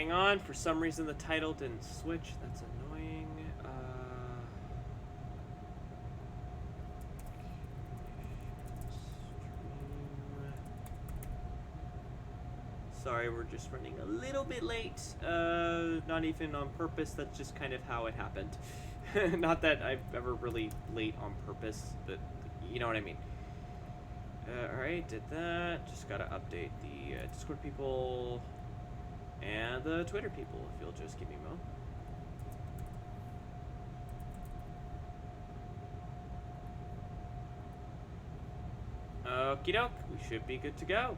hang on. For some reason, the title didn't switch. That's annoying. Sorry, we're just running a little bit late. Not even on purpose. That's just kind of how it happened. Not that I'm ever really late on purpose, but you know what I mean. Alright, did that. Just gotta update the Discord people and the Twitter people, if you'll just give me a moment. Okie doke, we should be good to go.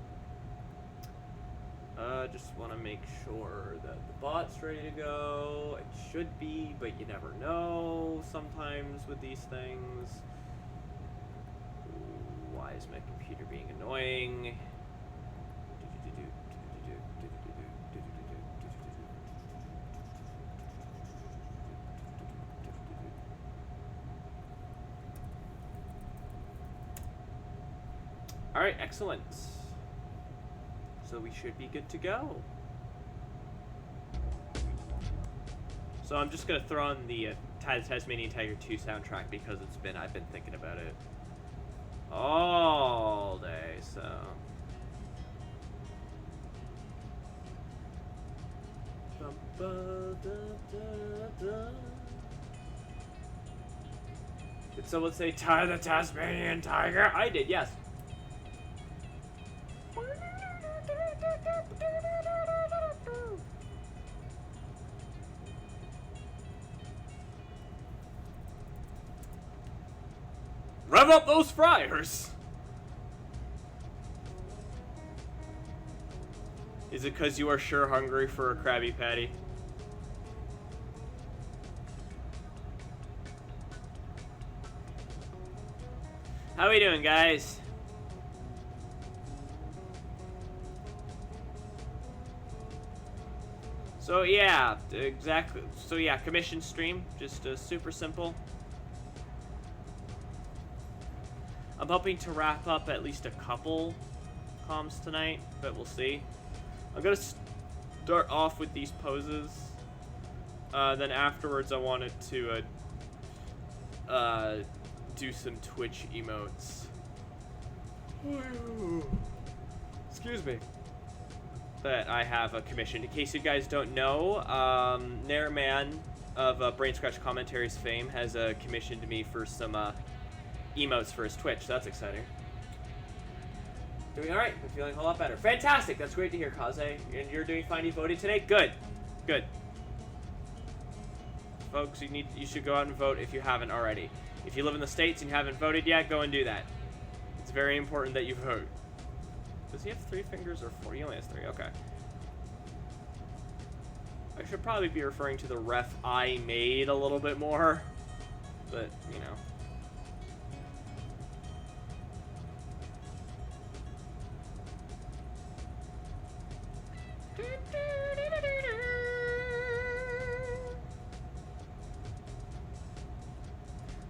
Just want to make sure that the bot's ready to go. It should be, but you never know sometimes with these things. Why is my computer being annoying? Alright, excellent. So we should be good to go. So I'm just gonna throw on the Tasmanian Tiger 2 soundtrack because I've been thinking about it all day, so. Did someone say tie the Tasmanian Tiger? I did, yes. Rev up those fryers! Is it because you are sure hungry for a Krabby Patty? How we doing, guys? So yeah, exactly. So yeah, commission stream, just super simple. I'm hoping to wrap up at least a couple comms tonight, but we'll see. I'm gonna start off with these poses. Then afterwards, I wanted to do some Twitch emotes. Excuse me. That I have a commission. In case you guys don't know, Nairman of Brain Scratch Commentaries fame has commissioned me for some emotes for his Twitch. So that's exciting. Doing alright. I'm feeling a whole lot better. Fantastic. That's great to hear, Kaze. And you're doing fine. You voted today? Good. Good. Folks, you should go out and vote if you haven't already. If you live in the States and you haven't voted yet, go and do that. It's very important that you vote. Does he have 3 fingers or 4? He only has 3. Okay. I should probably be referring to the ref I made a little bit more. But, you know.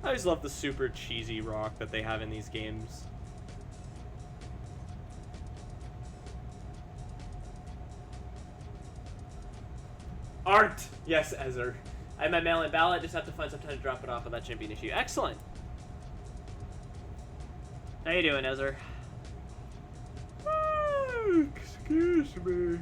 I always love the super cheesy rock that they have in these games. Art! Yes, Ezer. I have my mail-in ballot, just have to find some time to drop it off, but that shouldn't be an issue. Excellent! How you doing, Ezer? Excuse me.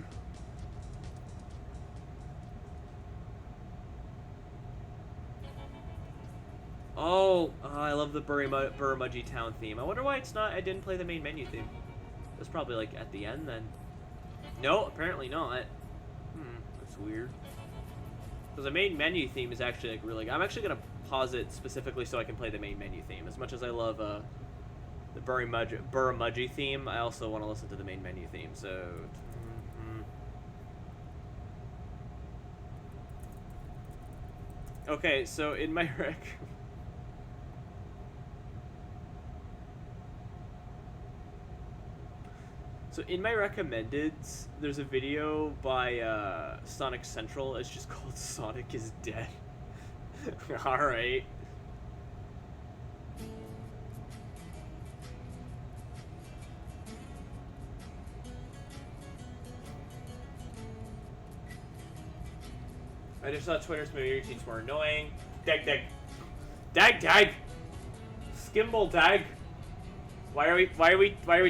Oh, I love the Burramudgy Town theme. I wonder why I didn't play the main menu theme. It was probably like at the end then. No, apparently not. That's weird. Because the main menu theme is actually like really good. I'm actually going to pause it specifically so I can play the main menu theme. As much as I love the Burramudgy theme, I also want to listen to the main menu theme, so... Okay, so in my rec... So in my recommendeds, there's a video by Sonic Central. It's just called Sonic is Dead. Alright. I just thought Twitter's movie retweets were annoying. Dag dag. Dag dag! Skimble dag! Why are we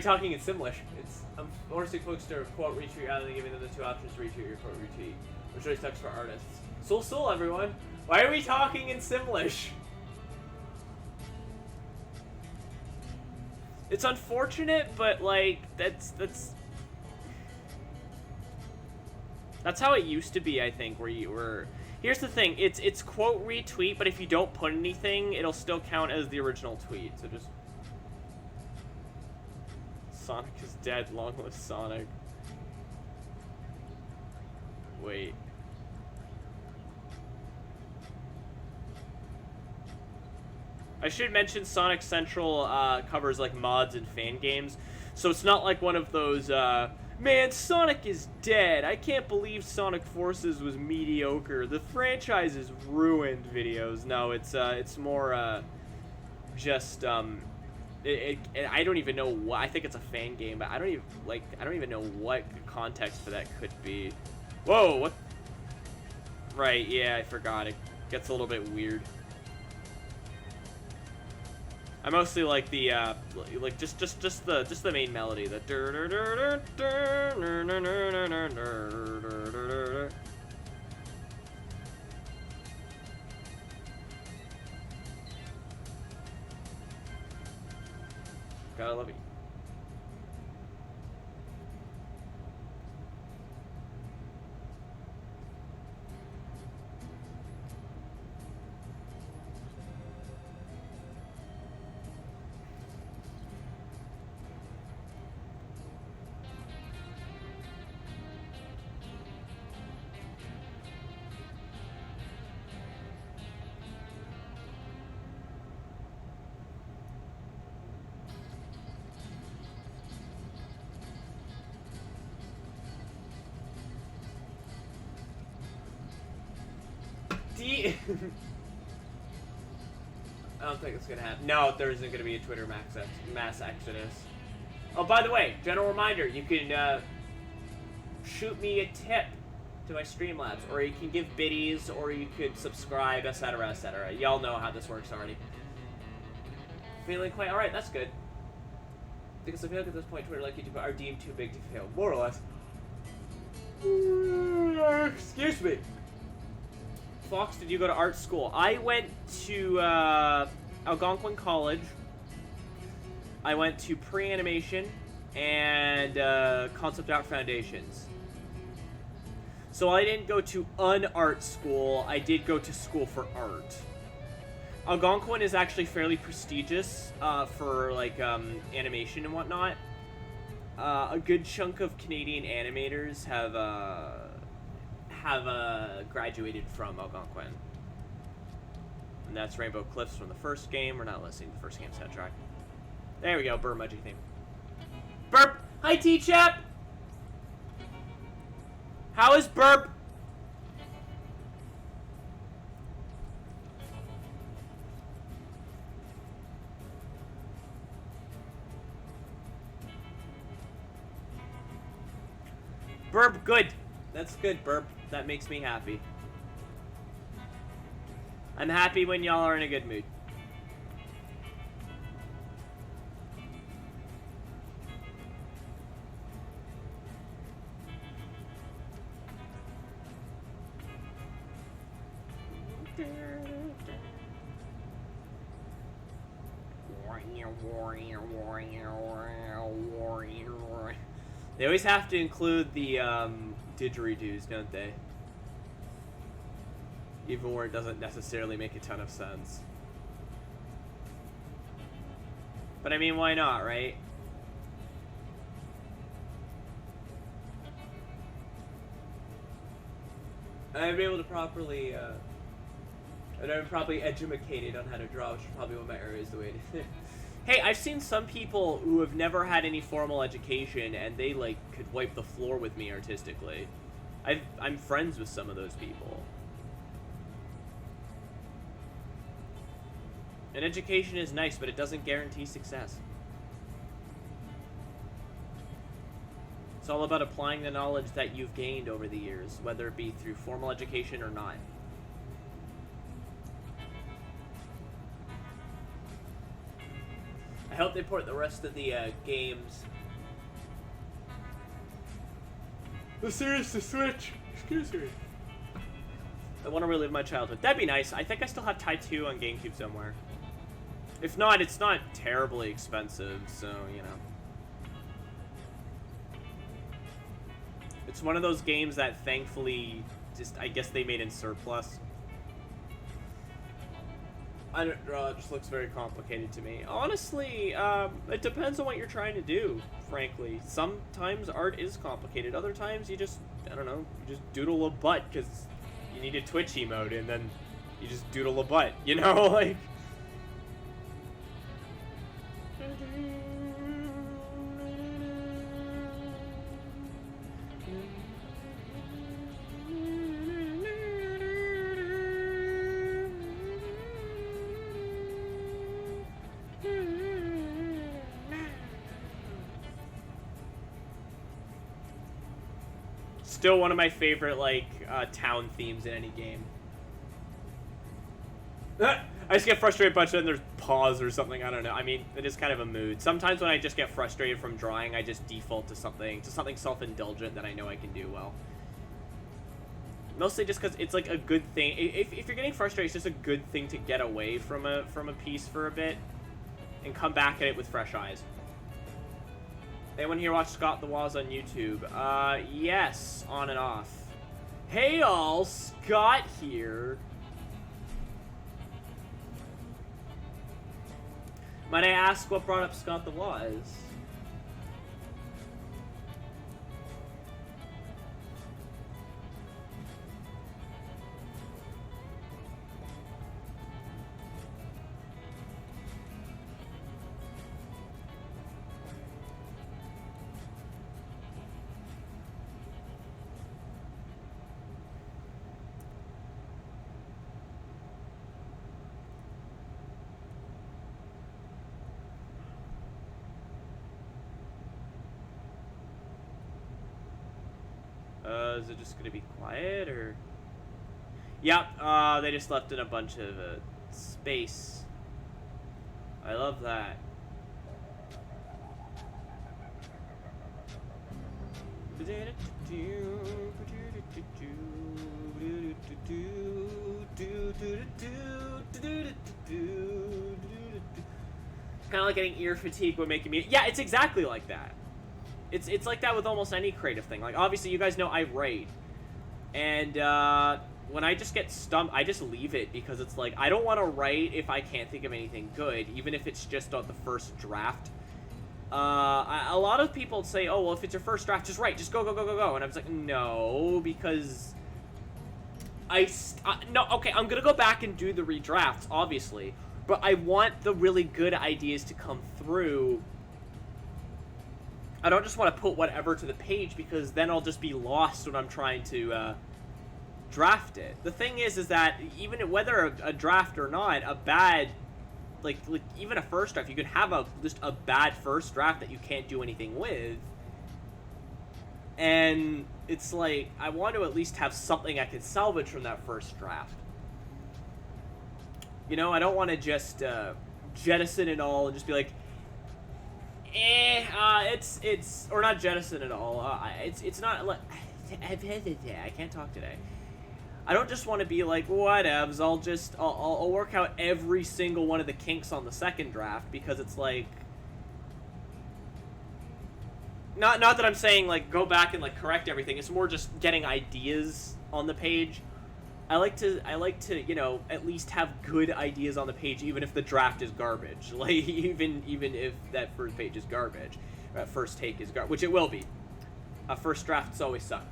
talking in Simlish? It's forcing folks to quote retweet rather than giving them the two options to retweet or quote retweet, which really sucks for artists. Soul everyone! Why are we talking in Simlish? It's unfortunate, but like that's how it used to be, I think, where you were. Here's the thing, it's quote retweet, but if you don't put anything, it'll still count as the original tweet. So just Sonic is dead, long live Sonic. Wait. I should mention Sonic Central covers like mods and fan games, so it's not like one of those man, Sonic is dead, I can't believe Sonic Forces was mediocre, the franchise is ruined videos. No, it's more just I don't even know what, I think it's a fan game, but I don't even know what the context for that could be. Whoa, what? Right, yeah, I forgot. It gets a little bit weird. I mostly like the like just the main melody, the gotta love it. I don't think it's gonna happen. No, there isn't gonna be a Twitter mass exodus. Oh, by the way, general reminder, you can shoot me a tip to my Streamlabs, or you can give biddies, or you could subscribe, etc., etc. Y'all know how this works already. Feeling quite alright, that's good. Because I feel like at this point, Twitter, like YouTube, are deemed too big to fail, more or less. Excuse me. Fox, did you go to art school? I went to Algonquin College. I went to pre-animation and concept art foundations. So I didn't go to an art school. I did go to school for art. Algonquin is actually fairly prestigious for like animation and whatnot. A good chunk of Canadian animators have graduated from Algonquin. And that's Rainbow Cliffs from the first game. We're not listening to the first game soundtrack. There we go, Burmudgy theme. Burp! Hi, T-Chap! How is Burp? Burp, good. That's good, Burp. That makes me happy. I'm happy when y'all are in a good mood. They always have to include the didgeridoos, don't they? Even where it doesn't necessarily make a ton of sense. But I mean, why not, right? I'd be able to properly, I'm probably educated on how to draw, which is probably one of my areas the way to... Hey, I've seen some people who have never had any formal education, and they, like, could wipe the floor with me artistically. I'm friends with some of those people. An education is nice, but it doesn't guarantee success. It's all about applying the knowledge that you've gained over the years, whether it be through formal education or not. I hope they port the rest of the games. The series to Switch. Excuse me. I want to relive my childhood. That'd be nice. I think I still have Tai 2 on GameCube somewhere. If not, it's not terribly expensive, so, you know. It's one of those games that thankfully, just, I guess they made in surplus. I don't know, it just looks very complicated to me. Honestly, it depends on what you're trying to do, frankly. Sometimes art is complicated. Other times you just, I don't know, you just doodle a butt because you need a Twitch emote, and then you just doodle a butt, you know? Like... Still one of my favorite, like, town themes in any game. I just get frustrated a bunch, and then there's pause or something, I don't know. I mean, it is kind of a mood. Sometimes when I just get frustrated from drawing, I just default to something self-indulgent that I know I can do well. Mostly just because it's, like, a good thing. If you're getting frustrated, it's just a good thing to get away from a piece for a bit and come back at it with fresh eyes. Anyone here watch Scott the Waz on YouTube? Yes, on and off. Hey all, Scott here. Might I ask what brought up Scott the Waz? Is it just gonna be quiet, or? Yeah, they just left in a bunch of space. I love that. Kind of like getting ear fatigue when making music. Yeah, it's exactly like that. It's like that with almost any creative thing. Like, obviously, you guys know I write. And, when I just get stumped, I just leave it because it's like, I don't want to write if I can't think of anything good, even if it's just on the first draft. A lot of people say, oh, well, if it's your first draft, just write. Just go, go, go, go, go. And I was like, no, because no, okay, I'm going to go back and do the redrafts, obviously. But I want the really good ideas to come through. I don't just want to put whatever to the page because then I'll just be lost when I'm trying to draft it. The thing is that even whether a draft or not, a bad, like even a first draft, you could have just a bad first draft that you can't do anything with. And it's like, I want to at least have something I can salvage from that first draft. You know, I don't want to just jettison it all and just be like, it's or not jettison at all. It's not like I can't talk today. I don't just want to be like, whatevs. I'll work out every single one of the kinks on the second draft because it's like, not that I'm saying like go back and like correct everything. It's more just getting ideas on the page. I like to, you know, at least have good ideas on the page, even if the draft is garbage. Like, even if that first page is garbage, or first take is garbage, which it will be. First drafts always suck.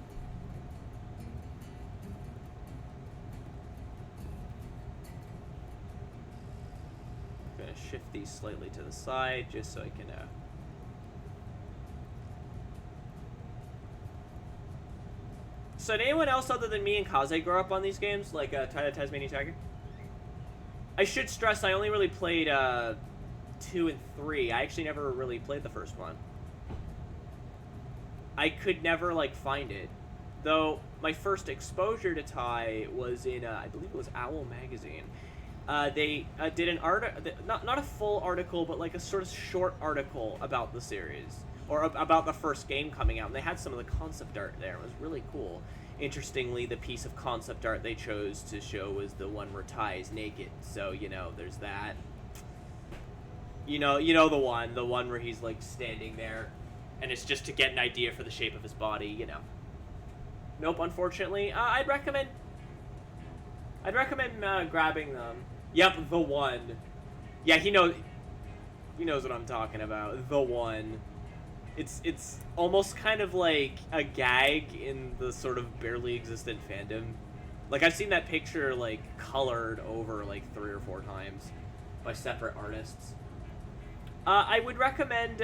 I'm gonna shift these slightly to the side just so I can. So did anyone else other than me and Kaze grow up on these games, like Tasmanian Tiger? I should stress I only really played 2 and 3. I actually never really played the first one. I could never, like, find it. Though, my first exposure to Thai was in, I believe it was Owl Magazine. They did an not a full article, but like a sort of short article about the series, or about the first game coming out, and they had some of the concept art there. It was really cool. Interestingly, the piece of concept art they chose to show was the one where Ty is naked, so, you know, there's that. You know the one where he's, like, standing there, and it's just to get an idea for the shape of his body, you know. Nope, unfortunately. I'd recommend grabbing them. Yep, the one. Yeah, he knows what I'm talking about. The one. It's almost kind of like a gag in the sort of barely existent fandom. Like, I've seen that picture, like, colored over, like, 3 or 4 times by separate artists. I would recommend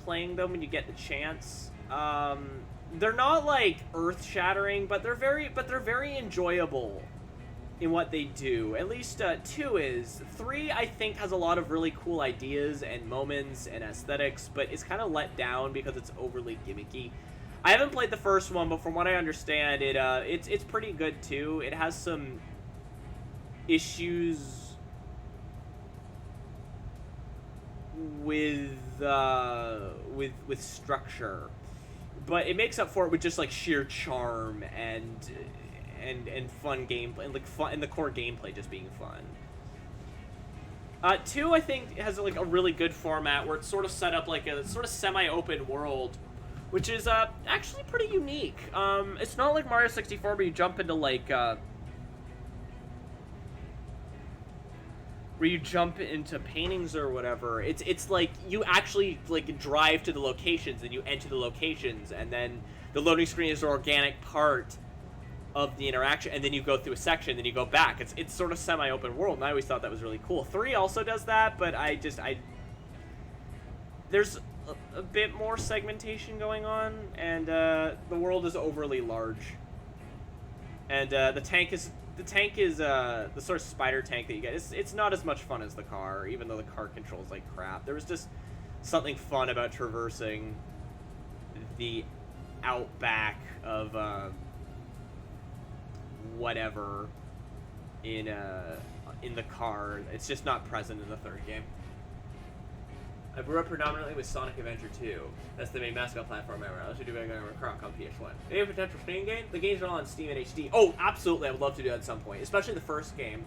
playing them when you get the chance. They're not, like, earth-shattering, but they're very enjoyable in what they do. At least 2 is. 3, I think, has a lot of really cool ideas and moments and aesthetics, but it's kind of let down because it's overly gimmicky. I haven't played the first one, but from what I understand, it's pretty good too. It has some issues with structure, but it makes up for it with just, like, sheer charm and fun gameplay, and, like, fun, and the core gameplay just being fun. 2, I think, has, like, a really good format where it's sort of set up like a sort of semi-open world, which is actually pretty unique. It's not like Mario 64 where you jump into, like, where you jump into paintings or whatever. It's like you actually, like, drive to the locations and you enter the locations, and then the loading screen is an organic part of the interaction, and then you go through a section, then you go back. It's sort of semi-open world, and I always thought that was really cool. 3 also does that, but there's a bit more segmentation going on, and the world is overly large, and the tank is the sort of spider tank that you get. It's not as much fun as the car, even though the car controls like crap. There was just something fun about traversing the outback of whatever in the car. It's just not present in the 3rd game. I grew up predominantly with Sonic Adventure 2. That's the main mascot platform ever. I also do better on Croc on PS1. Any potential Steam game? The games are all on Steam and HD. Oh, absolutely! I would love to do that at some point, especially the first game.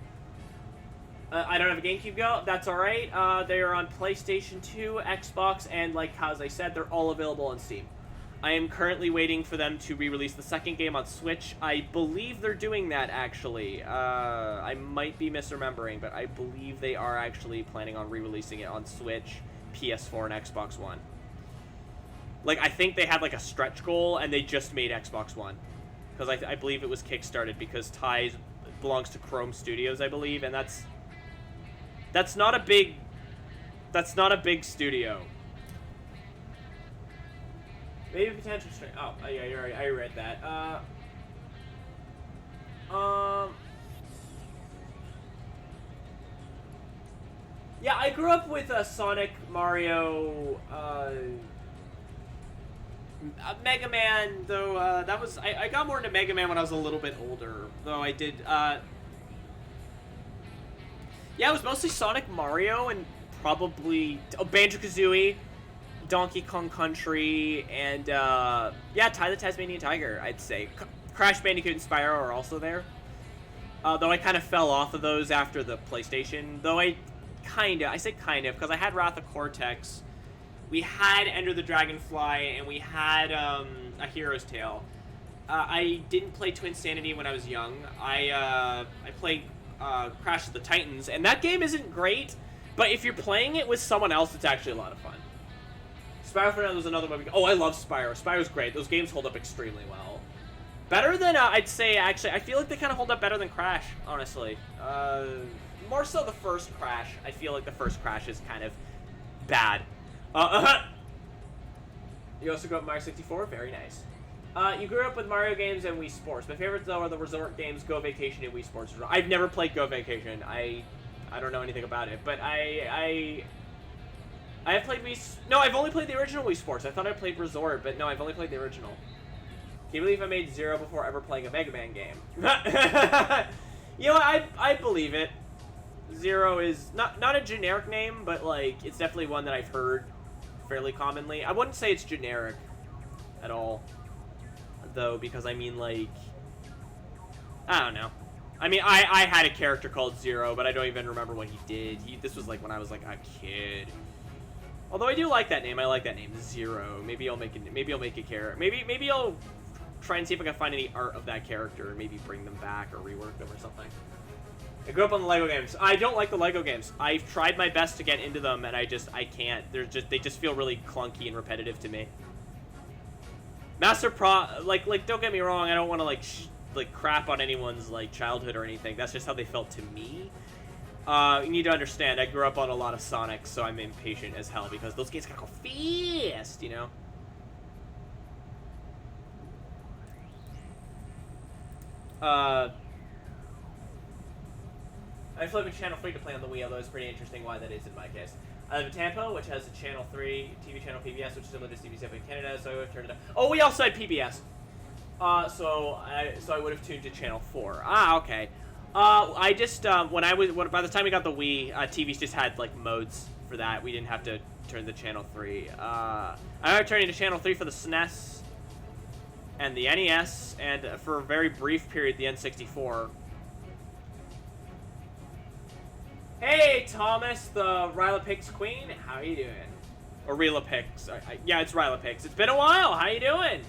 I don't have a GameCube Go. That's all right. They are on PlayStation 2, Xbox, and, like, as I said, they're all available on Steam. I am currently waiting for them to re-release the second game on Switch. I believe they're doing that, actually. I might be misremembering, but I believe they are actually planning on re-releasing it on Switch, PS4, and Xbox One. Like, I think they had, like, a stretch goal, and they just made Xbox One. Because I believe it was kickstarted, because Ties belongs to Chrome Studios, I believe, and that's not a big studio. Maybe potential strength. Oh, yeah, you're right. I read that. Yeah, I grew up with Sonic, Mario, Mega Man, though, that was... I got more into Mega Man when I was a little bit older, though I did, yeah, it was mostly Sonic, Mario, and probably... Oh, Banjo-Kazooie, Donkey Kong Country, and, yeah, Ty the Tasmanian Tiger, I'd say. Crash Bandicoot and Spyro are also there. Though I kind of fell off of those after the PlayStation. Though I say kind of, because I had Wrath of Cortex, we had Enter the Dragonfly, and we had, A Hero's Tale. I didn't play Twinsanity when I was young. I played, Crash of the Titans, and that game isn't great, but if you're playing it with someone else, it's actually a lot of fun. Spyro for was another one. Oh, I love Spyro. Spyro's great. Those games hold up extremely well. Better than, I'd say, actually, I feel like they kind of hold up better than Crash, honestly. More so the first Crash. I feel like the first Crash is kind of bad. You also grew up with Mario 64? Very nice. You grew up with Mario games and Wii Sports. My favorites, though, are the resort games Go Vacation and Wii Sports. I've never played Go Vacation. I don't know anything about it, but I have played Wii... No, I've only played the original Wii Sports. I thought I played Resort, but no, I've only played the original. Can you believe I made Zero before ever playing a Mega Man game? You know, I believe it. Zero is not a generic name, but, like, it's definitely one that I've heard fairly commonly. I wouldn't say it's generic at all, though, because, I mean, like... I don't know. I mean, I had a character called Zero, but I don't even remember what he did. This was, like, when I was, like, a kid. Although I do like that name. I like that name, Zero. Maybe I'll make it. Maybe I'll make a character. Maybe I'll try and see if I can find any art of that character and maybe bring them back or rework them or something. I grew up on the Lego games. I don't like the Lego games. I've tried my best to get into them, and I can't. They just feel really clunky and repetitive to me. Like don't get me wrong. I don't want to like crap on anyone's like childhood or anything. That's just how they felt to me. You need to understand, I grew up on a lot of Sonic, so I'm impatient as hell because those games gotta go fast, you know? I flip a channel 3 to play on the Wii, although it's pretty interesting why that is in my case. I live in Tampa, which has a channel 3 TV channel PBS, which is similar to CBS in Canada, so I would have turned it on. Oh, we also had PBS. So I would have tuned to channel 4. Ah, okay. I just, by the time we got the Wii, TVs just had, like, modes for that. We didn't have to turn to channel 3. I remember turning to channel 3 for the SNES and the NES, and for a very brief period, the N64. Hey, Thomas, the Rylapix Queen. How are you doing? Or Relapix. Yeah, it's Rylapix. It's been a while. How you doing?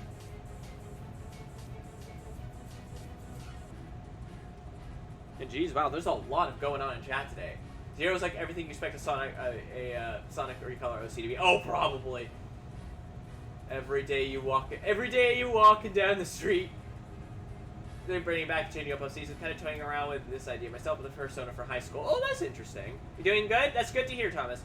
And geez, wow, there's a lot of going on in chat today. Zero's like everything you expect a Sonic Recolor OC to be. Oh, probably. Every day you walking down the street. Then bringing back changing up OCs and kind of toying around with this idea myself with a persona for high school. Oh, that's interesting. You doing good? That's good to hear, Thomas.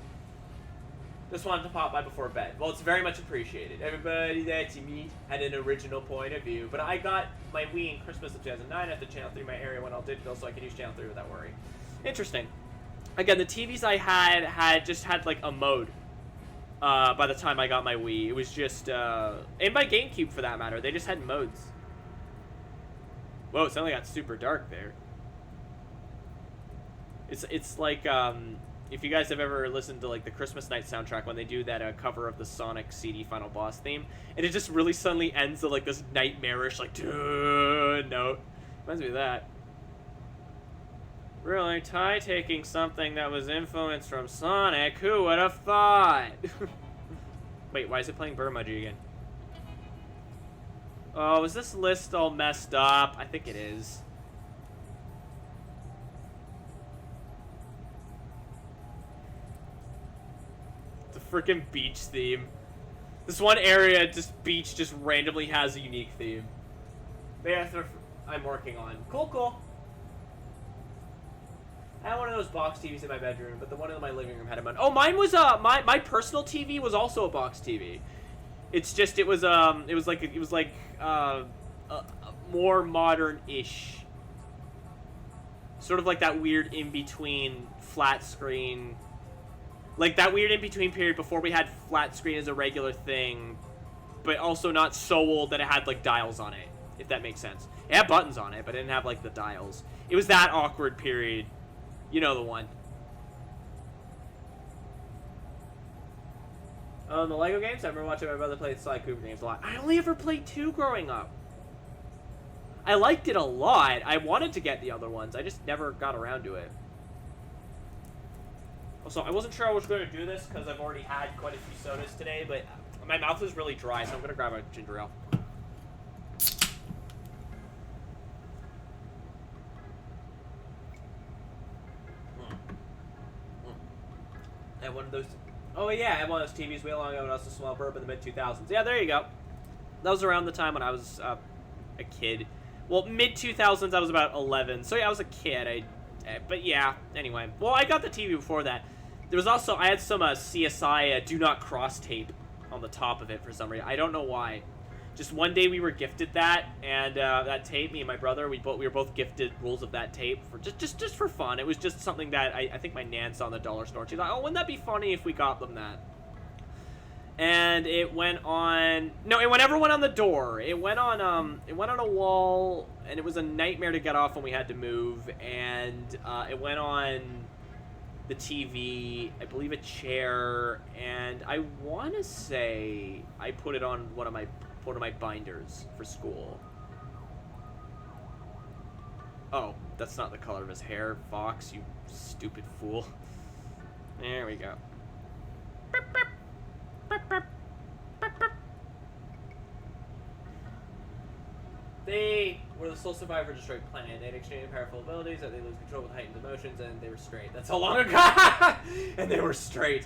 Just wanted to pop by before bed. Well, it's very much appreciated. Everybody that you meet had an original point of view. But I got my Wii in Christmas of 2009 after Channel 3 my area went all digital, so I could use Channel 3 without worry. Interesting. Again, the TVs I had just had like a mode by the time I got my Wii. It was just, and my GameCube for that matter, they just had modes. Whoa, it suddenly got super dark there. It's like, if you guys have ever listened to like the Christmas night soundtrack when they do that cover of the Sonic CD Final Boss theme, and it just really suddenly ends with like this nightmarish like note. Reminds me of that. Really, Ty taking something that was influenced from Sonic, who would have thought? Wait, why is it playing Burmudgy again? Oh, is this list all messed up? I think it is. The freaking beach theme. This one area, beach, just randomly has a unique theme. Yeah, I'm working on. Cool. I had one of those box TVs in my bedroom, but the one in my living room had a button. Oh, mine was my personal TV was also a box TV. It's just it was like more modern-ish. Sort of like that weird in-between flat screen. Like that weird in-between period before we had flat screen as a regular thing, but also not so old that it had like dials on it, if that makes sense. It had buttons on it, but it didn't have like the dials. It was that awkward period. You know the one. The Lego games? I remember watching my brother play Sly Cooper games a lot. I only ever played 2 growing up. I liked it a lot. I wanted to get the other ones. I just never got around to it. Also, I wasn't sure I was going to do this because I've already had quite a few sodas today, but my mouth is really dry, so I'm going to grab a ginger ale. I had one of those. Oh yeah, I had one of those TVs way long ago when I was a small burp in the mid-2000s. Yeah, there you go. That was around the time when I was a kid. Well, mid-2000s, I was about 11. So yeah, I was a kid. But yeah, anyway. Well, I got the TV before that. There was also, I had some CSI Do Not Cross tape on the top of it for some reason. I don't know why. Just one day we were gifted that, and that tape, me and my brother, we were both gifted rolls of that tape for just for fun. It was just something that I think my nan saw in the dollar store. She's like, oh, wouldn't that be funny if we got them that? and it went on. No, it never went on the door. It went on a wall, and it was a nightmare to get off when we had to move. And it went on the TV, I believe a chair, and I want to say I put it on one of my binders for school. Oh, that's not the color of his hair, Fox, you stupid fool. There we go. They were the sole survivor of destroyed planet. They had extremely powerful abilities that they lose control with heightened emotions, and they were straight. That's how long ago. And they were straight.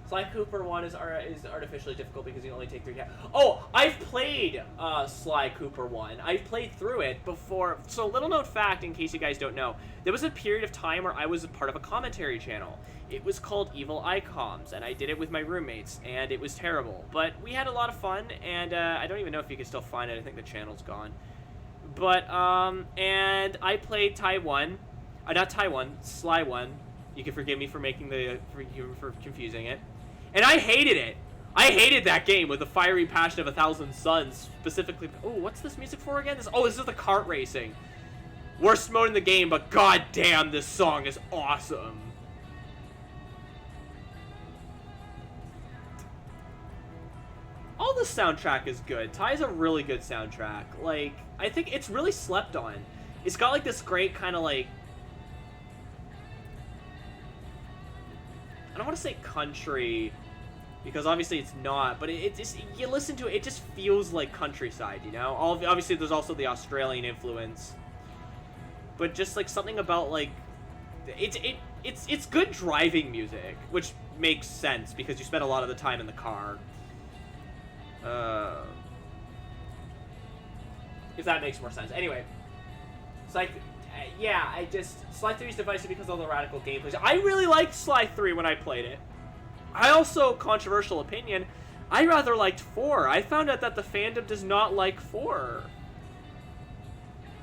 Sly Cooper 1 is artificially difficult because you can only take 3 Oh, I've played Sly Cooper 1. I've played through it before. So, little known fact, in case you guys don't know, there was a period of time where I was a part of a commentary channel. It was called Evil Icoms, and I did it with my roommates, and it was terrible. But we had a lot of fun, and I don't even know if you can still find it. I think the channel's gone. But, and I played Sly 1. You can forgive me for making for confusing it. And I hated it. I hated that game with the fiery passion of 1,000 suns, specifically. Oh, what's this music for again? This is the kart racing. Worst mode in the game, but goddamn, this song is awesome. All the soundtrack is good. Ty's a really good soundtrack. Like, I think it's really slept on. It's got like this great kind of like, I don't want to say country, because obviously it's not, but it just, you listen to it, it just feels like countryside, you know? Obviously there's also the Australian influence, but just like something about like, it's good driving music, which makes sense because you spend a lot of the time in the car. If that makes more sense. Anyway, it's like, yeah, Sly 3 is divisive because of all the radical gameplay. I really liked Sly 3 when I played it. I also, controversial opinion, I rather liked 4. I found out that the fandom does not like 4.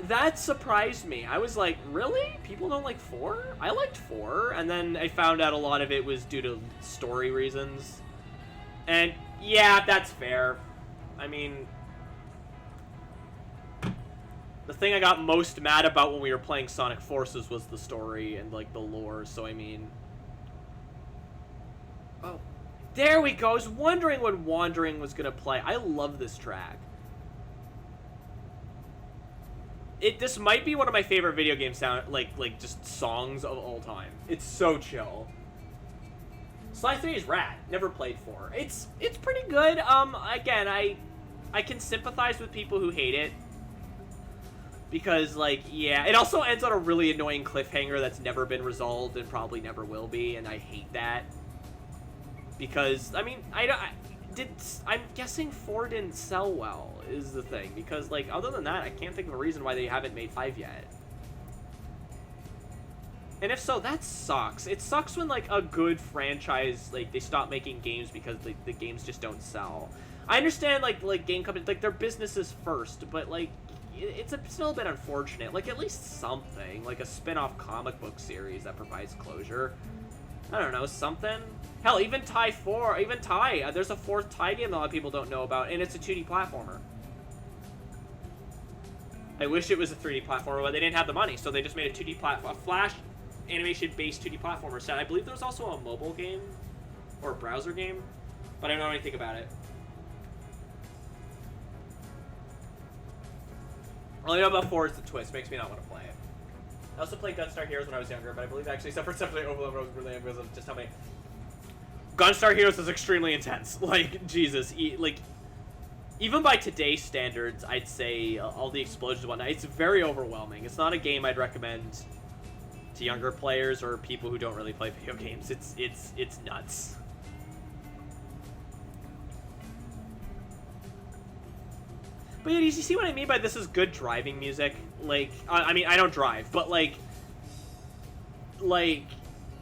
That surprised me. I was like, really? People don't like 4? I liked 4, and then I found out a lot of it was due to story reasons. And, yeah, that's fair. I mean, the thing I got most mad about when we were playing Sonic Forces was the story and, like, the lore, so I mean... Oh, there we go. I was wondering when Wandering was gonna play. I love this track. This might be one of my favorite video game just songs of all time. It's so chill. Sly 3 is rad. Never played 4. It's pretty good. Again, I can sympathize with people who hate it. Because, like, yeah, it also ends on a really annoying cliffhanger that's never been resolved and probably never will be, and I hate that. Because, I mean, I'm guessing 4 didn't sell well, is the thing. Because, like, other than that, I can't think of a reason why they haven't made 5 yet. And if so, that sucks. It sucks when, like, a good franchise, like, they stop making games because the games just don't sell. I understand, like game companies, like, their business is first, but, like, it's still a bit unfortunate. Like, at least something. Like, a spin-off comic book series that provides closure. I don't know, something? Hell, even Ty 4, there's a 4th Ty game that a lot of people don't know about, and it's a 2D platformer. I wish it was a 3D platformer, but they didn't have the money, so they just made a 2D platform, a Flash animation-based 2D platformer set. I believe there was also a mobile game, or a browser game, but I don't know anything about it. All I know about 4 is the twist, makes me not want to play it. I also played Gunstar Heroes when I was younger, but I believe I actually suffered something overload when I was really young because of just how many... Gunstar Heroes is extremely intense. Like, Jesus. Even by today's standards, I'd say all the explosions and whatnot, it's very overwhelming. It's not a game I'd recommend to younger players or people who don't really play video games. It's nuts. But yeah, you see what I mean by this is good driving music? Like, I mean, I don't drive, but like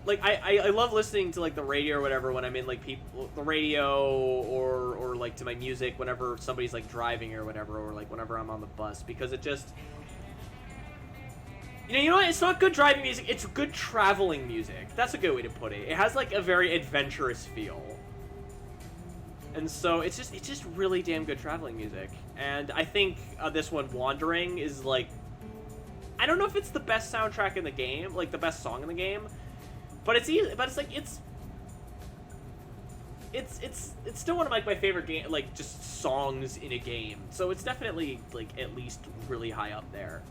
I love listening to like the radio or whatever when I'm in like the radio or like to my music whenever somebody's like driving or whatever, or like whenever I'm on the bus, because it just, you know what? It's not good driving music. It's good traveling music. That's a good way to put it. It has like a very adventurous feel. And so it's just really damn good traveling music. And I think this one, Wandering, is like, I don't know if it's the best soundtrack in the game, like the best song in the game, but it's like it's still one of like my favorite game, like just songs in a game. So it's definitely like at least really high up there.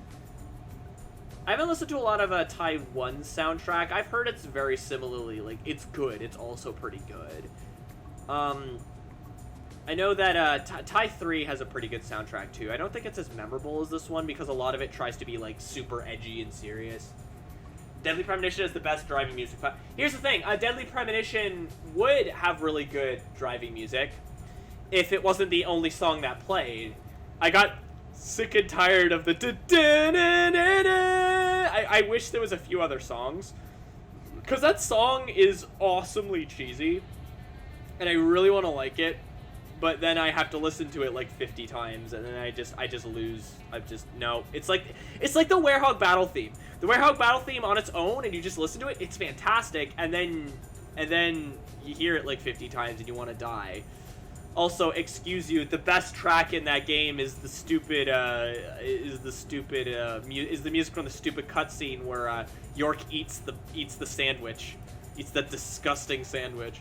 I haven't listened to a lot of Tai 1's soundtrack. I've heard it's very similarly, like, it's good. It's also pretty good. I know that Tai 3 has a pretty good soundtrack, too. I don't think it's as memorable as this one, because a lot of it tries to be, like, super edgy and serious. Deadly Premonition is the best driving music. Here's the thing. Deadly Premonition would have really good driving music if it wasn't the only song that played. I got sick and tired of the I wish there was a few other songs, because that song is awesomely cheesy and I really want to like it, but then I have to listen to it like 50 times and then I just lose. No, it's like the Werehog battle theme. The Werehog battle theme on its own, and you just listen to it, it's fantastic, and then you hear it like 50 times and you want to die. Also, excuse you, the best track in that game is the music from the stupid cutscene where York eats the sandwich, eats that disgusting sandwich.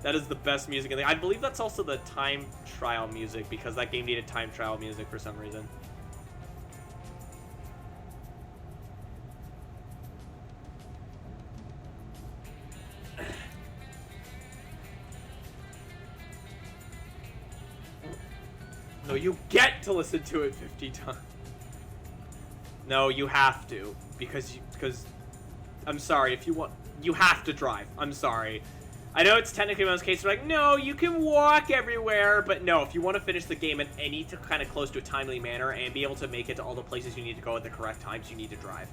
That is the best music in the. I believe that's also the time trial music, because that game needed time trial music for some reason. No, you get to listen to it 50 times. No, you have to, because I'm sorry, if you want, you have to drive. I'm sorry. I know it's technically most cases like, no, you can walk everywhere, but no, if you want to finish the game in any kind of close to a timely manner and be able to make it to all the places you need to go at the correct times, you need to drive.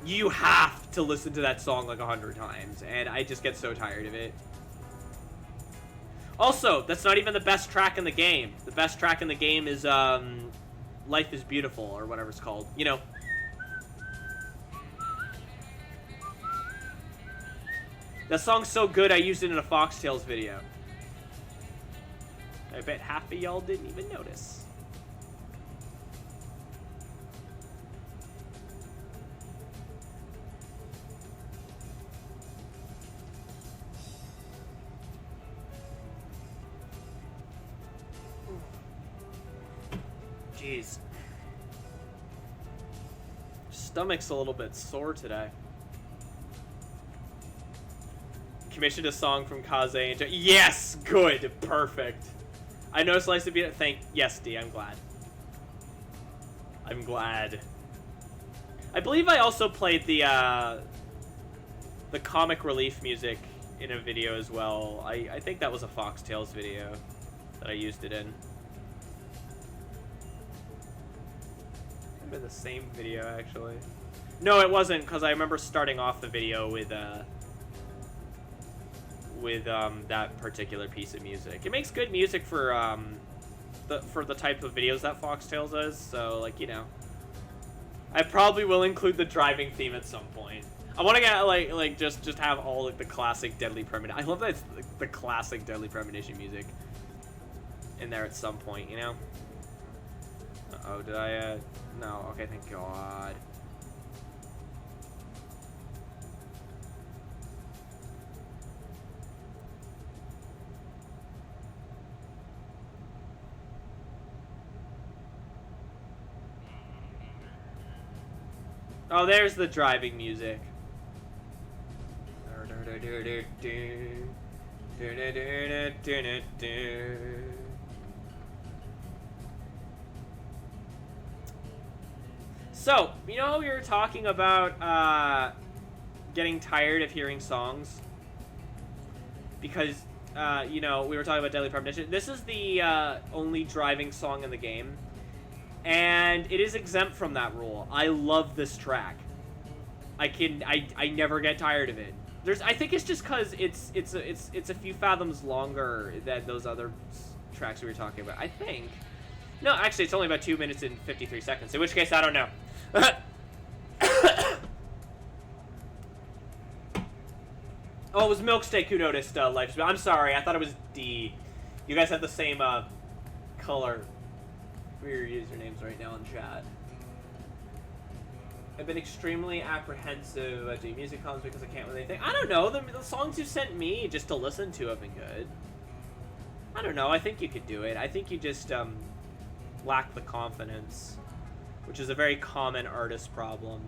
You have to listen to that song like 100 times, and I just get so tired of it. Also, that's not even the best track in the game. The best track in the game is, Life is Beautiful, or whatever it's called. You know. That song's so good, I used it in a Fox Tales video. I bet half of y'all didn't even notice. Jeez. Stomach's a little bit sore today. Commissioned a song from Kaze and yes! Good! Perfect. I know Slice to be yes, D, I'm glad. I'm glad. I believe I also played the comic relief music in a video as well. I think that was a Fox Tales video that I used it in. In the same video, actually. No, it wasn't, because I remember starting off the video with that particular piece of music. It makes good music for the type of videos that Fox Tales does, so, like, you know. I probably will include the driving theme at some point. I want to get, like just have all, like, the classic Deadly Premonition. I love that it's the classic Deadly Premonition music in there at some point, you know? Uh-oh, did I, no, okay, thank God. Oh, there's the driving music. So, you know, we were talking about getting tired of hearing songs because, you know, we were talking about Deadly Premonition. This is the only driving song in the game, and it is exempt from that rule. I love this track. I never get tired of it. I think it's just because it's a few fathoms longer than those other tracks we were talking about. I think. No, actually, it's only about 2 minutes and 53 seconds. In which case, I don't know. Oh, it was Milksteak who noticed Life. I'm sorry. I thought it was D. You guys have the same color for your usernames right now in chat. I've been extremely apprehensive about doing music comms because I can't really think. I don't know, the songs you sent me just to listen to have been good. I don't know, I think you could do it. I think you just lack the confidence, which is a very common artist problem.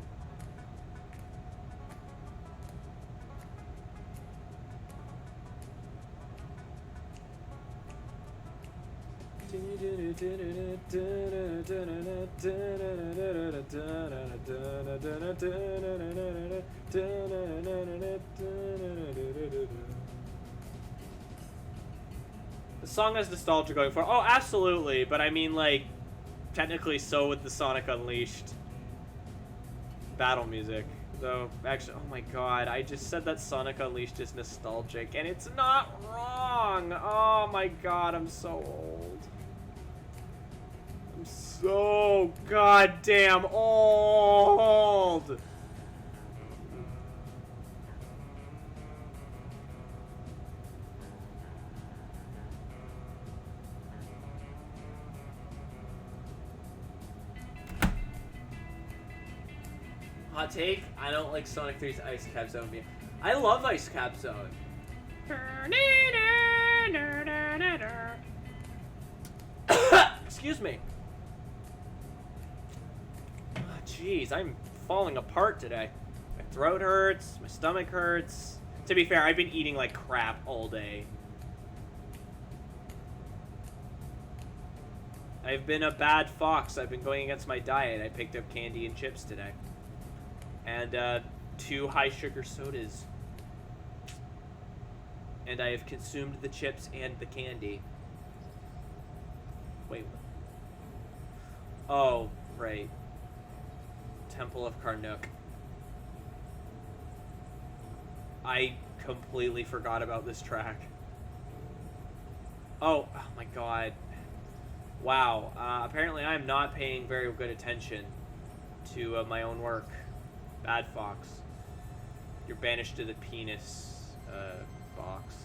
The song has nostalgia going for it. Oh, absolutely, but I mean, like, technically so with the Sonic Unleashed battle music. Though, actually, oh my god, I just said that Sonic Unleashed is nostalgic, and it's not wrong! Oh my god, I'm so old. I'm so goddamn old! Hot take, I don't like Sonic 3's Ice Cap Zone. I love Ice Cap Zone. Excuse me. Oh, jeez, I'm falling apart today. My throat hurts, my stomach hurts. To be fair, I've been eating like crap all day. I've been a bad fox. I've been going against my diet. I picked up candy and chips today. And 2 high sugar sodas. And I have consumed the chips and the candy. Wait. Oh, right. Temple of Karnook. I completely forgot about this track. Oh my god. Wow. Apparently I'm not paying very good attention to my own work. Bad fox. You're banished to the penis box.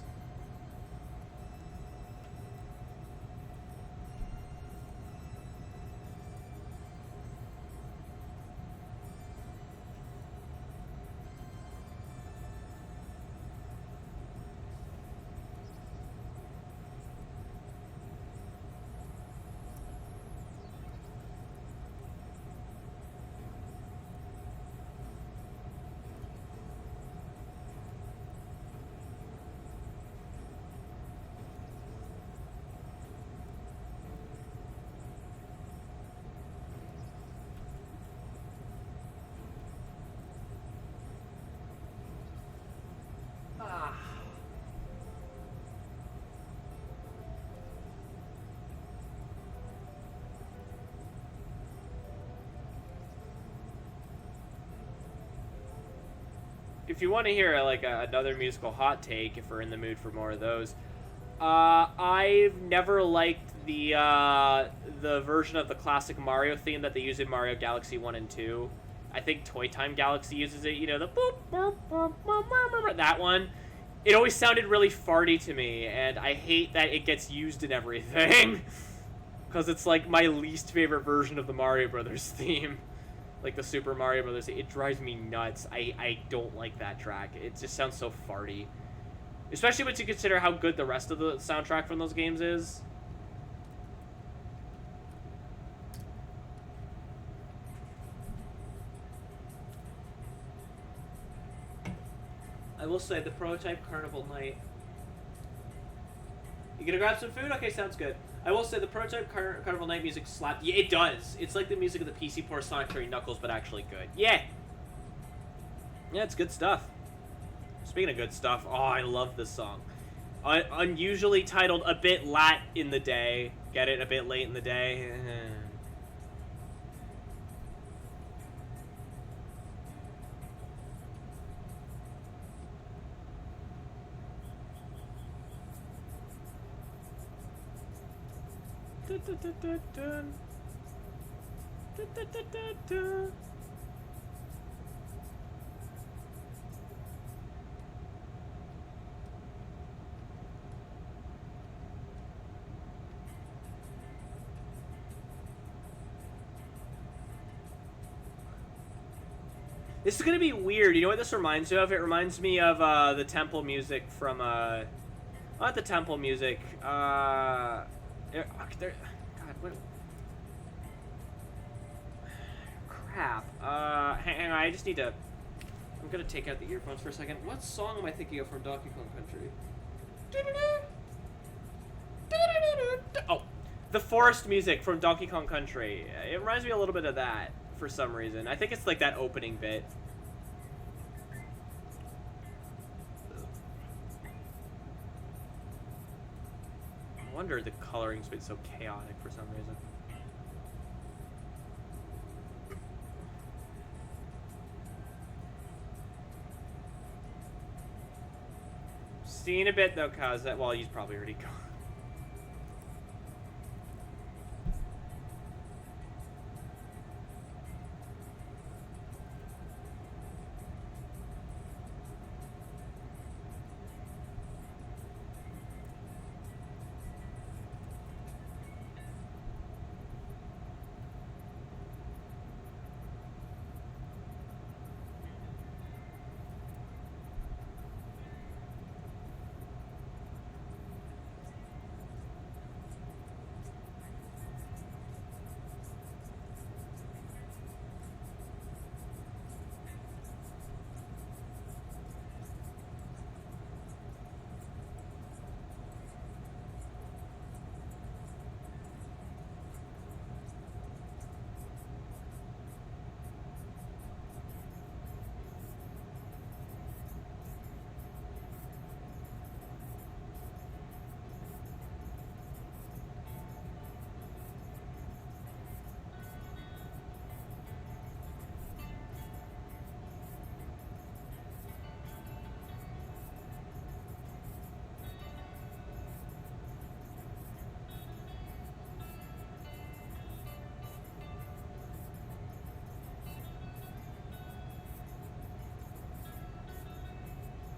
If you want to hear like another musical hot take, if we're in the mood for more of those, I've never liked the version of the classic Mario theme that they use in Mario Galaxy 1 and 2. I think Toy Time Galaxy uses it, you know, the boop, boop, boop, boop, boop, boop, that one. It always sounded really farty to me, and I hate that it gets used in everything. Because it's like my least favorite version of the Mario Brothers theme. Like the Super Mario Brothers, it drives me nuts. I don't like that track. It just sounds so farty. Especially when you consider how good the rest of the soundtrack from those games is. I will say, the prototype Carnival Night. You gonna grab some food? Okay, sounds good. I will say the prototype Carnival Night music slapped. Yeah, it does. It's like the music of the PC port Sonic 3 Knuckles, but actually good. Yeah! Yeah, it's good stuff. Speaking of good stuff, oh, I love this song. Unusually titled A Bit Lat in the Day. Get it? A bit late in the day. This is gonna be weird. You know what this reminds me of? It reminds me of the temple music from not the temple music. God, what? Crap. Hang on. I just need to. I'm gonna take out the earphones for a second. What song am I thinking of from Donkey Kong Country? Oh, the forest music from Donkey Kong Country. It reminds me a little bit of that for some reason. I think it's like that opening bit. I wonder the coloring's been so chaotic for some reason. See you in a bit though, cuz that well, he's probably already gone.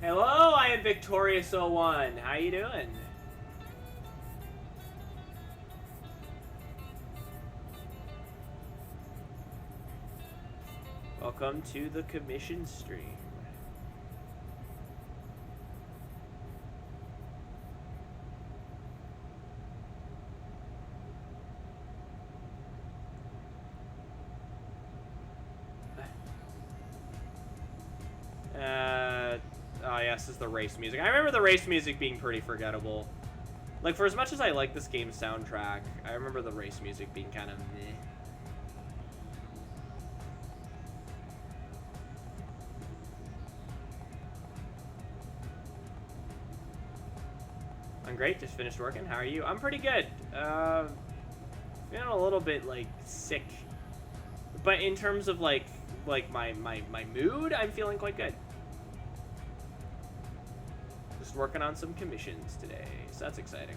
Hello, I am Victorious01. How you doing? Welcome to the commission stream. Oh yes, this is the race music. I remember the race music being pretty forgettable. Like, for as much as I like this game's soundtrack, I remember the race music being kind of meh. I'm great, just finished working. How are you? I'm pretty good. Feeling a little bit, like, sick. But in terms of, like my mood, I'm feeling quite good. Just working on some commissions today, so that's exciting.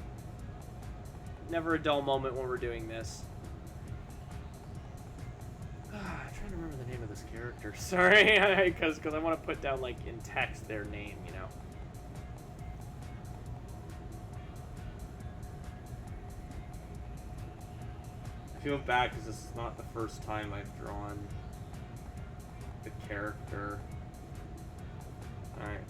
Never a dull moment when we're doing this. I'm trying to remember the name of this character. Sorry, because I want to put down, like, in text their name, you know. I feel bad because this is not the first time I've drawn the character. Alright.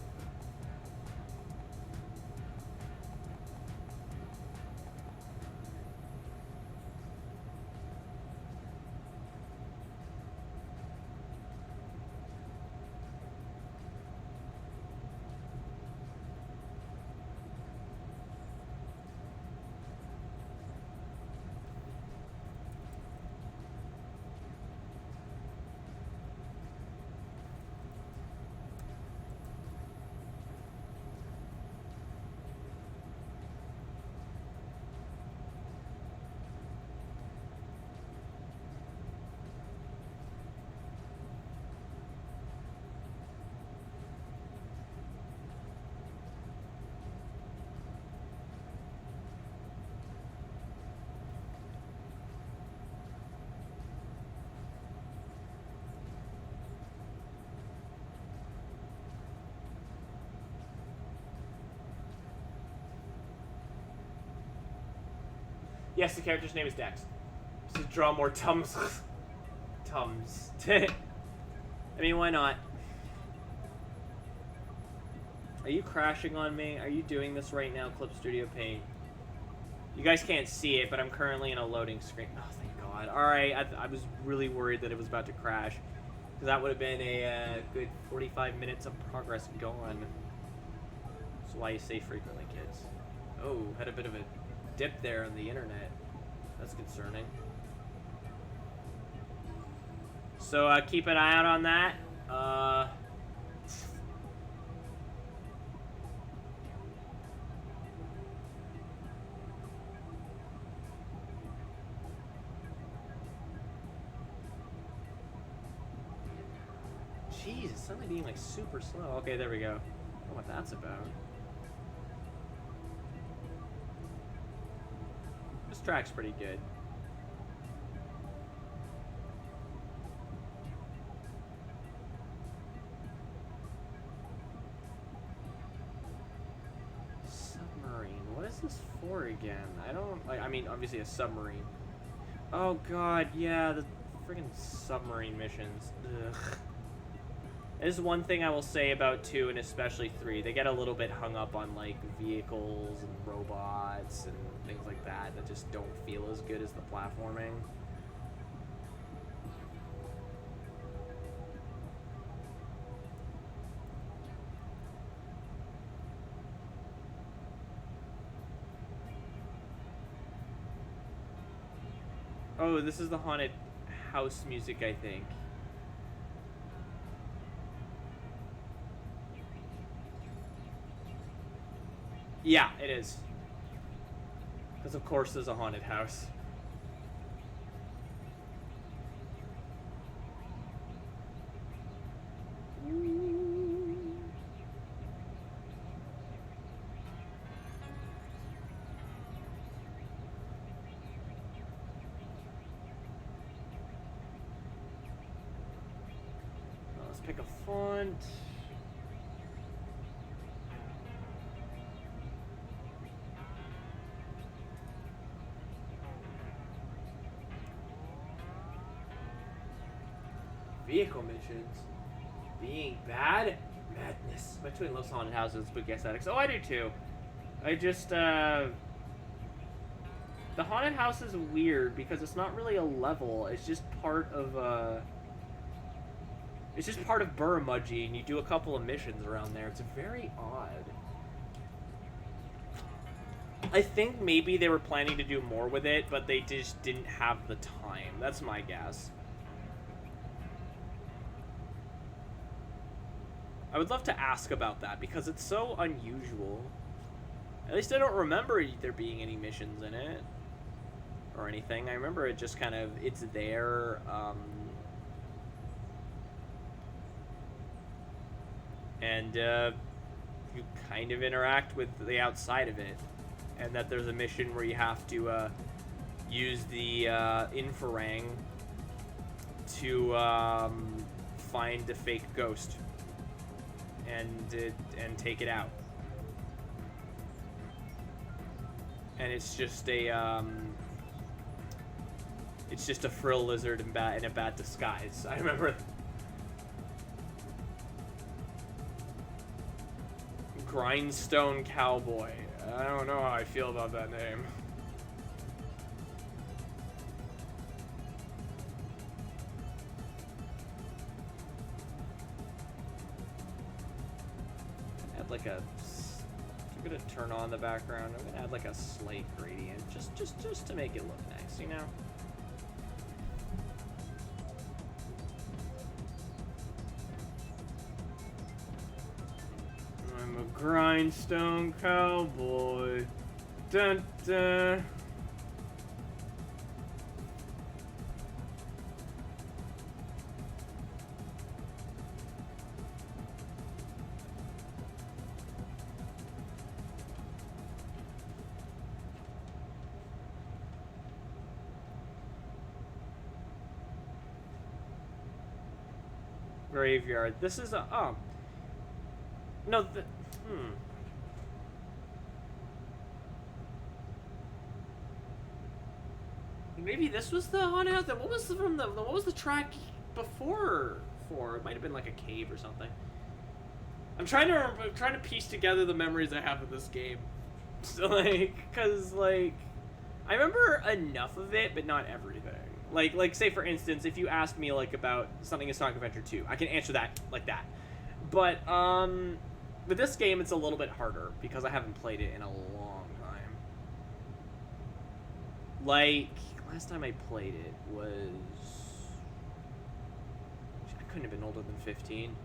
Yes, the character's name is Dex. To draw more Tums. Tums. I mean, why not? Are you crashing on me? Are you doing this right now, Clip Studio Paint? You guys can't see it, but I'm currently in a loading screen. Oh, thank God. Alright, I was really worried that it was about to crash. Because that would have been a good 45 minutes of progress gone. That's why you say frequently, kids. Oh, had a bit of a dip there on the internet. That's concerning. So, keep an eye out on that. Jeez, it's suddenly being like super slow. Okay, there we go. I don't know what that's about. This track's pretty good. Submarine. What is this for again? I don't like. I mean, obviously a submarine. Oh God, yeah, the friggin' submarine missions. Ugh. There's one thing I will say about 2 and especially 3. They get a little bit hung up on like vehicles and robots and things like that just don't feel as good as the platforming. Oh, this is the haunted house music, I think. Yeah, it is. Because of course there's a haunted house. Let's pick a font. Vehicle missions. Being bad? Madness. My twin loves haunted houses and spooky aesthetics. Oh, I do too. I just, the haunted house is weird because it's not really a level. It's just part of, it's just part of Burramudgee, and you do a couple of missions around there. It's very odd. I think maybe they were planning to do more with it, but they just didn't have the time. That's my guess. I would love to ask about that, because it's so unusual. At least I don't remember there being any missions in it. Or anything. I remember it just kind of, it's there, and, you kind of interact with the outside of it. And that there's a mission where you have to, use the, Infarang to, find a fake ghost. And take it out. And it's just a frill lizard in a bad disguise. I remember. Grindstone Cowboy. I don't know how I feel about that name. Like a, I'm gonna turn on the background. I'm gonna add like a slight gradient, just to make it look nice, you know. I'm a grindstone cowboy. Dun dun. Graveyard. This is a no. Maybe this was the haunted house. What was the track before before. It might have been like a cave or something. I'm trying to piece together the memories I have of this game. So, like, cause like, I remember enough of it, but not everything. Like say for instance, if you ask me like about something in Sonic Adventure 2, I can answer that like that. But with this game, it's a little bit harder because I haven't played it in a long time. Like, last time I played it was... I couldn't have been older than 15.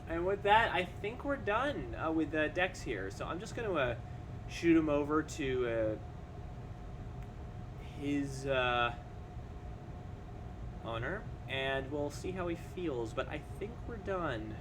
And with that, I think we're done with Dex here. So I'm just going to shoot him over to his owner, and we'll see how he feels. But I think we're done.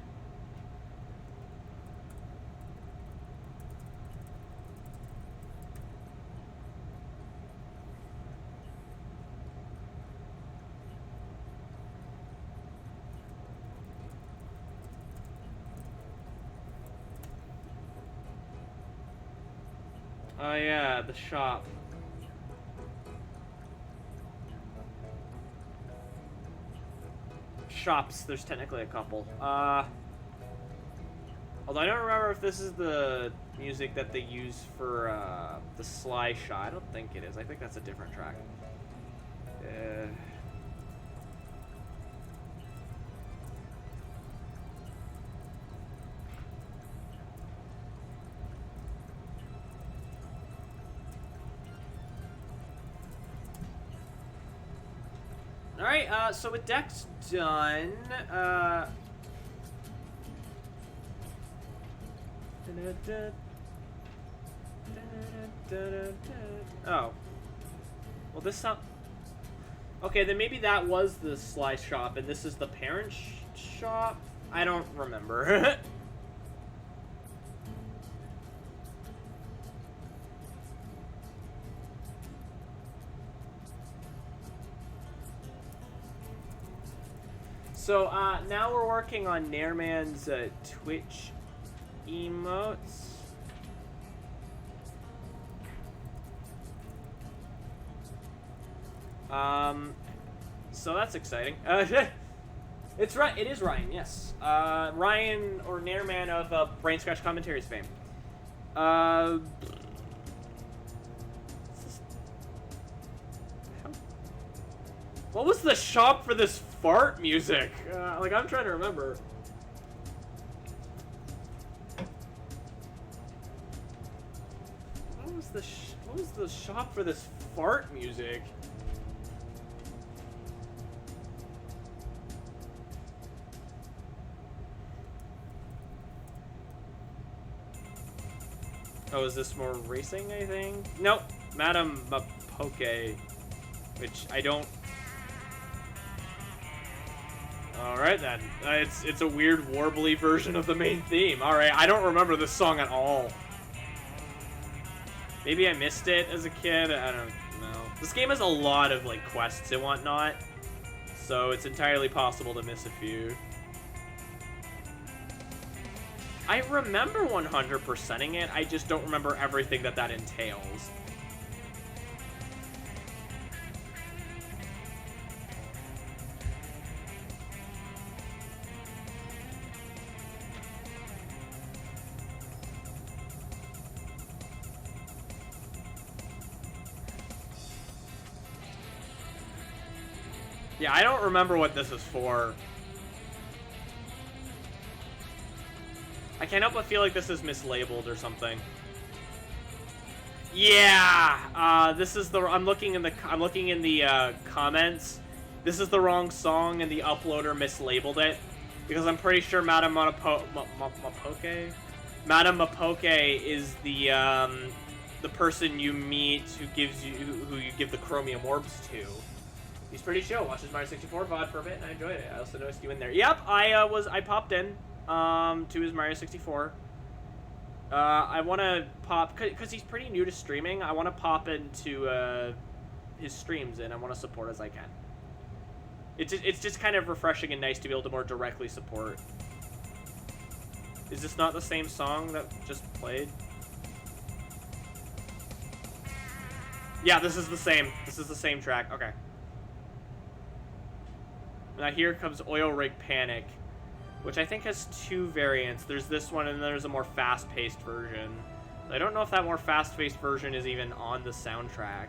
Oh yeah, the shop. Shops, there's technically a couple. Although I don't remember if this is the music that they use for the Sly shot. I don't think it is. I think that's a different track. Alright, so with Dex done, oh. Well, this sound... Okay, then maybe that was the Sly shop, and this is the parent shop? I don't remember. So, now we're working on Nairman's Twitch emotes. So that's exciting. It's right. It is Ryan. Yes. Ryan or Nairman of Brain Scratch Commentaries fame. What was the shop for this fart music? Like, I'm trying to remember. What was the shop for this fart music? Oh, is this more racing, I think? Nope. Madame Mapoke, which I don't... Alright then. It's a weird warbly version of the main theme. Alright, I don't remember this song at all. Maybe I missed it as a kid, I don't know. This game has a lot of, like, quests and whatnot, so it's entirely possible to miss a few. I remember 100%ing it, I just don't remember everything that entails. Yeah, I don't remember what this is for. I can't help but feel like this is mislabeled or something. Yeah, this is the. I'm looking in the comments. This is the wrong song, and the uploader mislabeled it because I'm pretty sure Madame Mapoke is the person you meet who you give the chromium orbs to. He's pretty chill. Watches Mario 64 VOD for a bit, and I enjoyed it. I also noticed you in there. Yep, I popped in to his Mario 64 I want to pop, because he's pretty new to streaming, I want to pop into his streams, and I want to support as I can. It's just kind of refreshing and nice to be able to more directly support. Is this not the same song that just played? Yeah, this is the same. This is the same track. Okay. Now here comes Oil Rig Panic, which I think has two variants. There's this one, and then there's a more fast-paced version. I don't know if that more fast-paced version is even on the soundtrack.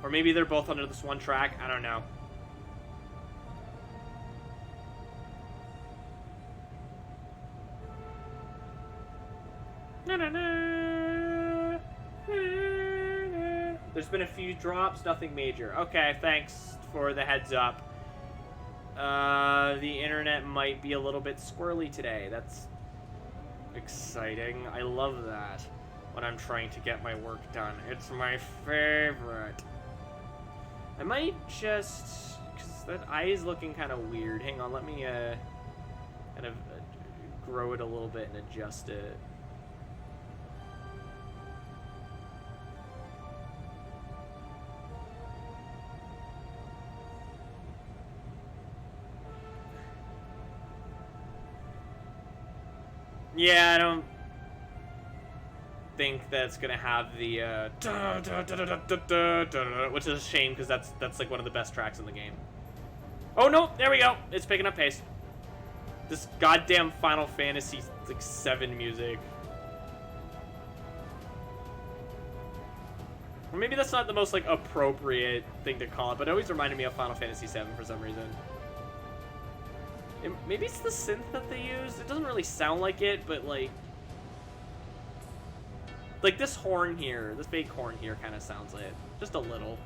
Or maybe they're both under this one track. I don't know. There's been a few drops, nothing major. Okay, thanks for the heads up. The internet might be a little bit squirrely today. That's exciting. I love that when I'm trying to get my work done. It's my favorite. I might just... because that eye is looking kind of weird. Hang on, let me kind of grow it a little bit and adjust it. Yeah, I don't think that's gonna have the which is a shame because that's like one of the best tracks in the game. Oh no, there we go. It's picking up pace. This goddamn Final Fantasy like 7 music. Or maybe that's not the most like appropriate thing to call it, but it always reminded me of Final Fantasy 7 for some reason. Maybe it's the synth that they use. It doesn't really sound like it, but like this horn here, this fake horn here kind of sounds like it. Just a little.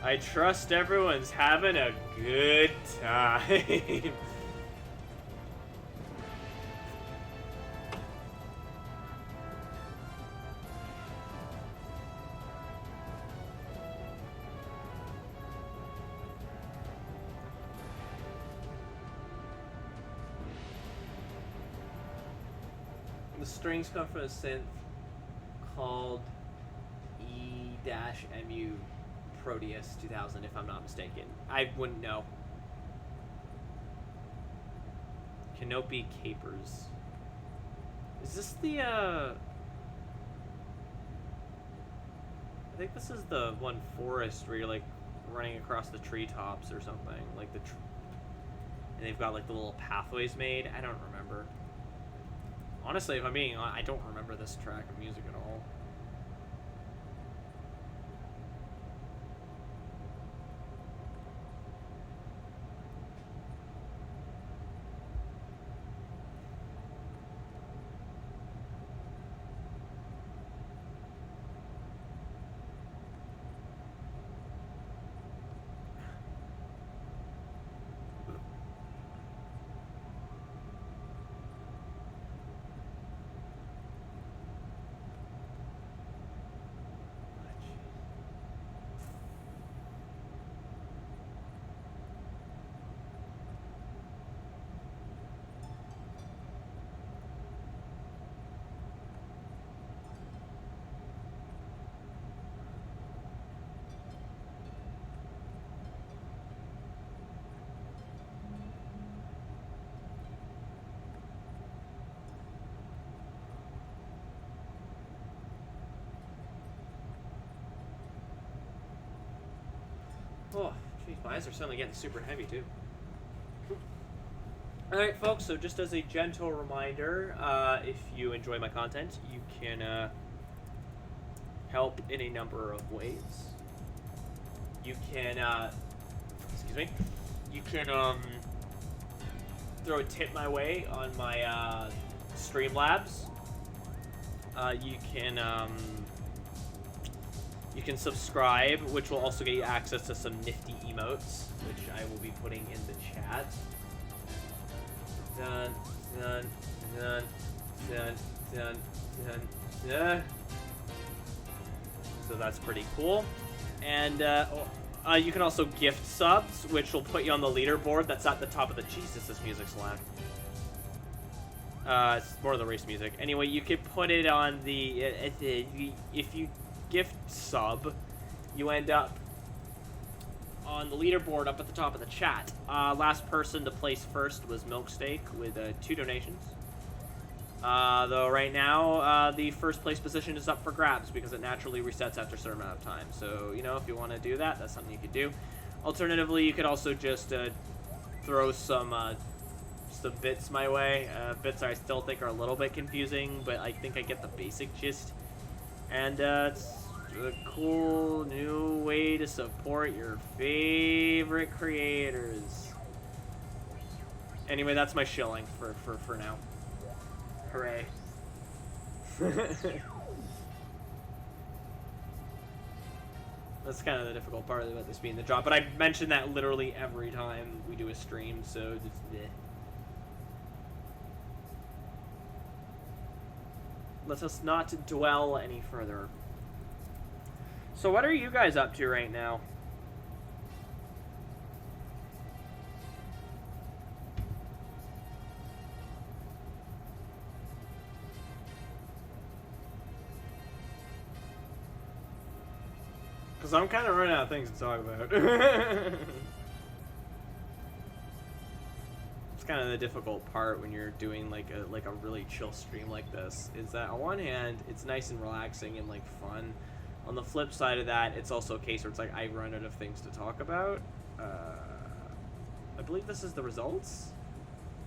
I trust everyone's having a good time. The strings come from a synth called E-MU Proteus 2000, if I'm not mistaken. I wouldn't know. Canopy Capers. Is this the, I think this is the one forest where you're, like, running across the treetops or something. Like, and they've got, like, the little pathways made. I don't remember. Honestly, if I'm being honest, I don't remember this track of music at all. Oh, geez, my eyes are suddenly getting super heavy too. Alright, folks, so just as a gentle reminder, if you enjoy my content, you can help in a number of ways. You can, excuse me, you can throw a tip my way on my Streamlabs. You can subscribe, which will also get you access to some nifty emotes, which I will be putting in the chat. Dun, dun, dun, dun, dun, dun, dun. So that's pretty cool. And you can also gift subs, which will put you on the leaderboard that's at the top of the... Jesus, this music's loud. It's more of the race music. Anyway, you could put it on the... if you gift sub, you end up on the leaderboard up at the top of the chat. Last person to place first was Milksteak with 2 donations. Though right now, the first place position is up for grabs because it naturally resets after a certain amount of time. So, you know, if you want to do that, that's something you could do. Alternatively, you could also just throw some bits my way. Bits I still think are a little bit confusing, but I think I get the basic gist. And it's a cool new way to support your favorite creators. Anyway, that's my shilling for now. Hooray. That's kind of the difficult part about this being the drop, but I mention that literally every time we do a stream, so just bleh. Let us not dwell any further. So what are you guys up to right now? Because I'm kind of running out of things to talk about. It's kind of the difficult part when you're doing like a really chill stream like this, is that on one hand it's nice and relaxing and like fun. On the flip side of that, it's also a case where it's like I run out of things to talk about. I believe this is the results.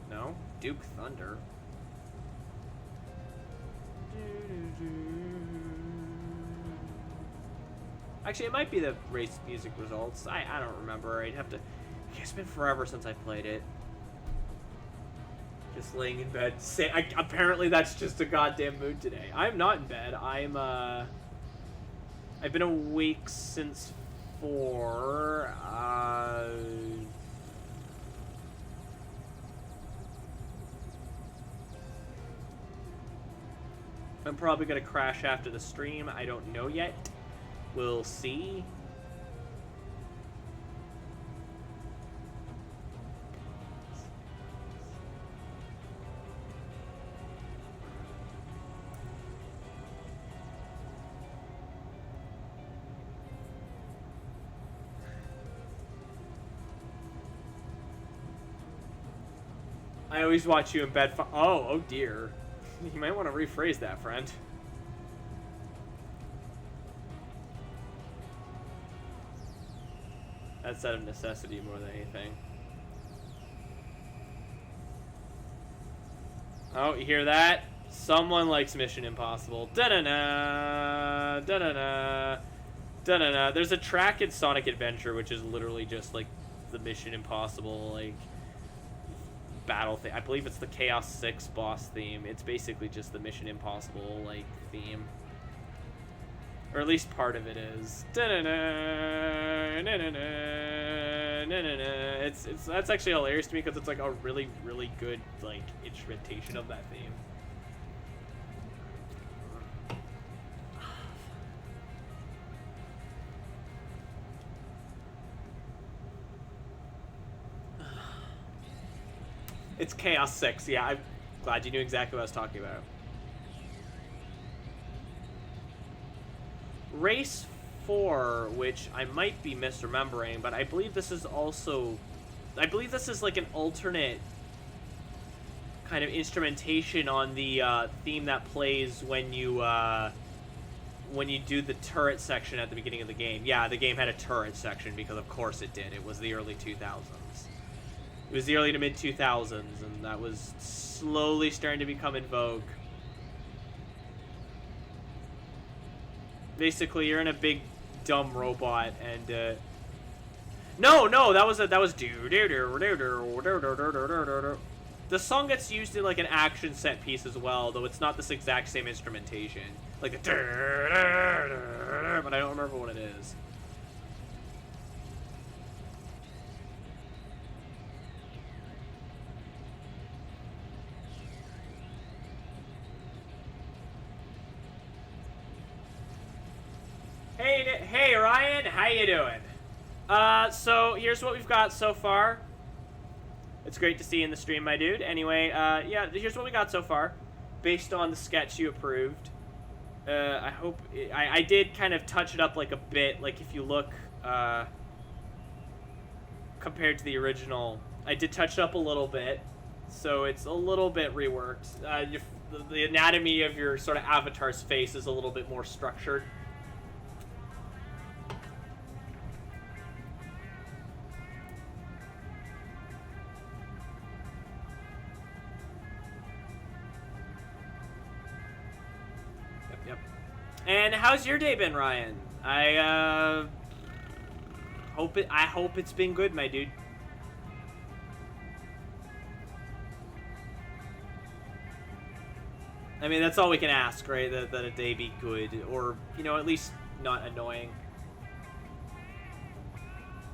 No, Duke Thunder. Actually, it might be the race music results. I don't remember. I'd have to... It's been forever since I played it. Just laying in bed. Apparently, that's just a goddamn mood today. I'm not in bed. I've been awake since 4. I'm probably gonna crash after the stream. I don't know yet. We'll see. I always watch you in bed. Oh dear. You might want to rephrase that, friend. That's out of necessity more than anything. Oh, you hear that? Someone likes Mission Impossible. Da-da-da, da-da-da, da-da-da. There's a track in Sonic Adventure which is literally just like the Mission Impossible like battle thing. I believe it's the Chaos 6 boss theme. It's basically just the Mission Impossible like theme. Or at least part of it is. It's that's actually hilarious to me because it's like a really good like instrumentation of that theme. It's Chaos 6. Yeah, I'm glad you knew exactly what I was talking about. Race 4, which I might be misremembering, but I believe this is also... I believe this is like an alternate kind of instrumentation on the theme that plays when you when you do the turret section at the beginning of the game. Yeah, the game had a turret section because of course it did. It was the early 2000s. It was the early to mid 2000s, and that was slowly starting to become in vogue. Basically, you're in a big dumb robot, and no, that was the song gets used in like an action set piece as well, though it's not this exact same instrumentation, like the but I don't remember what it is. Hey Ryan, how you doing? So here's what we've got so far. It's great to see you in the stream, my dude. Anyway, yeah, here's what we got so far, based on the sketch you approved. I hope I did kind of touch it up like a bit. Like if you look, compared to the original, I did touch it up a little bit, so it's a little bit reworked. The anatomy of your sort of avatar's face is a little bit more structured. And how's your day been, Ryan? I hope it's been good, my dude. I mean, that's all we can ask, right? That a day be good, or you know, at least not annoying.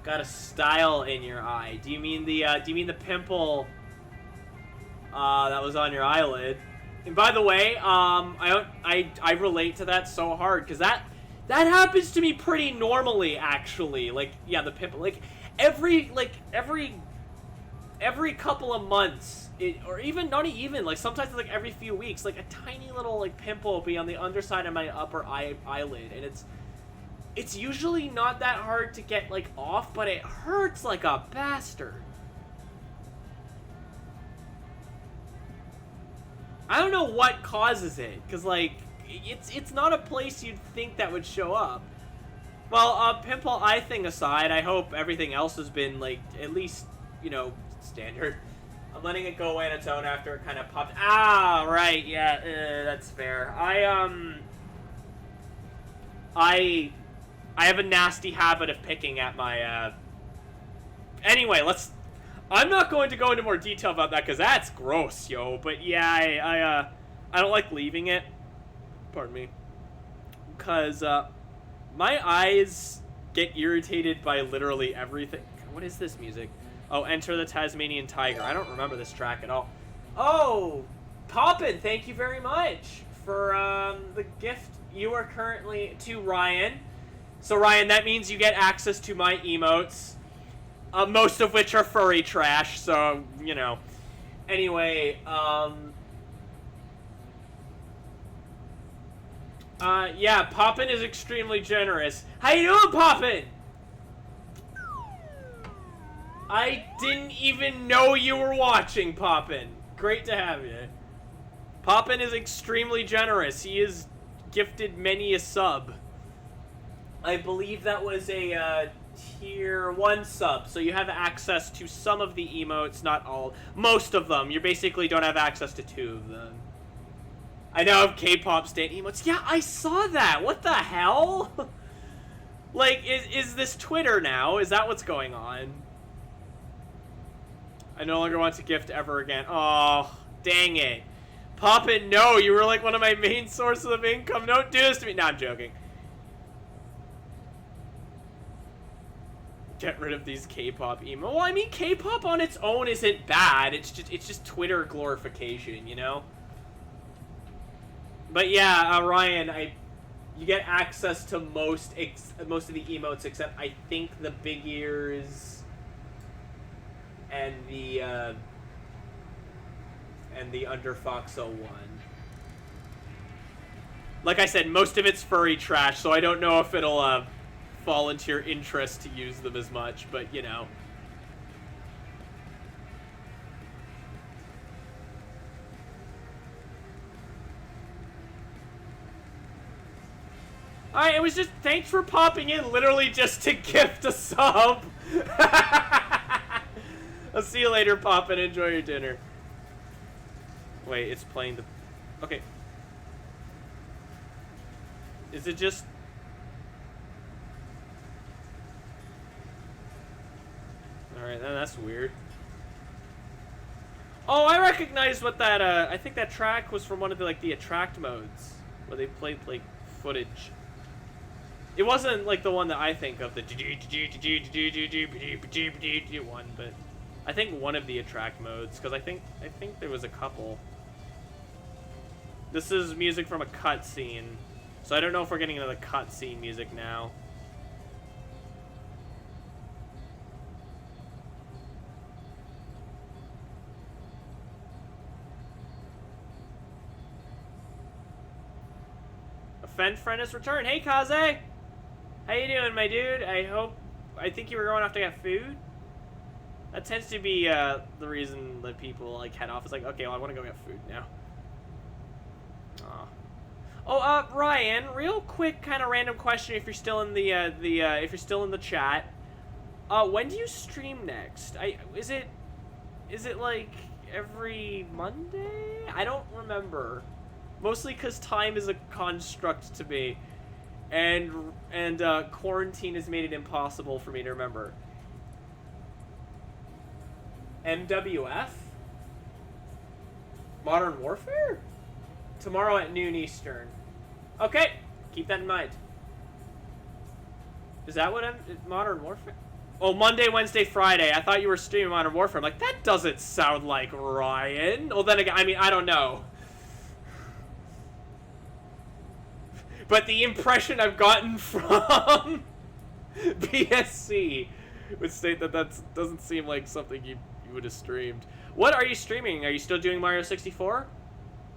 Got a style in your eye. Do you mean the pimple that was on your eyelid? And by the way, I relate to that so hard, because that happens to me pretty normally, actually. Like, yeah, the pimple, like every couple of months, or even not even, like sometimes like every few weeks, like a tiny little like pimple will be on the underside of my upper eyelid, and it's usually not that hard to get like off, but it hurts like a bastard. I don't know what causes it, because, like, it's not a place you'd think that would show up. Well, pimple eye thing aside, I hope everything else has been, like, at least, you know, standard. I'm letting it go away on its own after it kind of popped. Ah, right, yeah, that's fair. I have a nasty habit of picking at my, Anyway, I'm not going to go into more detail about that, because that's gross, yo. But yeah, I don't like leaving it. Pardon me. Because my eyes get irritated by literally everything. What is this music? Oh, Enter the Tasmanian Tiger. I don't remember this track at all. Oh, Poppin', thank you very much for the gift you are currently to Ryan. So Ryan, that means you get access to my emotes. Most of which are furry trash, so, you know. Anyway, yeah, Poppin' is extremely generous. How you doing, Poppin'? I didn't even know you were watching, Poppin'. Great to have you. Poppin' is extremely generous. He has gifted many a sub. I believe that was a, tier 1 sub, so you have access to some of the emotes, not all. Most of them. You basically don't have access to 2 of them. I now have K-pop stan emotes. Yeah, I saw that! What the hell? Like, is this Twitter now? Is that what's going on? I no longer want to gift ever again. Oh, dang it. Poppin', no, you were like one of my main sources of income. Don't do this to me. No, I'm joking. Get rid of these K-pop emo. Well, I mean, K-pop on its own isn't bad. It's just Twitter glorification, you know. But yeah, Ryan, you get access to most of the emotes except I think the big ears and the under Fox 01. Like I said, most of it's furry trash, so I don't know if it'll fall into your interest to use them as much, but you know. Alright, it was just, thanks for popping in literally just to gift a sub. I'll see you later, Pop, and enjoy your dinner. Wait, it's playing the... Okay. Is it just... Alright, that's weird. Oh, I recognize what that, I think that track was from one of the, like, the attract modes. Where they played, like, footage. It wasn't, like, the one that I think of, the one, but... I think one of the attract modes, because I think there was a couple. This is music from a cutscene, so I don't know if we're getting another cutscene music now. A friend has returned. Hey, Kaze! How you doing, my dude? I think you were going off to get food? That tends to be the reason that people like head off. It's like, okay, well, I want to go get food now. Oh, Ryan, real quick, kind of random question. If you're still in the if you're still in the chat, when do you stream next? Is it like every Monday? I don't remember. Mostly because time is a construct to me, and quarantine has made it impossible for me to remember. MWF? Modern Warfare? Tomorrow at noon Eastern. Okay, keep that in mind. Is that what Modern Warfare? Oh, Monday, Wednesday, Friday. I thought you were streaming Modern Warfare. I'm like, that doesn't sound like Ryan. Well, then again, I mean, I don't know. But the impression I've gotten from BSC would state that doesn't seem like something you would have streamed. What are you streaming? Are you still doing Mario 64?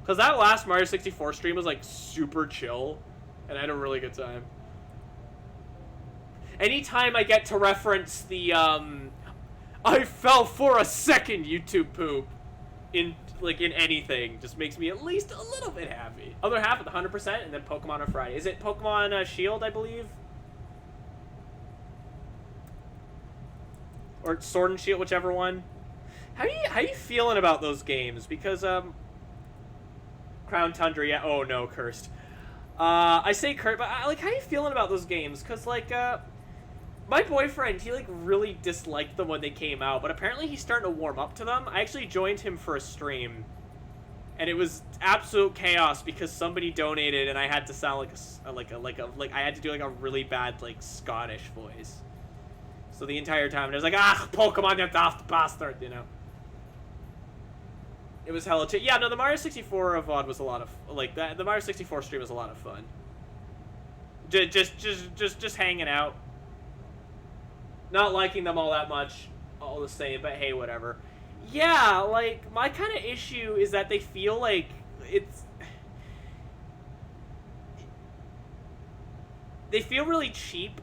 Because that last Mario 64 stream was like super chill, and I had a really good time. Anytime I get to reference the I fell for a second YouTube poop in anything, just makes me at least a little bit happy. Other half with 100%, and then Pokemon on Friday. Is it Pokemon Shield, I believe? Or Sword and Shield, whichever one. How you feeling about those games? Because Crown Tundra, yeah. Oh no, cursed. I say cursed, but like, how you feeling about those games? Cause like my boyfriend, he like really disliked them when they came out, but apparently he's starting to warm up to them. I actually joined him for a stream, and it was absolute chaos because somebody donated, and I had to sound like I had to do like a really bad like Scottish voice. So the entire time, it was like, Pokemon, you daft bastard, you know. It was hella chill. Yeah, no, the Mario 64 VOD was a lot of, like, the Mario 64 stream was a lot of fun. Just hanging out. Not liking them all that much, all the same, but hey, whatever. Yeah, like, my kind of issue is that they feel like they feel really cheap.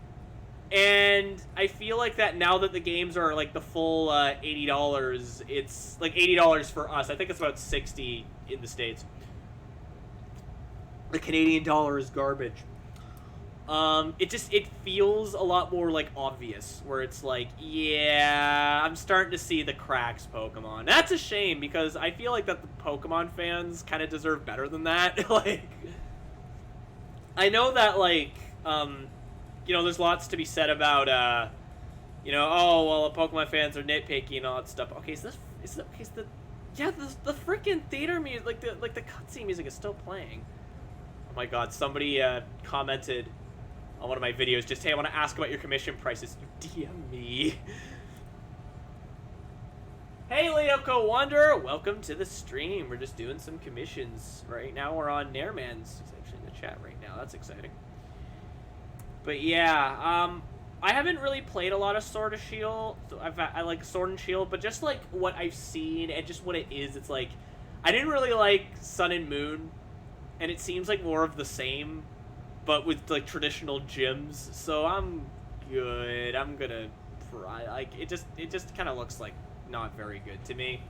And I feel like that now that the games are like the full $80, it's like $80 for us. I think it's about $60 in the States. The Canadian dollar is garbage. It feels a lot more like obvious, where it's like, yeah, I'm starting to see the cracks, Pokemon. That's a shame, because I feel like that the Pokemon fans kind of deserve better than that. Like, I know that like you know, there's lots to be said about, you know, oh, well, the Pokemon fans are nitpicky and all that stuff. Okay, so the freaking theater music, like the cutscene music is still playing. Oh my god, somebody commented on one of my videos, just, hey, I want to ask about your commission prices. You DM me. Hey, Leoko Wanderer, welcome to the stream. We're just doing some commissions. Right now we're on Nairman's. He's actually in the chat right now. That's exciting. But yeah, I haven't really played a lot of Sword and Shield. I like Sword and Shield, but just like what I've seen and just what it is, it's like I didn't really like Sun and Moon, and it seems like more of the same, but with like traditional gyms. So I'm good. I'm gonna try. Like it just kind of looks like not very good to me.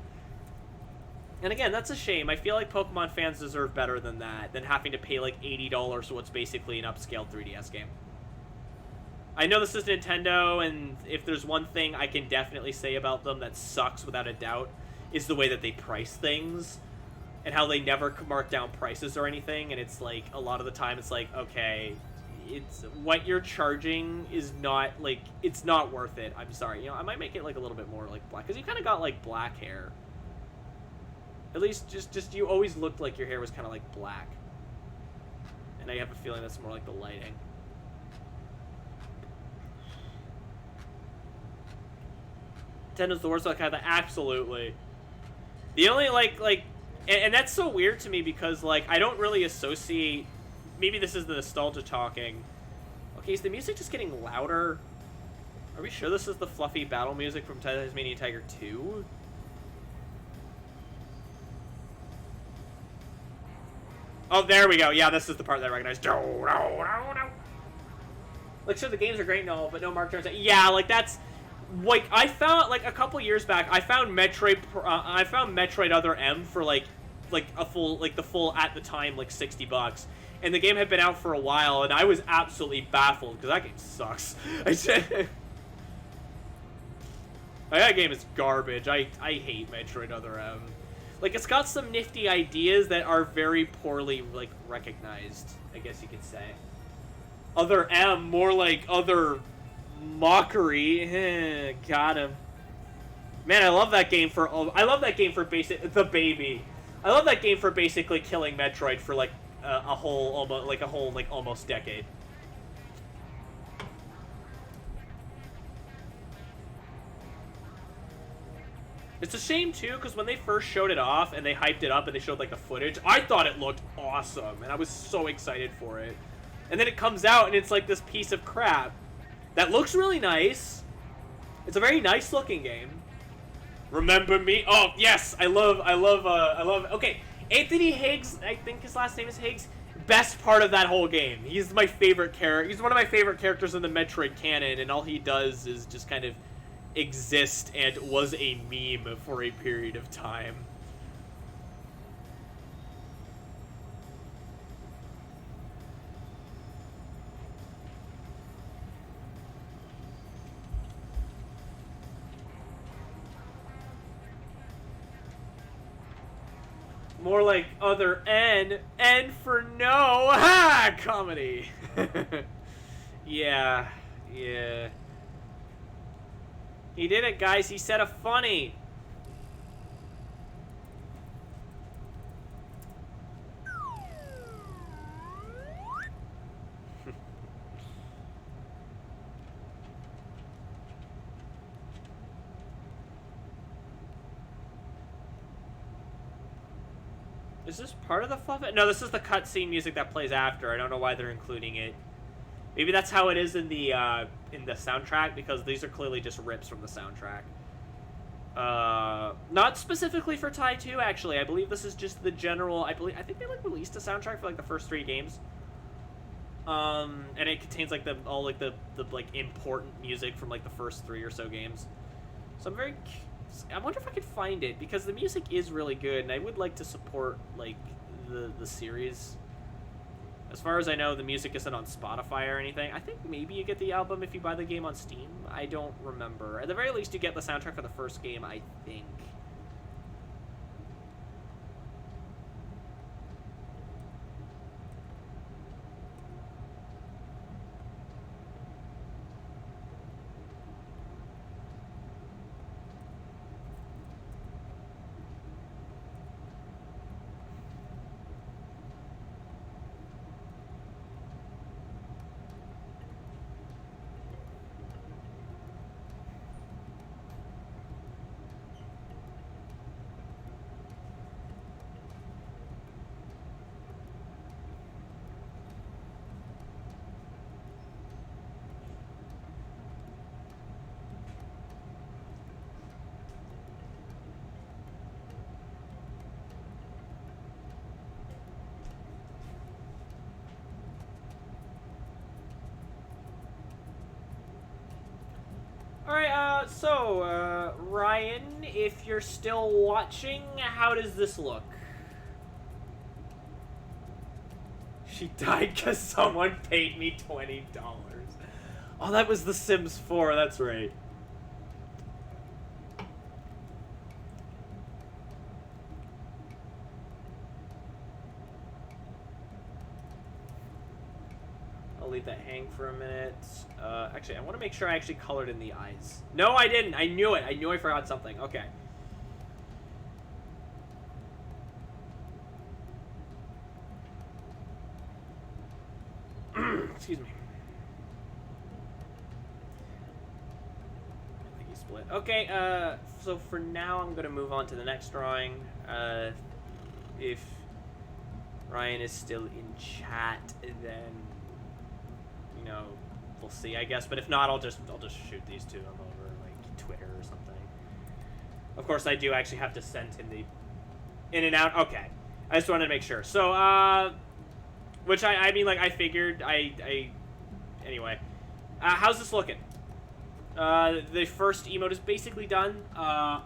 And again, that's a shame. I feel like Pokemon fans deserve better than that, than having to pay like $80 for what's basically an upscaled 3DS game. I know this is Nintendo, and if there's one thing I can definitely say about them that sucks without a doubt, is the way that they price things, and how they never mark down prices or anything, and it's like, a lot of the time it's like, okay, it's, what you're charging is not, like, it's not worth it. I'm sorry, you know, I might make it like a little bit more like black, because you kind of got like black hair. At least, just you always looked like your hair was kind of like black. And I have a feeling that's more like the lighting. Nintendo's the worst, like, kind of, absolutely. The only, and that's so weird to me because, like, I don't really associate, maybe this is the nostalgia talking. Okay, is the music just getting louder? Are we sure this is the fluffy battle music from Tasmanian Tiger 2? Oh, there we go. Yeah, this is the part that I recognize. No, no, no, no. Like, sure, the games are great and all, but no mark turns. Yeah, like, that's... Like, I found, like, a couple years back, I found Metroid Other M for, like a full, like, the full, at the time, like, $60. And the game had been out for a while, and I was absolutely baffled, because that game sucks. That game is garbage. I hate Metroid Other M. Like, it's got some nifty ideas that are very poorly, like, recognized, I guess you could say. Other M, more like Other Mockery. Got him. Man, I love that game for the baby. I love that game for basically killing Metroid for, like, a whole, almost decade. It's a shame, too, because when they first showed it off and they hyped it up and they showed, like, the footage, I thought it looked awesome, and I was so excited for it. And then it comes out and it's, like, this piece of crap that looks really nice. It's a very nice-looking game. Remember me? Oh, yes! I love, okay, Anthony Higgs, I think his last name is Higgs, best part of that whole game. He's my favorite character. He's one of my favorite characters in the Metroid canon, and all he does is just kind of exist and was a meme for a period of time. More like Other N for no. Ha! Comedy. Yeah. He did it, guys. He said a funny. Is this part of the fluff? No, this is the cutscene music that plays after. I don't know why they're including it. Maybe that's how it is in the soundtrack, because these are clearly just rips from the soundtrack. Not specifically for Tai 2, actually. I believe this is just the general. I think they like released a soundtrack for like the first 3 games. And it contains like all the important music from like the first 3 or so games. So I wonder if I could find it, because the music is really good, and I would like to support like the series. As far as I know, the music isn't on Spotify or anything. I think maybe you get the album if you buy the game on Steam. I don't remember. At the very least, you get the soundtrack for the first game, I think. So, Ryan, if you're still watching, how does this look? She died because someone paid me $20. Oh, that was The Sims 4, that's right. I'll leave that hang for a minute. Actually, I want to make sure I actually colored in the eyes. No, I didn't. I knew it. I knew I forgot something. Okay. Excuse me. I think he split. Okay, so for now, I'm going to move on to the next drawing. If Ryan is still in chat, then, you know, we'll see, I guess. But if not, I'll just shoot these to him over, like, Twitter or something. Of course, I do actually have to send him the in and out. Okay. I just wanted to make sure. So, which I mean, like, I figured, anyway. How's this looking? The first emote is basically done. I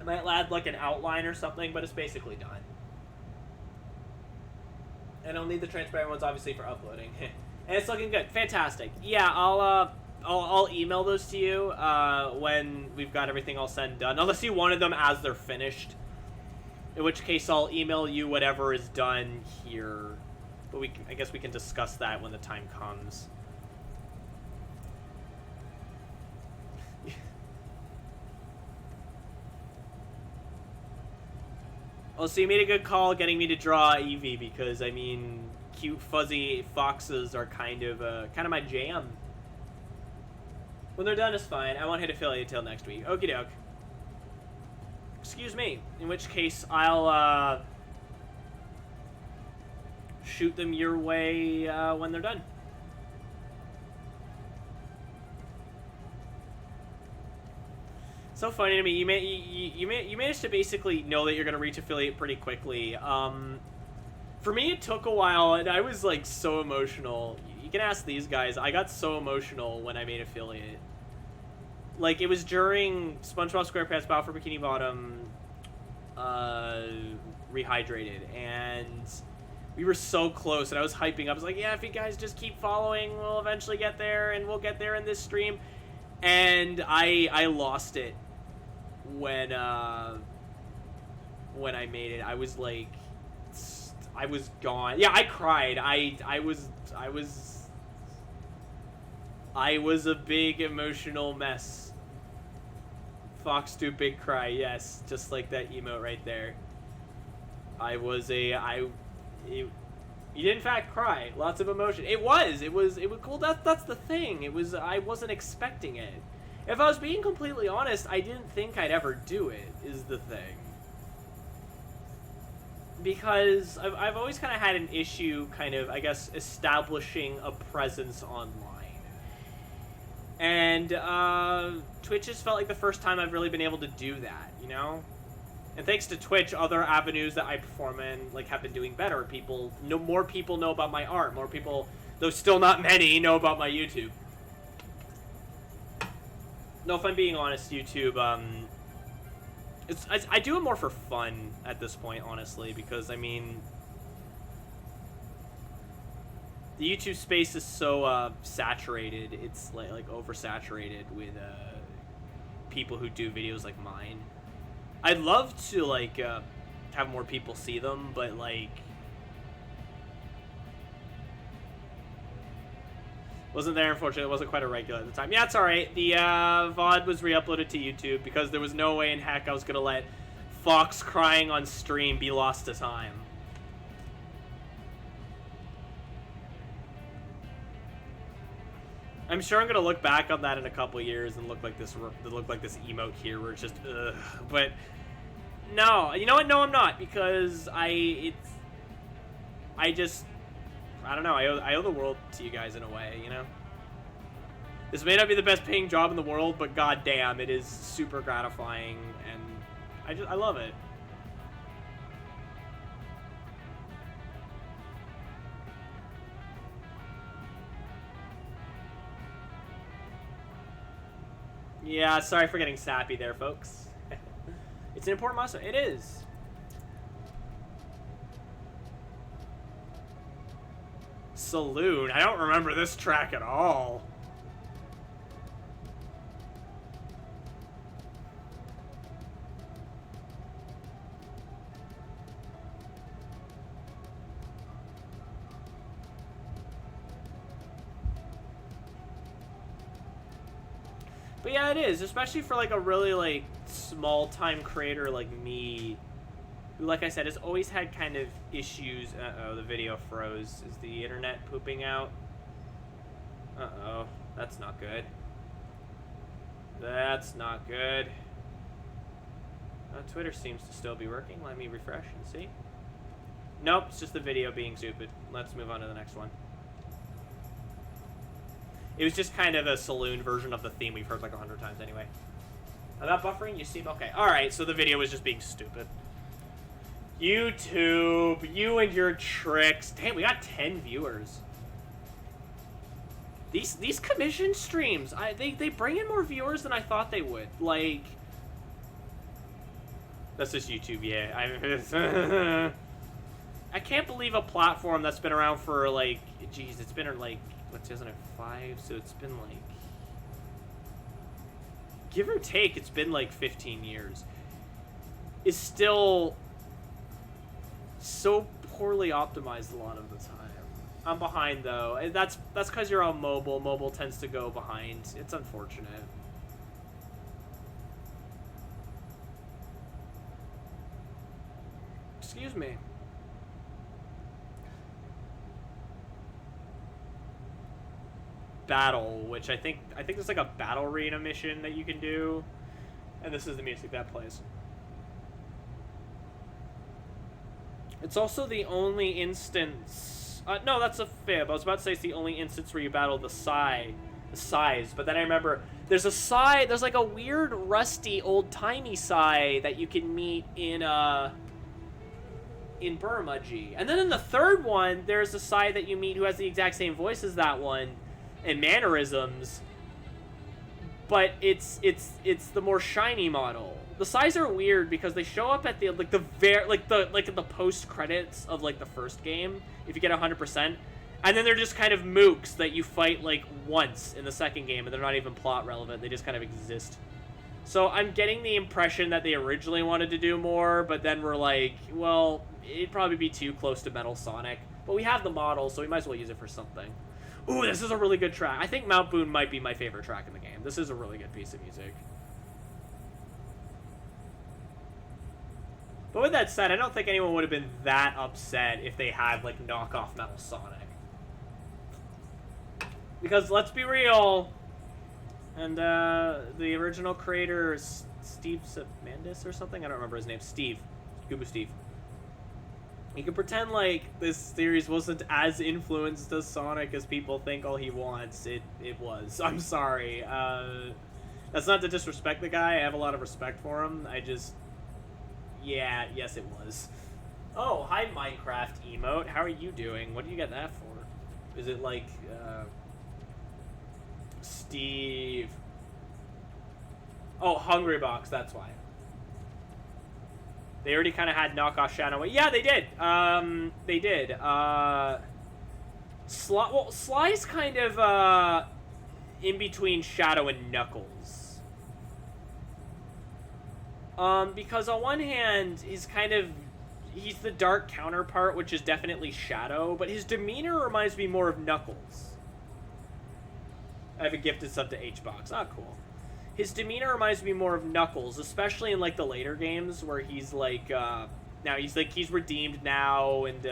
might add, like, an outline or something, but it's basically done. And I'll need the transparent ones, obviously, for uploading. And it's looking good. Fantastic. Yeah, I'll email those to you, when we've got everything all said and done. Unless you wanted them as they're finished. In which case, I'll email you whatever is done here. But I guess we can discuss that when the time comes. Well, so you made a good call getting me to draw Eevee because, I mean, cute fuzzy foxes are kind of my jam. When they're done, it's fine. I won't hit affiliate till next week. Okie doke. Excuse me. In which case, I'll shoot them your way when they're done. So funny to me. You managed to basically know that you're gonna reach affiliate pretty quickly. For me, it took a while, and I was like so emotional. You can ask these guys. I got so emotional when I made affiliate. Like, it was during SpongeBob SquarePants Battle for Bikini Bottom Rehydrated, and we were so close, and I was hyping up. I was like, yeah, if you guys just keep following, we'll eventually get there, and we'll get there in this stream. And I lost it when I made it. I was like, I was gone. Yeah, I cried. I was a big emotional mess. Fox do big cry, yes, just like that emote right there. You did in fact cry. Lots of emotion. It was cool. That's the thing. I wasn't expecting it. If I was being completely honest, I didn't think I'd ever do it, is the thing. Because I've always kind of had an issue kind of, I guess, establishing a presence online. And Twitch has felt like the first time I've really been able to do that, you know? And thanks to Twitch, other avenues that I perform in, like, have been doing better. More people know about my art. More people, though still not many, know about my YouTube. No, if I'm being honest, YouTube, I do it more for fun at this point, honestly, because, I mean, the YouTube space is so saturated. It's like oversaturated with people who do videos like mine. I'd love to, like, have more people see them, but, like, wasn't there, unfortunately. It wasn't quite a regular at the time. Yeah, it's alright. The VOD was re-uploaded to YouTube because there was no way in heck I was going to let Fox crying on stream be lost to time. I'm sure I'm going to look back on that in a couple years and look like this emote here where it's just, ugh. But, no. You know what? No, I'm not. Because I don't know. I owe the world to you guys in a way, you know? This may not be the best paying job in the world, but goddamn, it is super gratifying, and I love it. Yeah, sorry for getting sappy there, folks. It's an important milestone. It is. Saloon. I don't remember this track at all. But yeah, it is, especially for like a really like small-time creator like me, who, like I said, has always had kind of issues. Uh-oh, the video froze. Is the internet pooping out? Uh-oh, that's not good. That's not good. Twitter seems to still be working. Let me refresh and see. Nope, it's just the video being stupid. Let's move on to the next one. It was just kind of a saloon version of the theme we've heard like 100 times anyway. I'm not buffering? You seem okay. Alright, so the video was just being stupid. YouTube, you and your tricks. Damn, we got 10 viewers. These commission streams, they bring in more viewers than I thought they would. Like, that's just YouTube, yeah. I can't believe a platform that's been around for like, geez, it's been like, what, 2005? So it's been like, give or take, it's been like 15 years. Is still so poorly optimized a lot of the time. I'm behind though. That's because you're on mobile. Mobile tends to go behind. It's unfortunate. Excuse me. Battle, which I think there's like a battle arena mission that you can do, and this is the music that plays. It's also the only instance. No, that's a fib. I was about to say it's the only instance where you battle the Psys, but then I remember there's a Psy. There's like a weird, rusty, old-timey Psy that you can meet in Burmudgee, and then in the third one, there's a Psy that you meet who has the exact same voice as that one and mannerisms, but it's the more shiny model. The Psys are weird because they show up at the like the post credits of like the first game if you get 100%, and then they're just kind of mooks that you fight like once in the second game, and they're not even plot relevant. They just kind of exist. So I'm getting the impression that they originally wanted to do more, but then we're like, well, it'd probably be too close to Metal Sonic. But we have the model, so we might as well use it for something. Ooh, this is a really good track. I think Mount Boone might be my favorite track in the game. This is a really good piece of music. But with that said, I don't think anyone would have been that upset if they had, like, knockoff Metal Sonic. Because, let's be real, and, the original creator, Steve Samandis or something? I don't remember his name. Steve. Gooba Steve. You can pretend like this series wasn't as influenced as Sonic as people think all he wants. It was. I'm sorry. That's not to disrespect the guy. I have a lot of respect for him. I just... Yeah, yes it was. Oh, hi Minecraft emote. How are you doing? What do you get that for? Is it like, Steve... Oh, Hungry Box, that's why. They already kind of had knockoff Shadow. Yeah, they did. They did. Sly's kind of, in between Shadow and Knuckles. Because on one hand, he's the dark counterpart, which is definitely Shadow, but his demeanor reminds me more of Knuckles. I have a gifted sub to HBox. Ah, cool. His demeanor reminds me more of Knuckles, especially in, like, the later games, where he's, like, now he's redeemed now, and,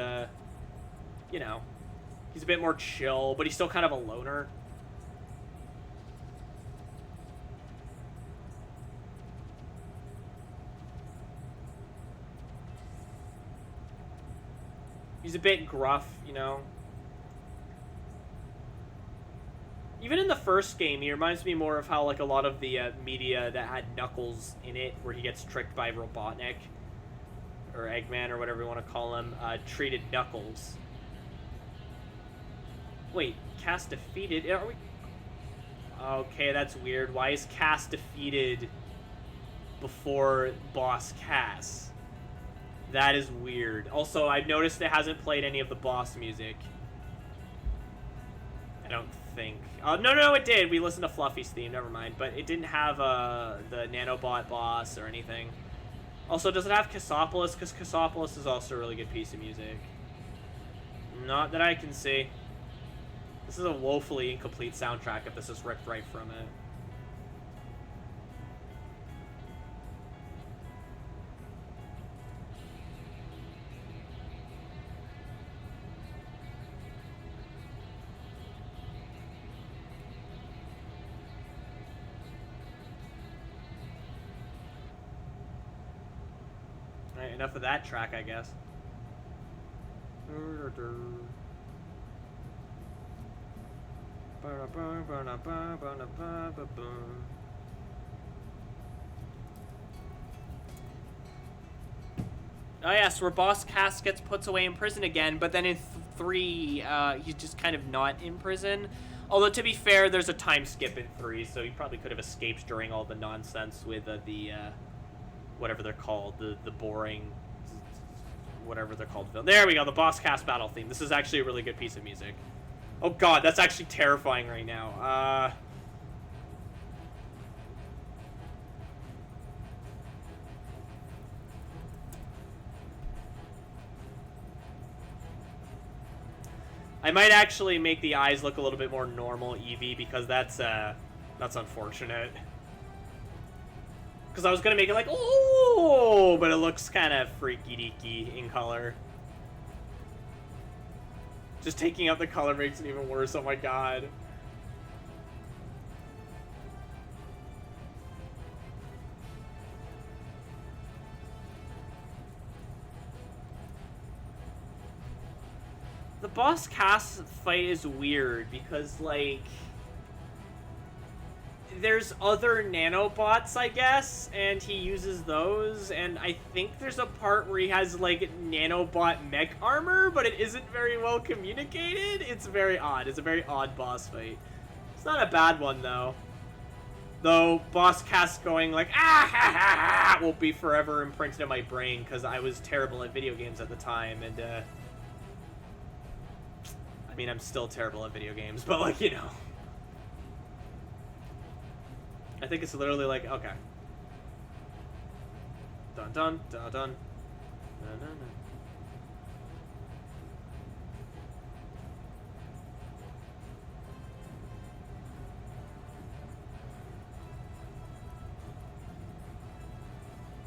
you know, he's a bit more chill, but he's still kind of a loner. He's a bit gruff, you know. Even in the first game, he reminds me more of how, like, a lot of the media that had Knuckles in it, where he gets tricked by Robotnik, or Eggman, or whatever you want to call him, treated Knuckles. Wait, cast defeated? Are we... Okay, that's weird. Why is Cass defeated before boss Cass? That is weird. Also, I've noticed it hasn't played any of the boss music. I don't think. No, it did. We listened to Fluffy's theme. Never mind. But it didn't have the Nanobot boss or anything. Also, does it have Cassopolis? Because Cassopolis is also a really good piece of music. Not that I can see. This is a woefully incomplete soundtrack if this is ripped right from it. Alright, enough of that track, I guess. Oh yes, where Boss Cass gets put away in prison again, but then in 3, he's just kind of not in prison. Although, to be fair, there's a time skip in 3, so he probably could have escaped during all the nonsense with the whatever they're called, the boring, whatever they're called. There we go, the Boss Cass battle theme. This is actually a really good piece of music. Oh god, that's actually terrifying right now. I might actually make the eyes look a little bit more normal Eevee, because that's unfortunate. Because I was going to make it like, oh, but it looks kind of freaky-deaky in color. Just taking out the color makes it even worse, oh my god. The Boss Cass fight is weird because, like, there's other nanobots, I guess, and he uses those, and I think there's a part where he has, like, nanobot mech armor, but it isn't very well communicated. It's very odd. It's a very odd boss fight. It's not a bad one, though. Though, Boss Cass going, like, ah ha ha ha, will be forever imprinted in my brain, because I was terrible at video games at the time, and, I mean, I'm still terrible at video games, but, like, you know. I think it's literally like, okay. Dun dun dun dun. Na, na, na.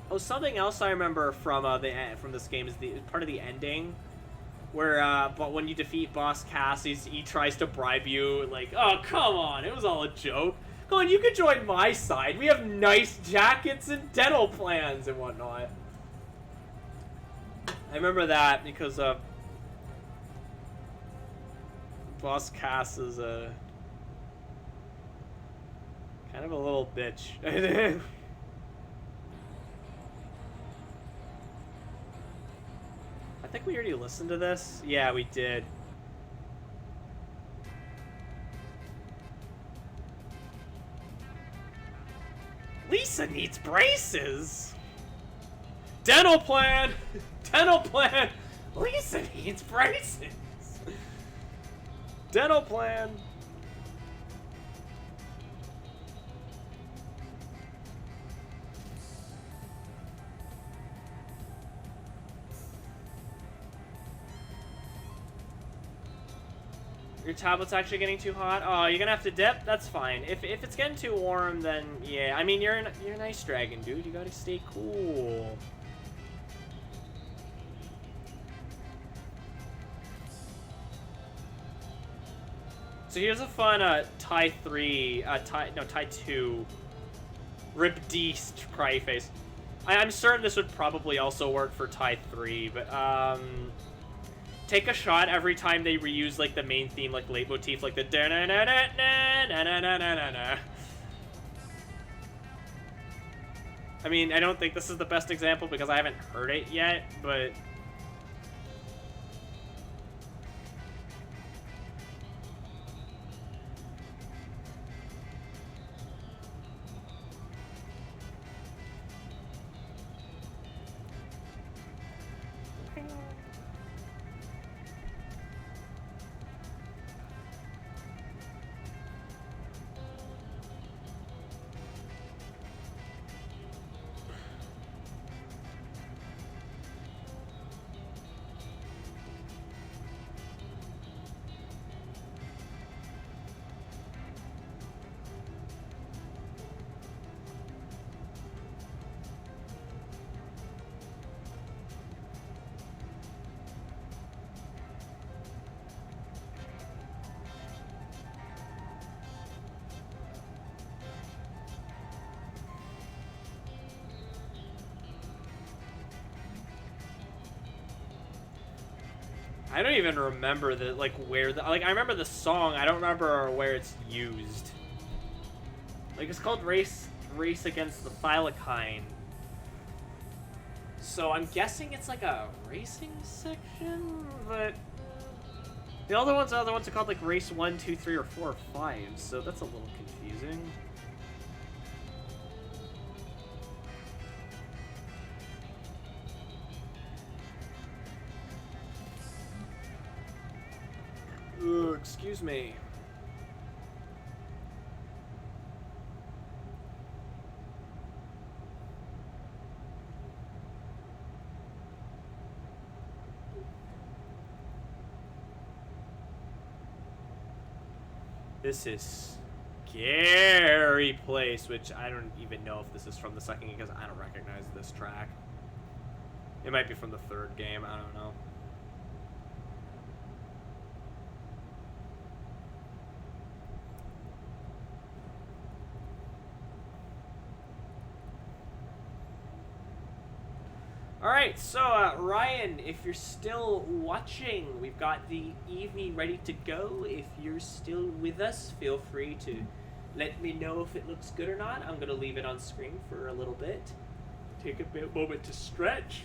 Oh, something else I remember from this game is the part of the ending, where but when you defeat Boss Cass, he tries to bribe you, like, oh come on, it was all a joke. Come on, you can join my side. We have nice jackets and dental plans and whatnot. I remember that because Boss Cass is a kind of a little bitch. I think we already listened to this. Yeah, we did. Lisa needs braces. Dental plan. Dental plan. Lisa needs braces. Dental plan. Your tablet's actually getting too hot? Oh, you're gonna have to dip? That's fine. If it's getting too warm, then yeah. I mean, you're an ice dragon, dude. You gotta stay cool. So here's a fun tie 2 Rip D cry face. I'm certain this would probably also work for tie 3, but take a shot every time they reuse, like, the main theme, like, leitmotif, like the da-na-na-na-na-na-na-na-na-na. I mean, I don't think this is the best example because I haven't heard it yet, but... I don't even remember the like where the like I remember the song. I don't remember where it's used. Like it's called Race Against the Thylakine. So I'm guessing it's like a racing section, but the other ones are called like Race 1, 2, 3, or 4, or 5. So that's a little confusing. Ugh, excuse me. This is scary place, which I don't even know if this is from the second game because I don't recognize this track. It might be from the third game, I don't know. Alright, so Ryan, if you're still watching, we've got the evening ready to go. If you're still with us, feel free to let me know if it looks good or not. I'm going to leave it on screen for a little bit. Take a moment to stretch.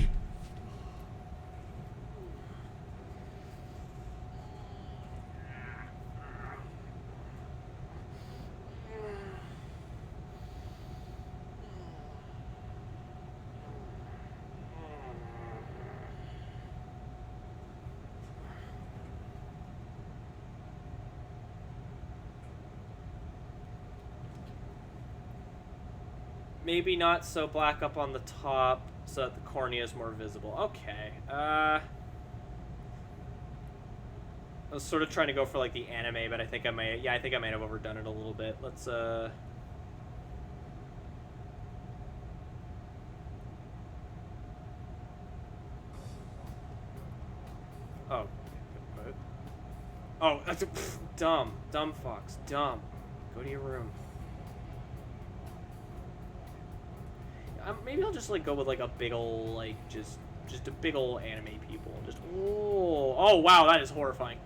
Maybe not so black up on the top so that the cornea is more visible. Okay. I was sort of trying to go for like the anime, but I think I might have overdone it a little bit. Let's Oh. What? Oh, that's dumb fox, dumb. Go to your room. Maybe I'll just like go with like a big ol' like just a big ol' anime people. Just oh wow, that is horrifying.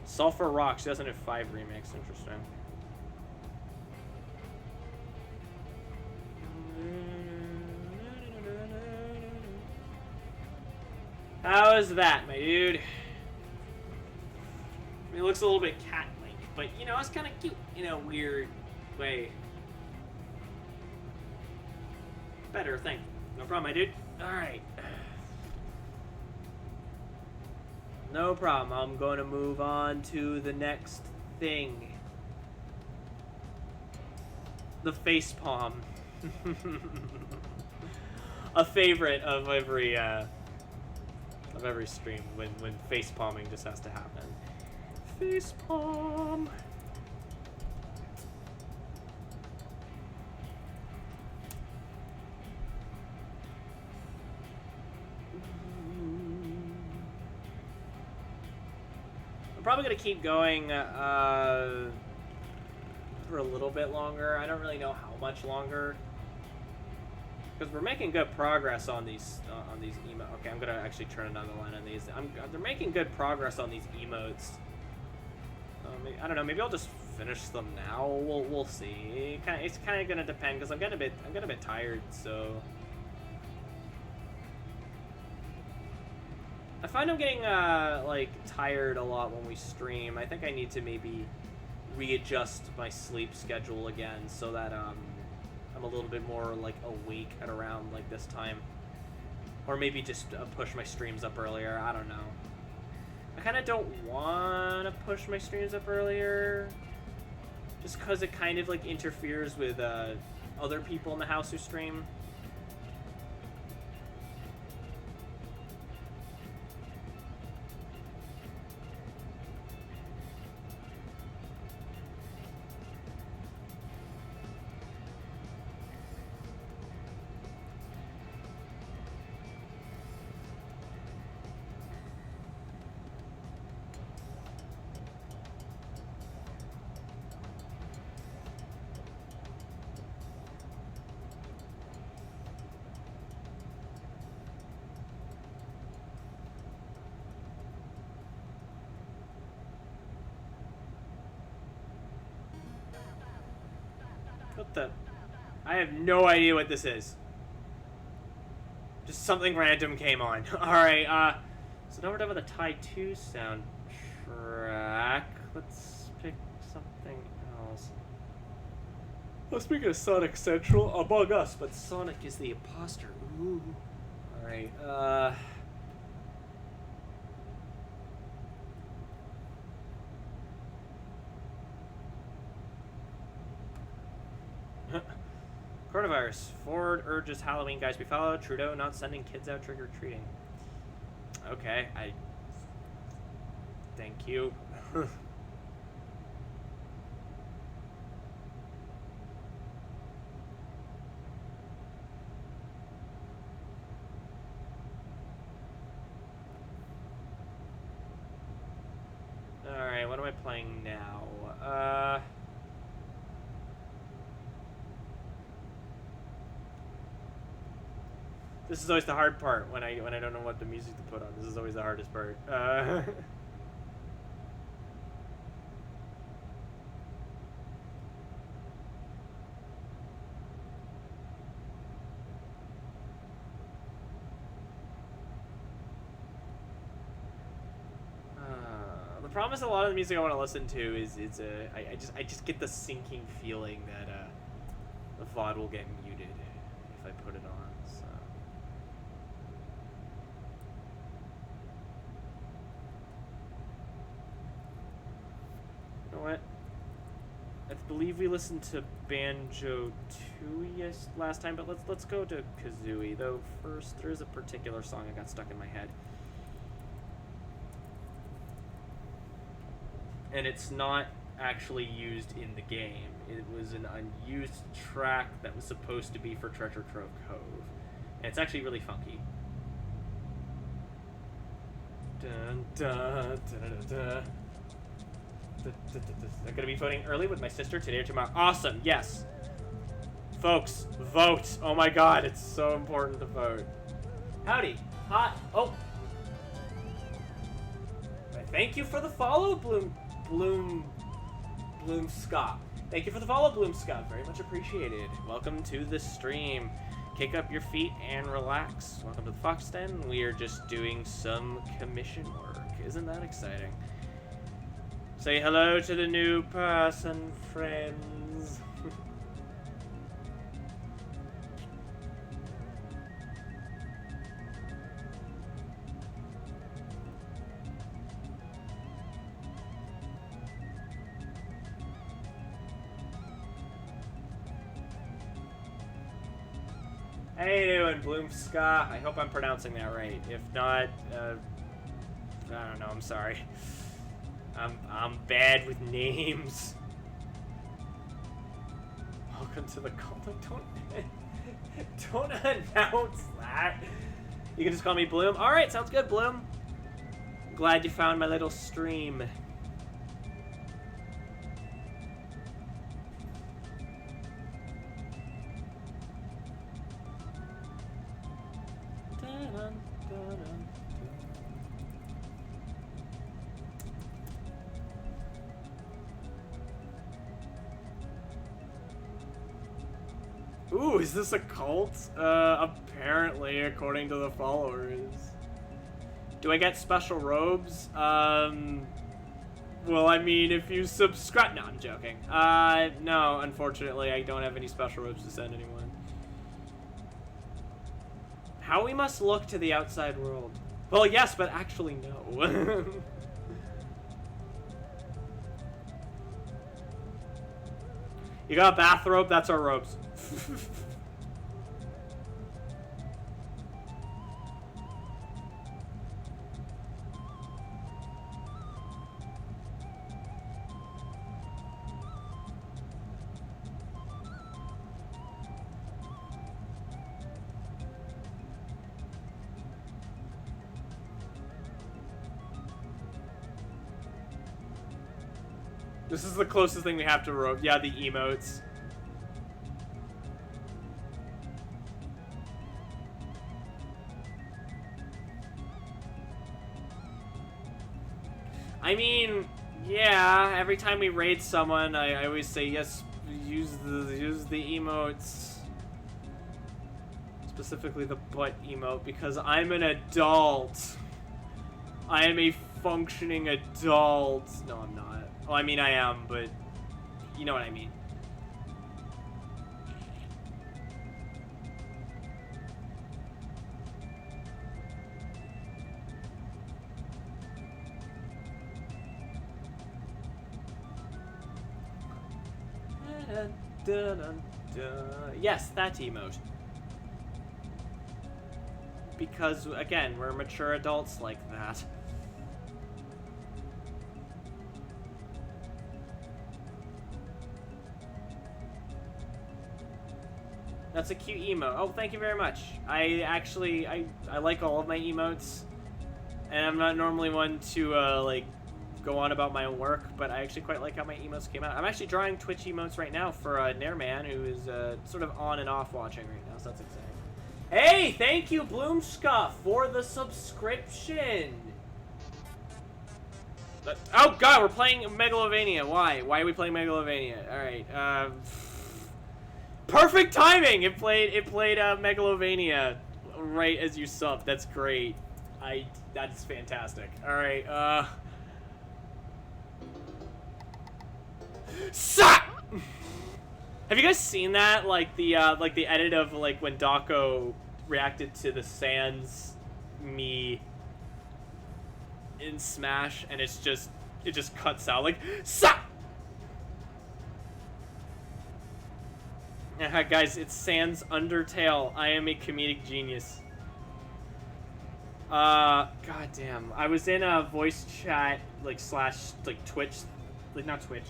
Sulfur Rocks 2005 remix, interesting. How is that, my dude? I mean, it looks a little bit cat-like, but you know, it's kind of cute in a weird way. Better, thank you. No problem, my dude. Alright. No problem. I'm going to move on to the next thing. The facepalm. A favorite of every stream when facepalming just has to happen. Facepalm. I'm probably going to keep going for a little bit longer. I don't really know how much longer. Because we're making good progress on these emotes. Okay, I'm going to actually turn another line on these. They're making good progress on these emotes. I don't know, maybe I'll just finish them now. We'll see. It's kind of going to depend because I'm getting a bit tired, so I find I'm getting like tired a lot when we stream. I think I need to maybe readjust my sleep schedule again so that I'm a little bit more like awake at around like this time, or maybe just push my streams up earlier. I don't know. I kind of don't want to push my streams up earlier, just because it kind of like interferes with other people in the house who stream. What the? I have no idea what this is. Just something random came on. Alright, so now we're done with the Tie 2 soundtrack. Let's pick something else. Let's pick a Sonic Central Among Us, but Sonic is the imposter. Ooh. Alright, Coronavirus. Ford urges Halloween guys be followed. Trudeau not sending kids out trick-or-treating. Okay, thank you. Alright, what am I playing now? This is always the hard part when I don't know what the music to put on. This is always the hardest part. The problem is a lot of the music I want to listen to is I just get the sinking feeling that the VOD will get muted if I put it on. So. You know what? I believe we listened to Banjo 2 last time, but let's go to Kazooie though first. There is a particular song I got stuck in my head. And it's not actually used in the game. It was an unused track that was supposed to be for Treasure Trove Cove. And it's actually really funky. Dun, dun, dun, dun, dun. I'm gonna be voting early with my sister today or tomorrow. Awesome, yes. Folks, vote. Oh my god, it's so important to vote. Howdy. Hot. Oh. Thank you for the follow, Bloom Scott. Thank you for the follow, Bloom Scott. Very much appreciated. Welcome to the stream. Kick up your feet and relax. Welcome to the Fox Den. We are just doing some commission work. Isn't that exciting? Say hello to the new person, friends. How you doing, Bloomska? I hope I'm pronouncing that right. If not, I don't know. I'm sorry. I'm bad with names. Welcome to the call. Don't announce that. You can just call me Bloom. All right, sounds good, Bloom. Glad you found my little stream. Ooh, is this a cult? Apparently, according to the followers. Do I get special robes? Well, I mean, if you subscribe... No, I'm joking. No, unfortunately, I don't have any special robes to send anyone. How we must look to the outside world. Well, yes, but actually, no. You got a bathrobe? That's our robes. This is the closest thing we have to robe. Yeah, the emotes. I mean, yeah, every time we raid someone, I always say, yes, use the emotes. Specifically the butt emote, because I'm an adult. I am a functioning adult. No, I'm not. Well, I mean, I am, but you know what I mean. Yes, that emote. Because, again, we're mature adults like that. That's a cute emote. Oh, thank you very much. I like all of my emotes. And I'm not normally one to, like, go on about my own work, but I actually quite like how my emotes came out. I'm actually drawing Twitch emotes right now for Nairman, who is sort of on and off watching right now, so that's exciting. Hey, thank you, Bloomscuff, for the subscription. Oh god, we're playing Megalovania. Why? Why are we playing Megalovania? All right. Perfect timing. It played Megalovania right as you subbed. That's great. That's fantastic. All right. Suck! Have you guys seen that? Like the edit of like when Dako reacted to the Sans me in Smash, and it just cuts out like suck. Guys, it's Sans Undertale. I am a comedic genius. God damn. I was in a voice chat like / like Twitch, like not Twitch.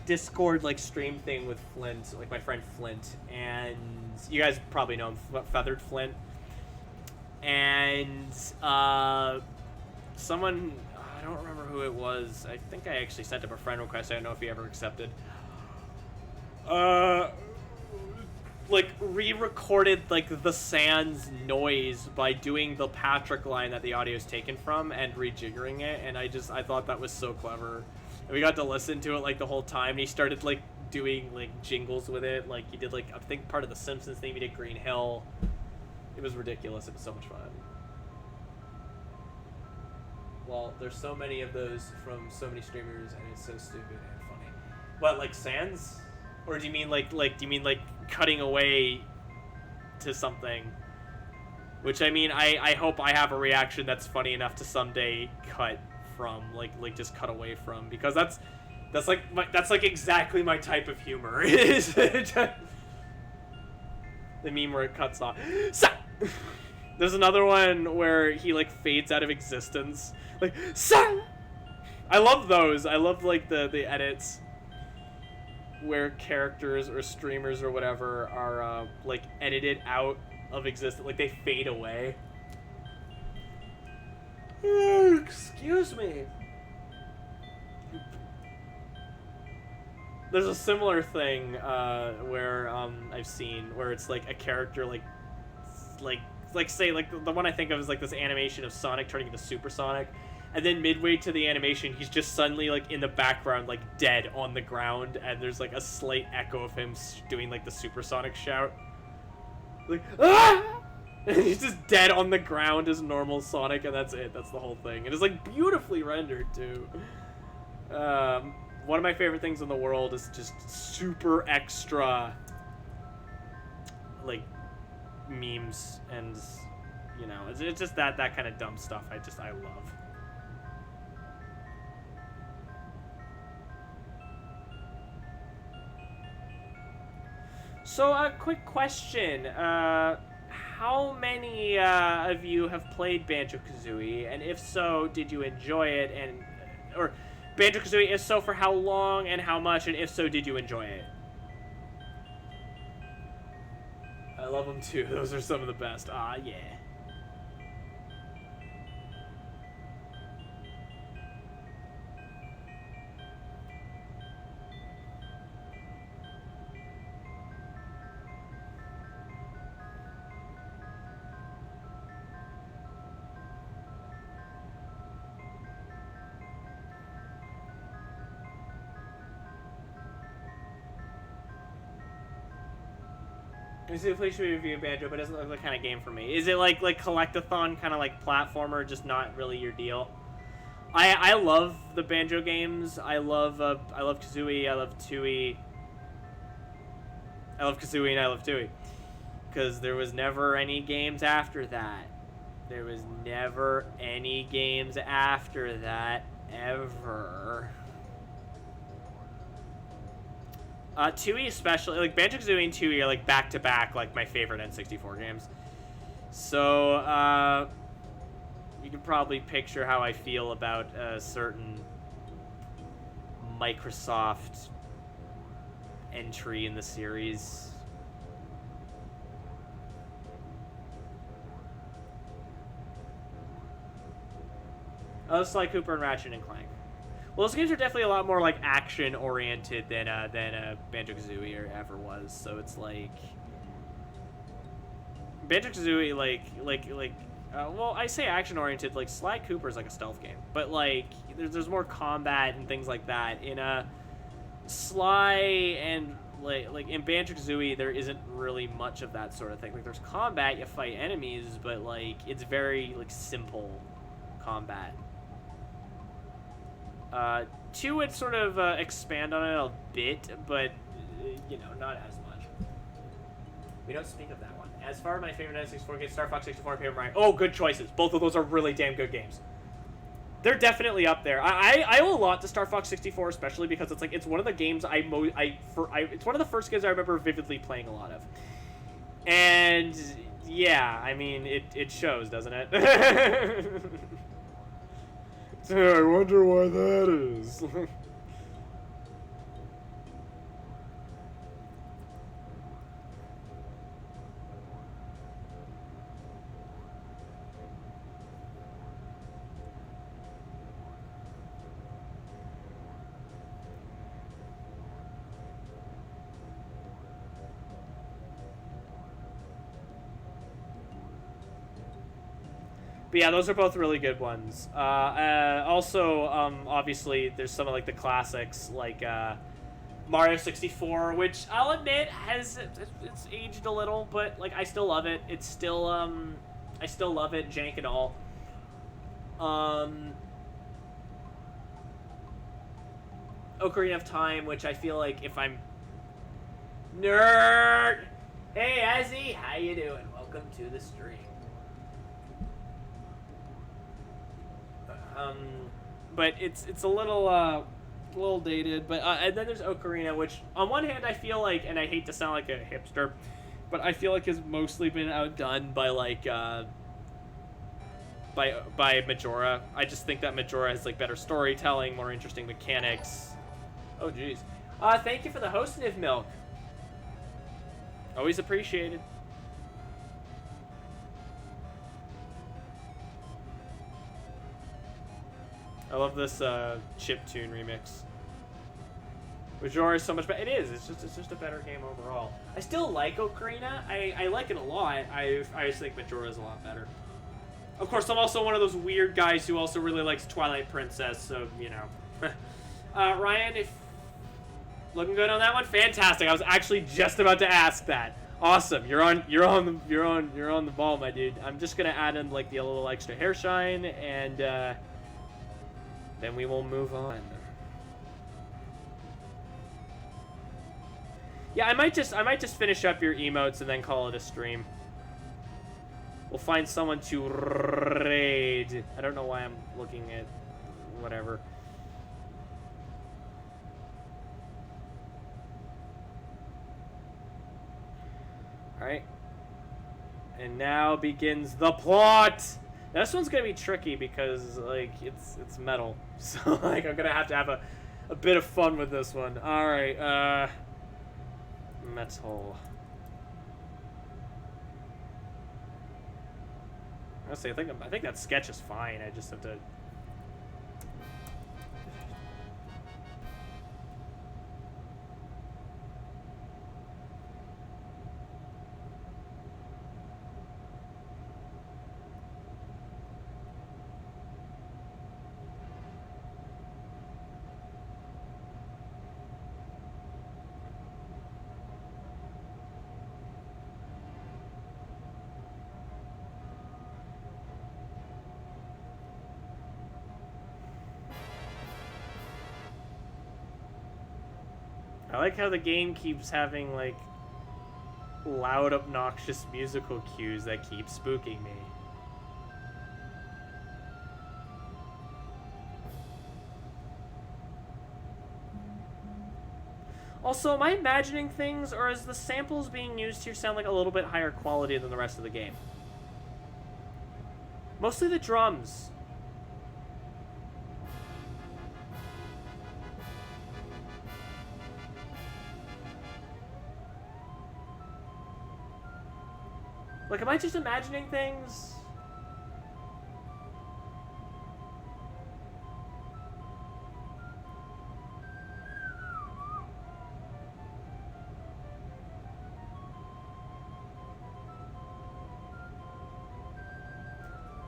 Discord like stream thing with Flint, like my friend Flint, and you guys probably know him, Feathered Flint. And someone, I don't remember who it was. I think I actually sent him a friend request. I don't know if he ever accepted. Like re-recorded like the Sans noise by doing the Patrick line that the audio is taken from and rejiggering it, and I thought that was so clever. And we got to listen to it like the whole time. And he started like doing like jingles with it, like he did like I think part of the Simpsons theme. He did Green Hill. It was ridiculous. It was so much fun. Well, there's so many of those from so many streamers, and it's so stupid and funny. What, like Sans? Or do you mean like do you mean like cutting away to something? Which I mean, I hope I have a reaction that's funny enough to someday cut from, like just cut away from, because that's like exactly my type of humor. The meme where it cuts off. There's another one where he like fades out of existence. Like I love those. I love like the edits where characters or streamers or whatever are like edited out of existence, like they fade away. Excuse me. There's a similar thing where I've seen where it's like a character like say like the one I think of is like this animation of Sonic turning into Supersonic, and then midway to the animation he's just suddenly like in the background like dead on the ground, and there's like a slight echo of him doing like the Supersonic shout, like ah! And he's just dead on the ground as normal Sonic, and that's it. That's the whole thing. And it's like beautifully rendered too. One of my favorite things in the world is just super extra like memes, and you know, it's just that kind of dumb stuff I love. So a quick question, how many of you have played Banjo-Kazooie, and if so, did you enjoy it? And or Banjo-Kazooie, if so, for how long and how much, and if so, did you enjoy it? I love them too. Those are some of the best. Ah, yeah. Is it a place to review Banjo, but it doesn't look like the kind of game for me. Is it like collectathon, kind of like platformer, just not really your deal? I love the Banjo games. I love Kazooie. I love Tooie. I love Kazooie and I love Tooie. Because there was never any games after that. There was never any games after that, ever. Tooie especially, like Banjo-Kazooie and Tooie are like back-to-back, like my favorite N64 games. So, you can probably picture how I feel about a certain Microsoft entry in the series. Oh, Sly Cooper and Ratchet and Clank. Well, those games are definitely a lot more like action oriented than Banjo-Kazooie ever was. So it's like Banjo-Kazooie, well, I say action oriented. Like Sly Cooper is like a stealth game, but like there's more combat and things like that. In Sly and like in Banjo-Kazooie, there isn't really much of that sort of thing. Like there's combat, you fight enemies, but like it's very like simple combat. 2 would sort of expand on it a bit, but, you know, not as much. We don't speak of that one. As far as my favorite N64 games, Star Fox 64 and Paper Mario. Oh, good choices. Both of those are really damn good games. They're definitely up there. I owe a lot to Star Fox 64, especially because it's like it's one of the games it's one of the first games I remember vividly playing a lot of. And yeah, I mean it shows, doesn't it? I wonder why that is. But yeah, those are both really good ones. Also, obviously, there's some of like the classics, like Mario 64, which I'll admit it's aged a little, but like I still love it. It's still I still love it, jank and all. Ocarina of Time, which I feel like if I'm nerd. Hey, Azzy, how you doing? Welcome to the stream. But it's a little dated, but and then there's Ocarina, which on one hand I feel like, and I hate to sound like a hipster, but I feel like has mostly been outdone by like by Majora. I just think that Majora has like better storytelling, more interesting mechanics. Oh jeez. Thank you for the host, Niv Milk. Always appreciated. I love this chiptune remix. Majora is so much better. It is. It's just a better game overall. I still like Ocarina. I like it a lot. I just think Majora is a lot better. Of course, I'm also one of those weird guys who also really likes Twilight Princess. So you know, Ryan, if looking good on that one, fantastic. I was actually just about to ask that. Awesome. You're on the ball, my dude. I'm just gonna add in like the little extra hair shine and. Then we will move on. Yeah, I might just finish up your emotes and then call it a stream. We'll find someone to raid. I don't know why I'm looking at whatever. Alright. And now begins the plot! Now, this one's gonna be tricky because like it's metal, so like I'm gonna have to have a bit of fun with this one. All right, metal. Honestly, I think that sketch is fine. I just have to. like how the game keeps having, like, loud, obnoxious musical cues that keep spooking me. Also, am I imagining things, or is the samples being used here sound like a little bit higher quality than the rest of the game? Mostly the drums. Like, am I just imagining things?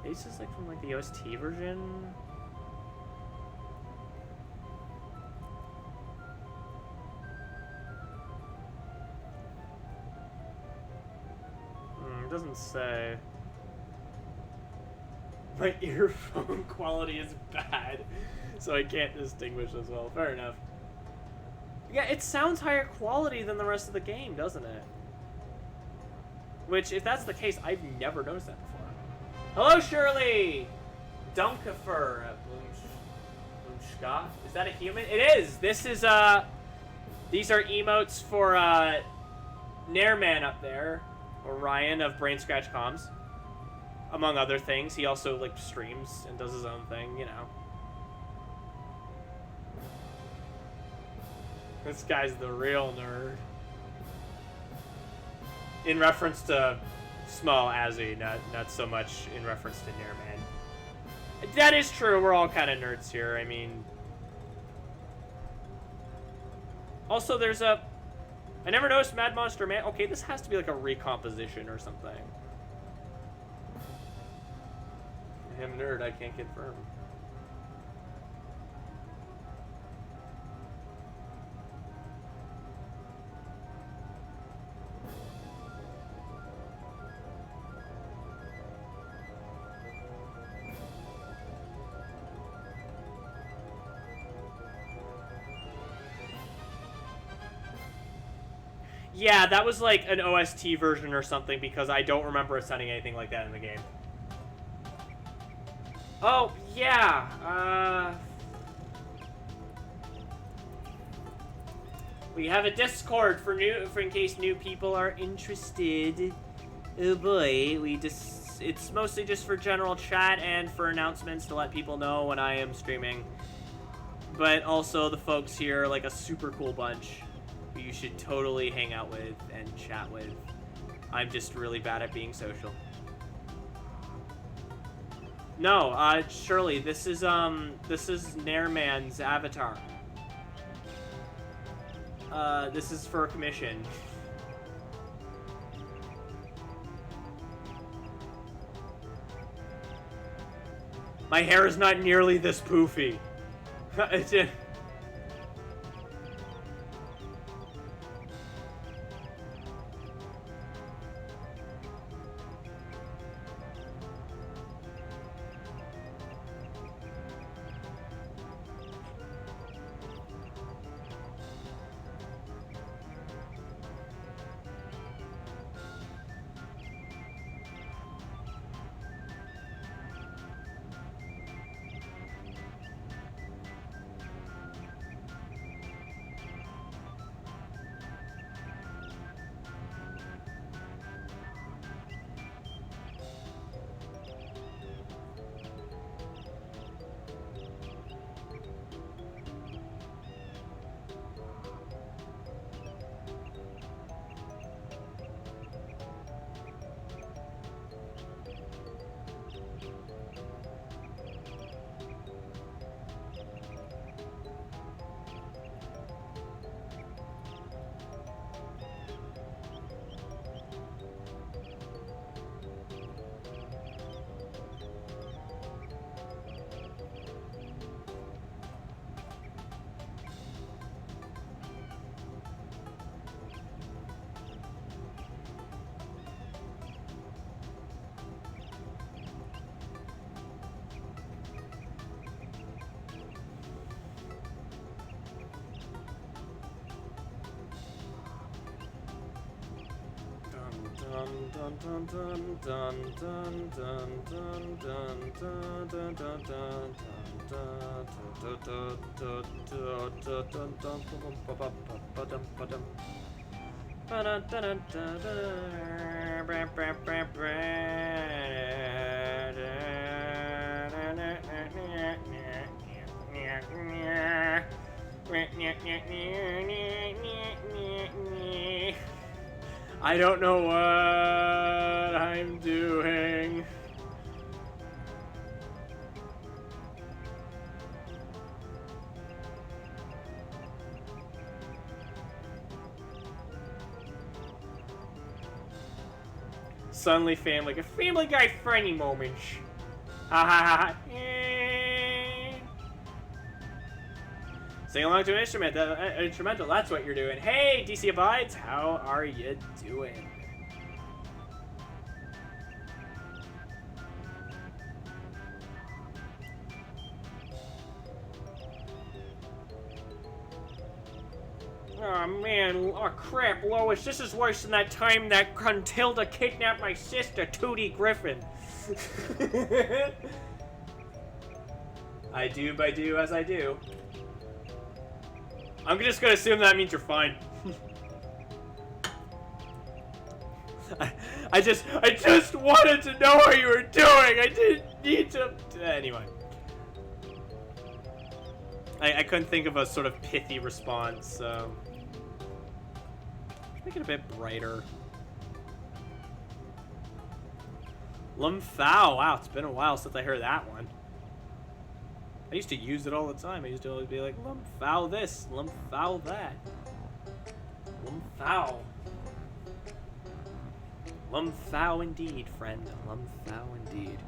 This is like from like the OST version. It doesn't say. My earphone quality is bad, so I can't distinguish as well. Fair enough. Yeah, it sounds higher quality than the rest of the game, doesn't it? Which, if that's the case, I've never noticed that before. Hello, Shirley! Dunkifer, Bloomschka. Is that a human? It is! This is, these are emotes for, Nairman up there. Or Ryan of Brain Scratch Comms. Among other things. He also, like, streams and does his own thing, you know. This guy's the real nerd. In reference to Small Azzy, not so much in reference to Nairman. That is true, we're all kind of nerds here, I mean... Also, there's a... I never noticed Mad Monster Man. Okay, this has to be like a recomposition or something. I am nerd, I can't confirm. Yeah, that was like an OST version or something because I don't remember it sounding anything like that in the game. Oh, yeah. We have a Discord for in case new people are interested. Oh boy, it's mostly just for general chat and for announcements to let people know when I am streaming. But also the folks here are like a super cool bunch who you should totally hang out with and chat with. I'm just really bad at being social. No, Shirley, this is Nairman's avatar. This is for a commission. My hair is not nearly this poofy. I don't know what I'm doing. Suddenly like a Family Guy funny moment. Ha ha ha. Sing along to an instrumental, that's what you're doing. Hey, DC Abides, how are you doing? Oh man, oh crap, Lois, this is worse than that time that Cuntilda kidnapped my sister, Tootie Griffin. I do as I do. I'm just gonna assume that means you're fine. I just wanted to know what you were doing. I didn't need to. Anyway, I couldn't think of a sort of pithy response. So make it a bit brighter. Lumphao. Wow, it's been a while since I heard that one. I used to use it all the time. I used to always be like, Lumphao this, Lumphao that. Lumphao. Lumphao indeed, friend. Lumphao indeed.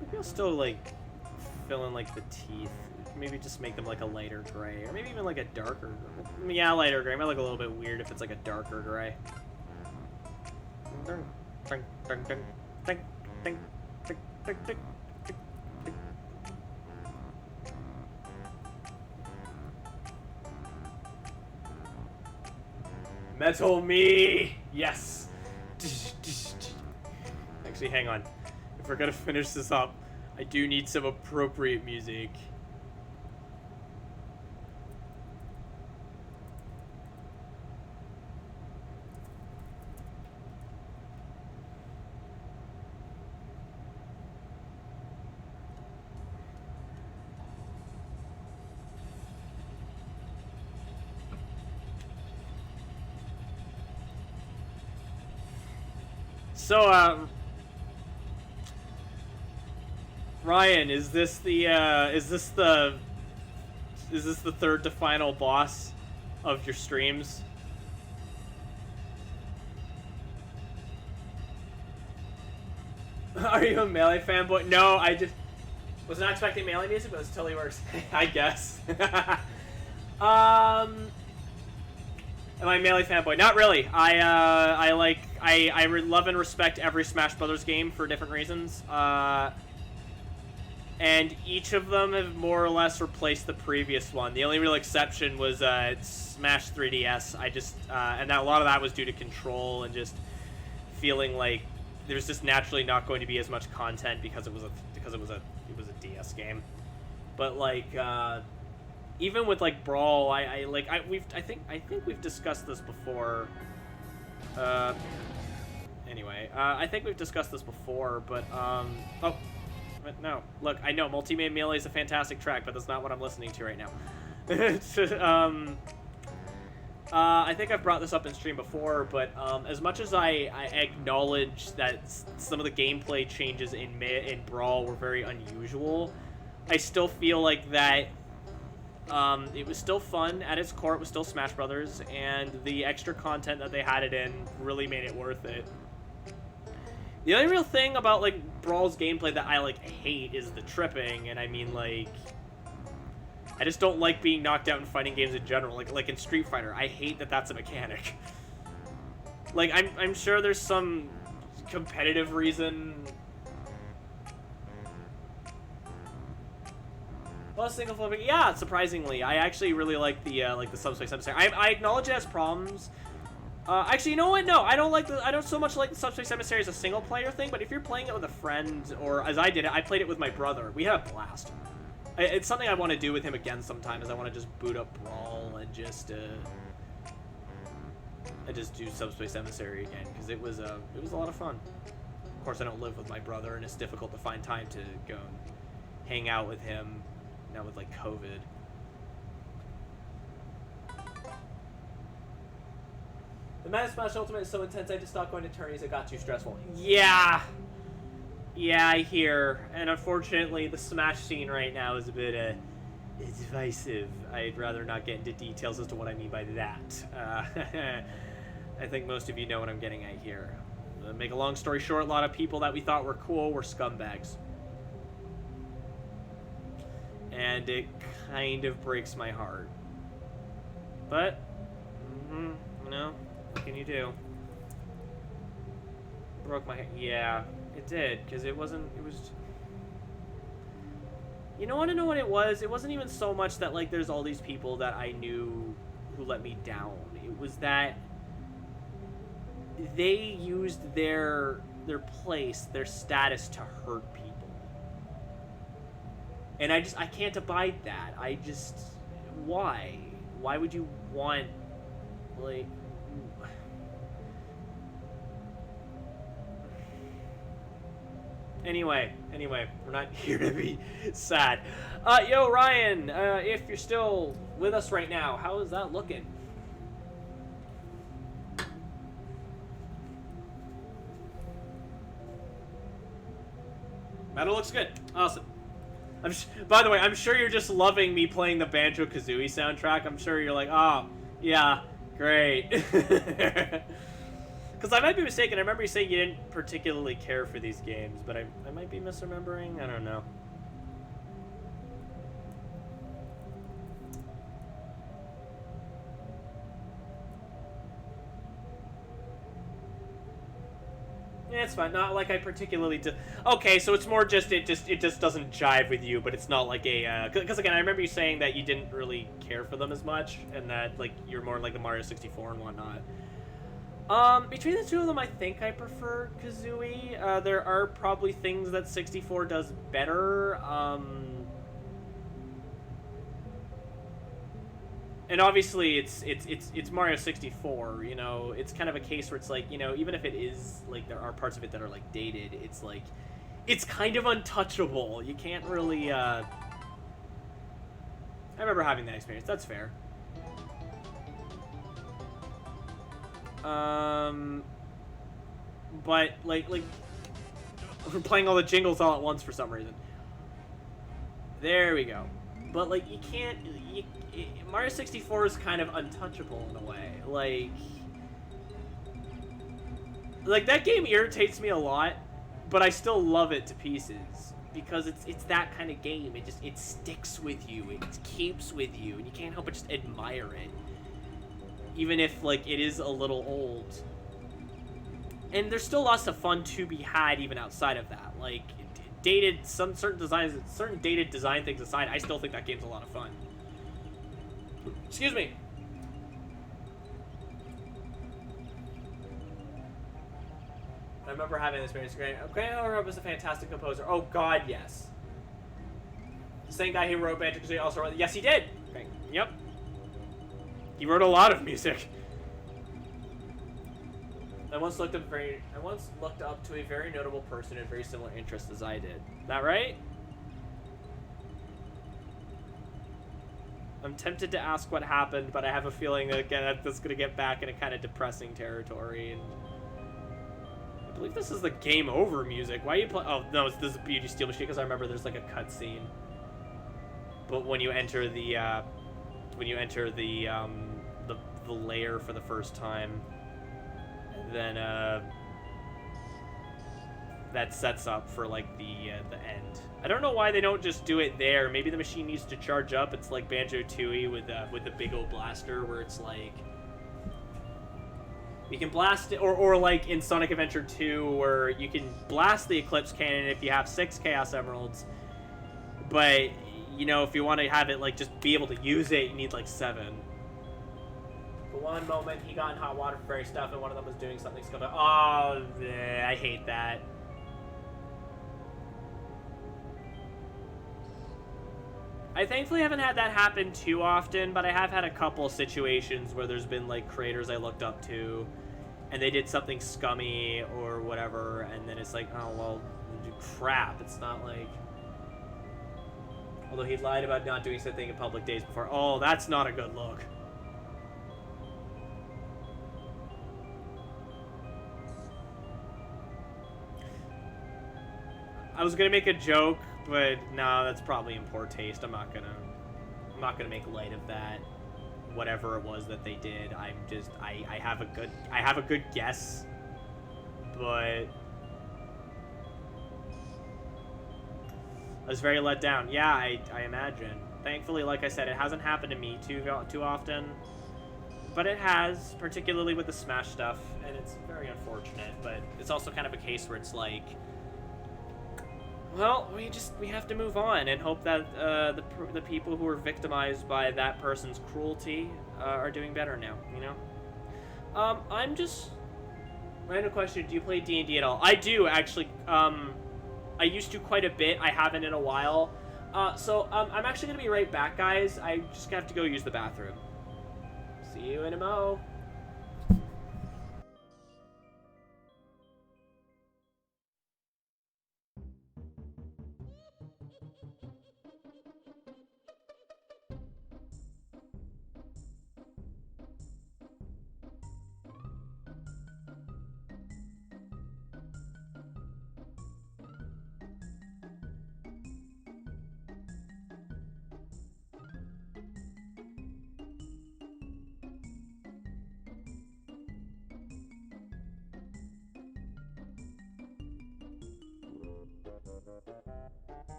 Maybe I'll still, like, fill in, like, the teeth. Maybe just make them like a lighter gray, or maybe even like a darker. Yeah, lighter gray. Might look a little bit weird if it's like a darker gray. Metal me, yes. Actually, hang on. If we're gonna finish this up, I do need some appropriate music. So, Ryan, is this the third to final boss of your streams? Are you a Melee fanboy? No, I just was not expecting Melee music, but it totally works. I guess. Am I a Melee fanboy? Not really. I love and respect every Smash Brothers game for different reasons. And each of them have more or less replaced the previous one. The only real exception was Smash 3DS. And a lot of that was due to control and just feeling like there's just naturally not going to be as much content because it was a DS game. But like even with like Brawl, I think we've discussed this before. Anyway, I think we've discussed this before, but but no. Look, I know Multi-Man Melee is a fantastic track, but that's not what I'm listening to right now. I think I've brought this up in stream before, but as much as I acknowledge that some of the gameplay changes in Brawl were very unusual, I still feel like that it was still fun at its core. It was still Smash Brothers, and the extra content that they had it in really made it worth it. The only real thing about like Brawl's gameplay that I like hate is the tripping, and I mean like I just don't like being knocked out in fighting games in general. Like in Street Fighter, I hate that that's a mechanic. Like I'm sure there's some competitive reason Well, single flipping, yeah, surprisingly, I actually really like the Subspace Emissary. I acknowledge it has problems. Actually, you know what? No, I don't so much like the Subspace Emissary as a single player thing, but if you're playing it with a friend, or as I did it, I played it with my brother. We had a blast. It's something I want to do with him again sometime, is I want to just boot up Brawl and just do Subspace Emissary again, because it was a lot of fun. Of course, I don't live with my brother, and it's difficult to find time to go and hang out with him now with, like, COVID. The Meta Smash Ultimate is so intense, I just stopped going to tourneys. It got too stressful. Yeah! Yeah, I hear. And unfortunately, the Smash scene right now is a bit, divisive. I'd rather not get into details as to what I mean by that. I think most of you know what I'm getting at here. Make a long story short, a lot of people that we thought were cool were scumbags. And it kind of breaks my heart. But, you know, what can you do? Broke my... Yeah, it did, because it was... You know, want to know what it was? It wasn't even so much that, like, there's all these people that I knew who let me down. It was that they used their place, their status to hurt people. And I can't abide that. Why? Why would you want, like... Anyway, we're not here to be sad. Yo, Ryan, if you're still with us right now, how is that looking? That looks good. Awesome. By the way, I'm sure you're just loving me playing the Banjo-Kazooie soundtrack. I'm sure you're like, oh, yeah, great. Because I might be mistaken. I remember you saying you didn't particularly care for these games, but I might be misremembering. I don't know. Yeah, it's fine. Not like I particularly did. Okay, so it's more just it just doesn't jive with you, but it's not like a because again, I remember you saying that you didn't really care for them as much, and that like you're more like the Mario 64 and whatnot. Between the two of them, I think I prefer Kazooie. There are probably things that 64 does better. And obviously, it's Mario 64. You know, it's kind of a case where it's like, you know, even if it is like there are parts of it that are like dated, it's like it's kind of untouchable. You can't really. I remember having that experience. That's fair. But like we're playing all the jingles all at once for some reason. There we go. But like you can't. Mario 64 is kind of untouchable in a way. Like that game irritates me a lot, but I still love it to pieces because it's that kind of game. It sticks with you. It keeps with you, and you can't help but just admire it. Even if, like, it is a little old. And there's still lots of fun to be had even outside of that. Like, certain dated design things aside, I still think that game's a lot of fun. Excuse me. I remember having this experience. Grant Elrod was a fantastic composer. Oh, God, yes. The same guy who wrote Banjo-Kazooie also wrote... Yes, he did! Okay. Yep. He wrote a lot of music. I once looked up to a very notable person in very similar interests as I did. That right? I'm tempted to ask what happened, but I have a feeling that again that's gonna get back in a kind of depressing territory. And I believe this is the game over music. Why are you play? Oh no, this is a Beauty Steel Machine because I remember there's like a cutscene. But when you enter the the lair for the first time, then that sets up for like the end. I don't know why they don't just do it there. Maybe the machine needs to charge up. It's like Banjo-Tooie with the big old blaster, where it's like you can blast it, or like in Sonic Adventure 2, where you can blast the Eclipse Cannon if you have 6 Chaos Emeralds, But, you know, if you want to have it, like, just be able to use it, you need, like, 7. For one moment, he got in hot water for fairy stuff, and one of them was doing something stupid. Oh, I hate that. I thankfully haven't had that happen too often, but I have had a couple situations where there's been, like, creators I looked up to, and they did something scummy or whatever, and then it's like, oh, well, crap. It's not like... Although he lied about not doing something in public days before. Oh, that's not a good look. I was gonna make a joke, but no, that's probably in poor taste. I'm not gonna make light of that. Whatever it was that they did, I'm just I have a good guess, but I was very let down. Yeah, I imagine. Thankfully, like I said, it hasn't happened to me too often, but it has, particularly with the Smash stuff, and it's very unfortunate. But it's also kind of a case where it's like, well, we have to move on and hope that the people who were victimized by that person's cruelty are doing better now. You know. I'm just random question. Do you play D&D at all? I do actually. I used to quite a bit. I haven't in a while. So I'm actually gonna be right back, guys. I just have to go use the bathroom. See you in a mo.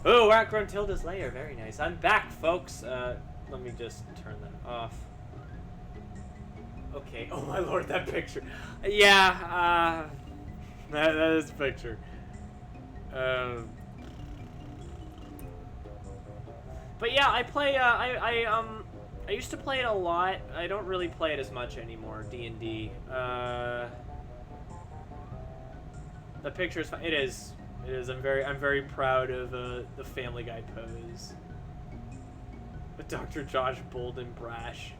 Oh, we're at Gruntilda's lair. Very nice. I'm back, folks. Let me just turn that off. Okay. Oh my lord, that picture. Yeah. That is a picture. But yeah, I play. I used to play it a lot. I don't really play it as much anymore. D&D. The picture is fine. It is. It is. I'm very proud of the Family Guy pose. With Dr. Josh bold and brash.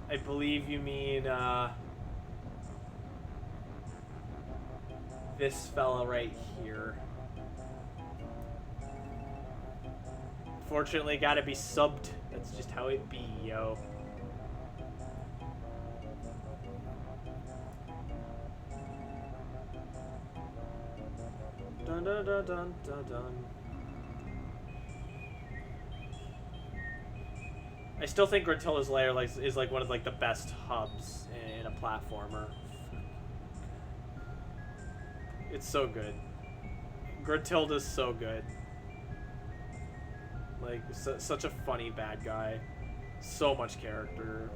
I believe you mean this fella right here. Fortunately, gotta be subbed. That's just how it be, yo. Dun dun dun dun dun dun. I still think Gruntilda's lair is like one of like the best hubs in a platformer. It's so good. Gruntilda's so good. Like such a funny bad guy. So much character.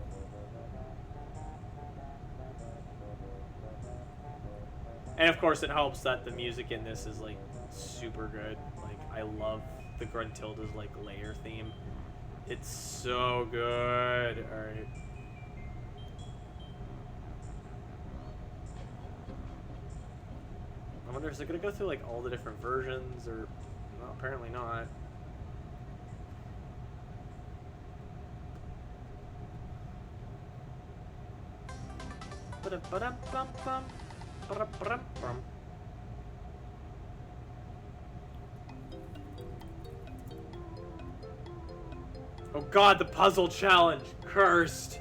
And of course it helps that the music in this is like super good. Like I love the Gruntilda's like lair theme. It's so good. Alright. I wonder, is it gonna go through like all the different versions, or well, apparently not. Oh god, the puzzle challenge! Cursed!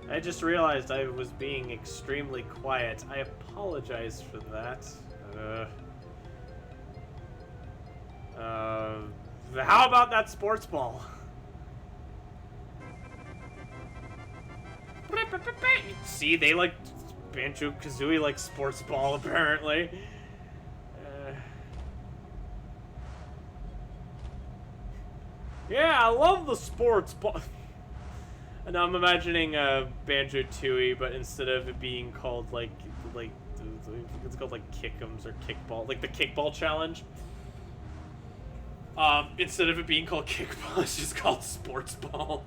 I just realized I was being extremely quiet. I apologize for that. How about that sports ball? See, they like Banjo-Kazooie like sports ball, apparently. Yeah, I love the sports ball. And I'm imagining Banjo-Tooie, but instead of it being called like it's called like Kick'ems or Kickball, like the Kickball challenge. Instead of it being called Kickball, it's just called Sports Ball.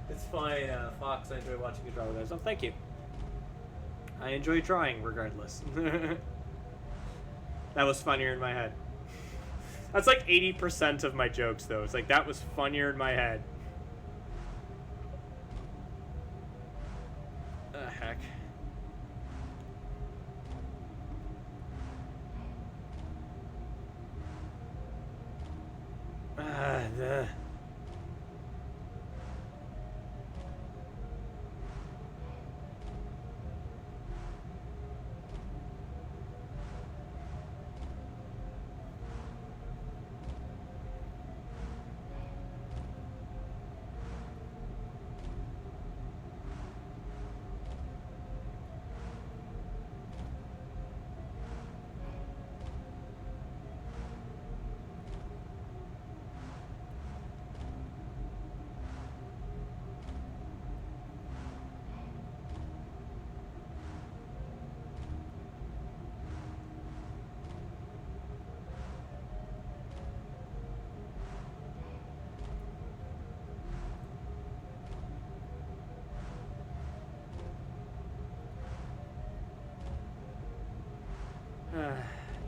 It's fine, Fox. I enjoy watching you draw with us. Oh, thank you. I enjoy drawing, regardless. That was funnier in my head. That's like 80% of my jokes, though. It's like that was funnier in my head. Heck.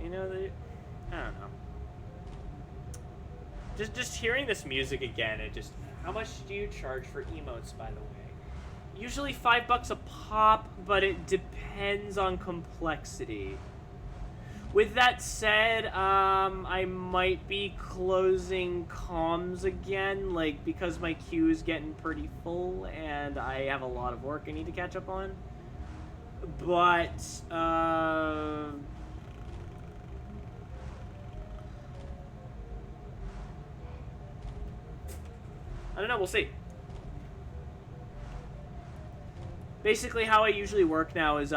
You know, I don't know. Just hearing this music again, it just... How much do you charge for emotes, by the way? Usually $5 a pop, but it depends on complexity. With that said, I might be closing comms again, like, because my queue is getting pretty full, and I have a lot of work I need to catch up on. But, I don't know, we'll see. Basically, how I usually work now is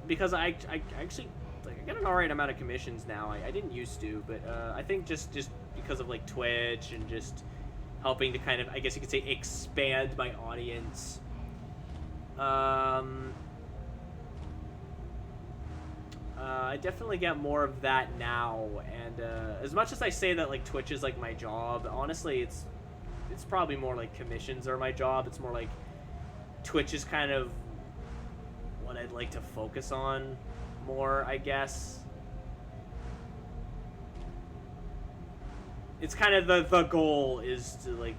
because I actually... I got an alright amount of commissions now. I didn't used to, but I think just because of like Twitch and just helping to kind of, I guess you could say, expand my audience. I definitely get more of that now, and as much as I say that like Twitch is like my job, honestly it's probably more like commissions are my job. It's more like Twitch is kind of what I'd like to focus on more, I guess. It's kind of the goal is to like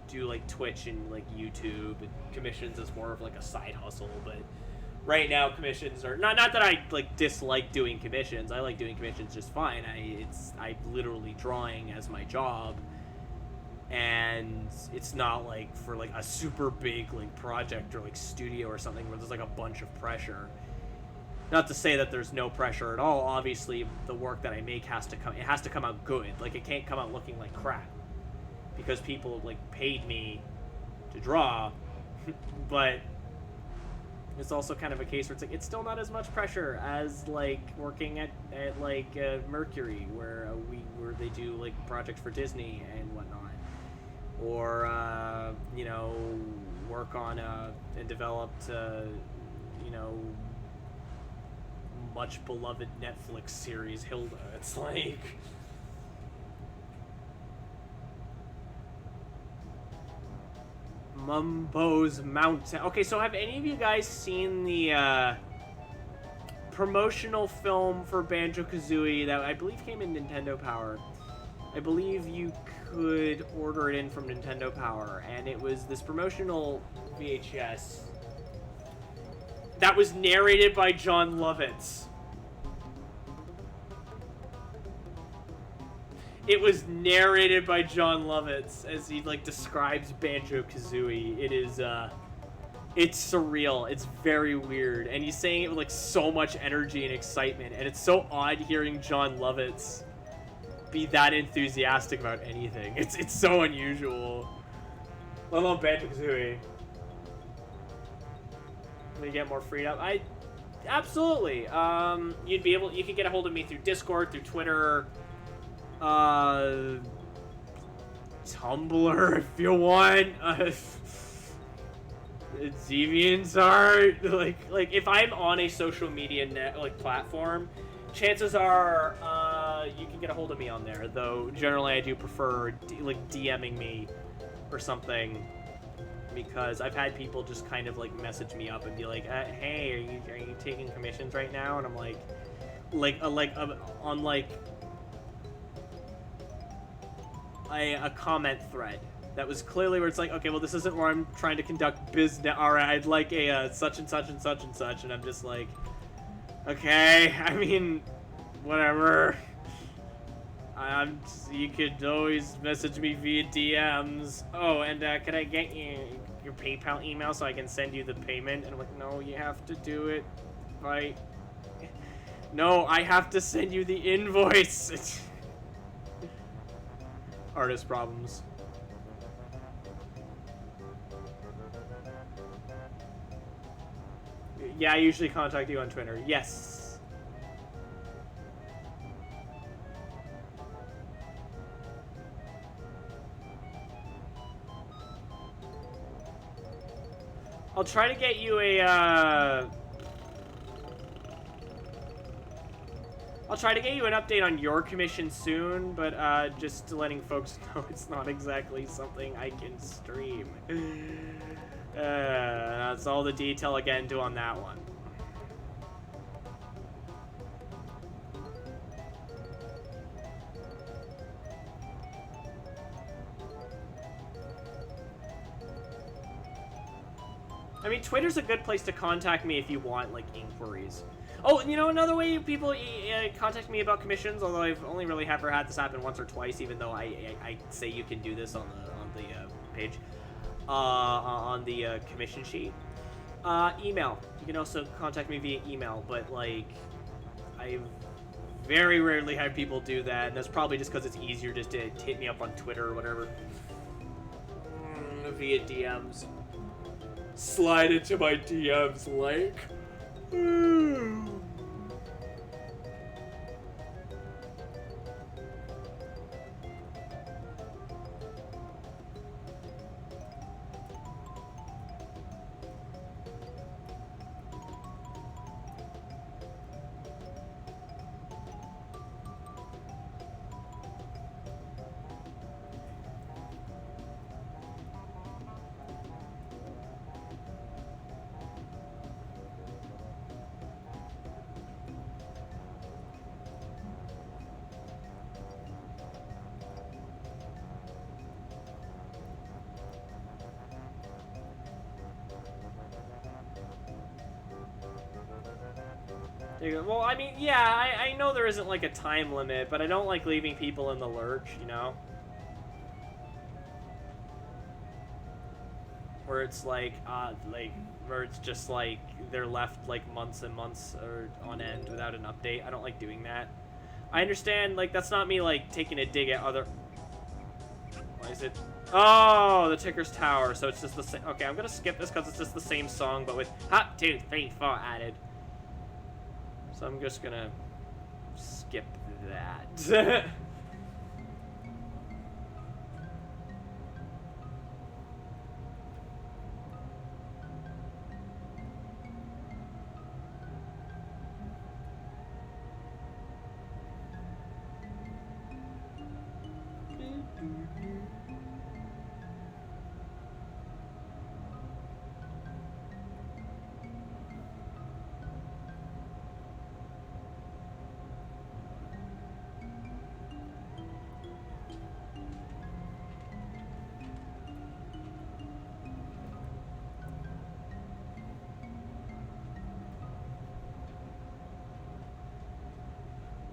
do like Twitch and like YouTube, and commissions is more of like a side hustle. But right now commissions are not that I like dislike doing commissions. I like doing commissions just fine. I'm literally drawing as my job, and it's not like for like a super big like project or like studio or something where there's like a bunch of pressure. Not to say that there's no pressure at all. Obviously, the work that I make has to come out good. Like, it can't come out looking like crap, because people like paid me to draw. But it's also kind of a case where it's like it's still not as much pressure as like working at like Mercury, where they do like projects for Disney and whatnot, or you know, work on and developed you know, much beloved Netflix series Hilda. It's like Mumbo's Mountain. Okay, so have any of you guys seen the promotional film for Banjo-Kazooie that I believe came in Nintendo Power? I believe you could order it in from Nintendo Power, and it was this promotional VHS that was narrated by John Lovitz. It was narrated by John Lovitz as he like describes Banjo-Kazooie. It is it's surreal. It's very weird, and he's saying it with like so much energy and excitement, and it's so odd hearing John Lovitz be that enthusiastic about anything. It's so unusual. Let alone Banjo-Kazooie. We get more freedom. Absolutely. You could get a hold of me through Discord, through Twitter, Tumblr if you want. DeviantArt. Like if I'm on a social media platform, chances are you can get a hold of me on there. Though generally I do prefer DMing me or something, because I've had people just kind of like message me up and be like, "Hey, are you taking commissions right now?" And I'm like on like a comment thread that was clearly where it's like, okay, well, this isn't where I'm trying to conduct business. All right, I'd like a such and such and such and such, and I'm just like, okay, I mean, whatever. You could always message me via DMs. Oh, and could I get your PayPal email so I can send you the payment? And I'm like, no, you have to do it right. No, I have to send you the invoice. Artist problems. Yeah, I usually contact you on Twitter. Yes. I'll try to get you a, I'll try to get you an update on your commission soon, but just letting folks know it's not exactly something I can stream. That's all the detail I get into on that one. I mean, Twitter's a good place to contact me if you want, like, inquiries. Oh, you know, another way people contact me about commissions, although I've only really ever had this happen once or twice, even though I say you can do this on the page, on the commission sheet. Email. You can also contact me via email, but, like, I've very rarely had people do that, and that's probably just because it's easier just to hit me up on Twitter or whatever. Via DMs. Slide into my DMs, like. Well, I mean, yeah, I know there isn't, like, a time limit, but I don't like leaving people in the lurch, you know? Where it's, like, where it's just, like, they're left, like, months and months or on end without an update. I don't like doing that. I understand, like, that's not me, like, taking a dig at other... Why is it... Oh, the Ticker's Tower, so it's just the same... Okay, I'm gonna skip this because it's just the same song, but with hot 2, 3, 4 added. So I'm just gonna skip that.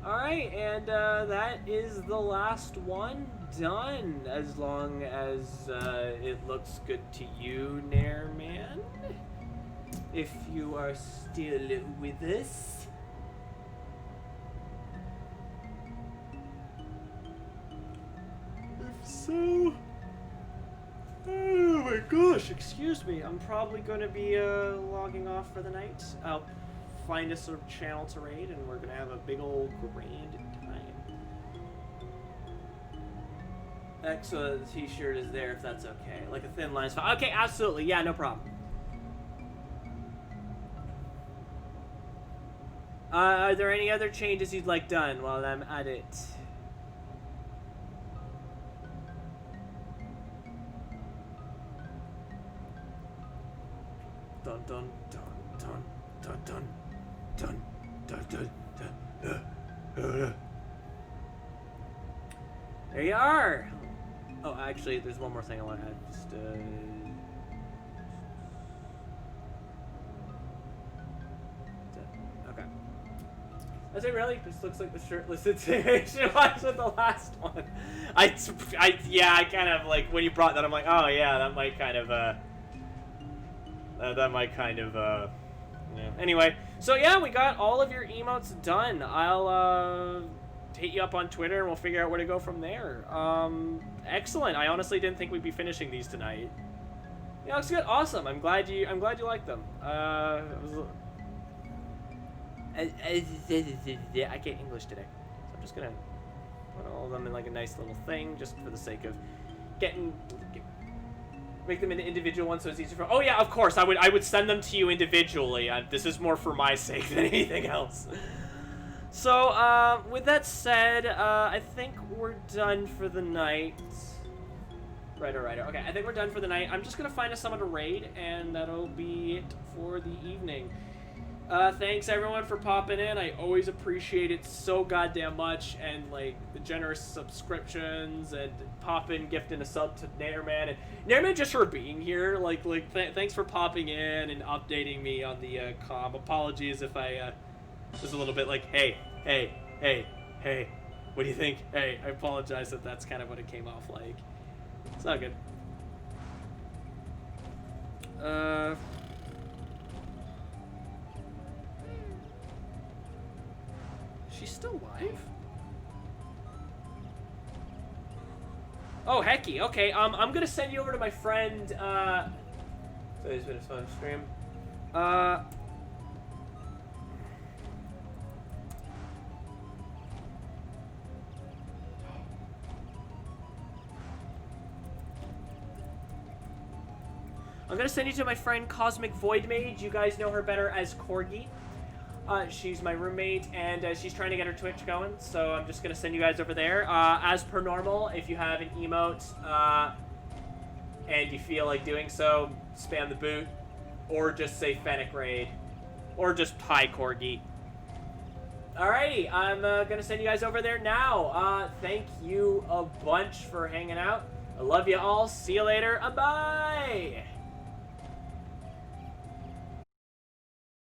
Alright, and that is the last one done, as long as it looks good to you, Nairman. If you are still with us. If so... Oh my gosh, excuse me. I'm probably going to be logging off for the night. I'll find us a channel to raid, and we're gonna have a big old grand time. Excellent, the t-shirt is there if that's okay. Like a thin line. Okay, absolutely, yeah, no problem. Are there any other changes you'd like done while I'm at it? Dun dun dun dun dun dun. Dun, dun, dun, dun. There you are. Oh, actually, there's one more thing I want to add. Just okay. Does it really? This looks like the shirtless situation was with the last one. Yeah, I kind of like when you brought that. I'm like, oh yeah, that might kind of yeah. Anyway, so yeah, we got all of your emotes done. I'll hit you up on Twitter and we'll figure out where to go from there. Excellent. I honestly didn't think we'd be finishing these tonight. Yeah, looks good. Awesome. I'm glad you liked them. I can't English today, so I'm just gonna put all of them in like a nice little thing, just for the sake of make them into individual ones so it's easier for... Oh yeah, of course, I would send them to you individually. This is more for my sake than anything else. So, with that said, I think we're done for the night. Right. Okay, I think we're done for the night. I'm just gonna find us someone to raid, and that'll be it for the evening. Thanks everyone for popping in. I always appreciate it so goddamn much, and like the generous subscriptions and popping, gifting a sub to Nairman, and Nairman just for being here. Thanks for popping in and updating me on the comm. Apologies if I was a little bit like, hey, what do you think? Hey, I apologize that that's kind of what it came off like. It's not good. She's still alive? Oh, hecky. Okay, I'm gonna send you over to my friend, So it's been a fun stream. I'm gonna send you to my friend Cosmic Void Mage. You guys know her better as Corgi. She's my roommate, and she's trying to get her Twitch going, so I'm just gonna send you guys over there. As per normal, if you have an emote, and you feel like doing so, spam the boot, or just say Fennec Raid, or just hi Corgi. Alrighty, I'm gonna send you guys over there now. Thank you a bunch for hanging out. I love you all. See you later. Bye!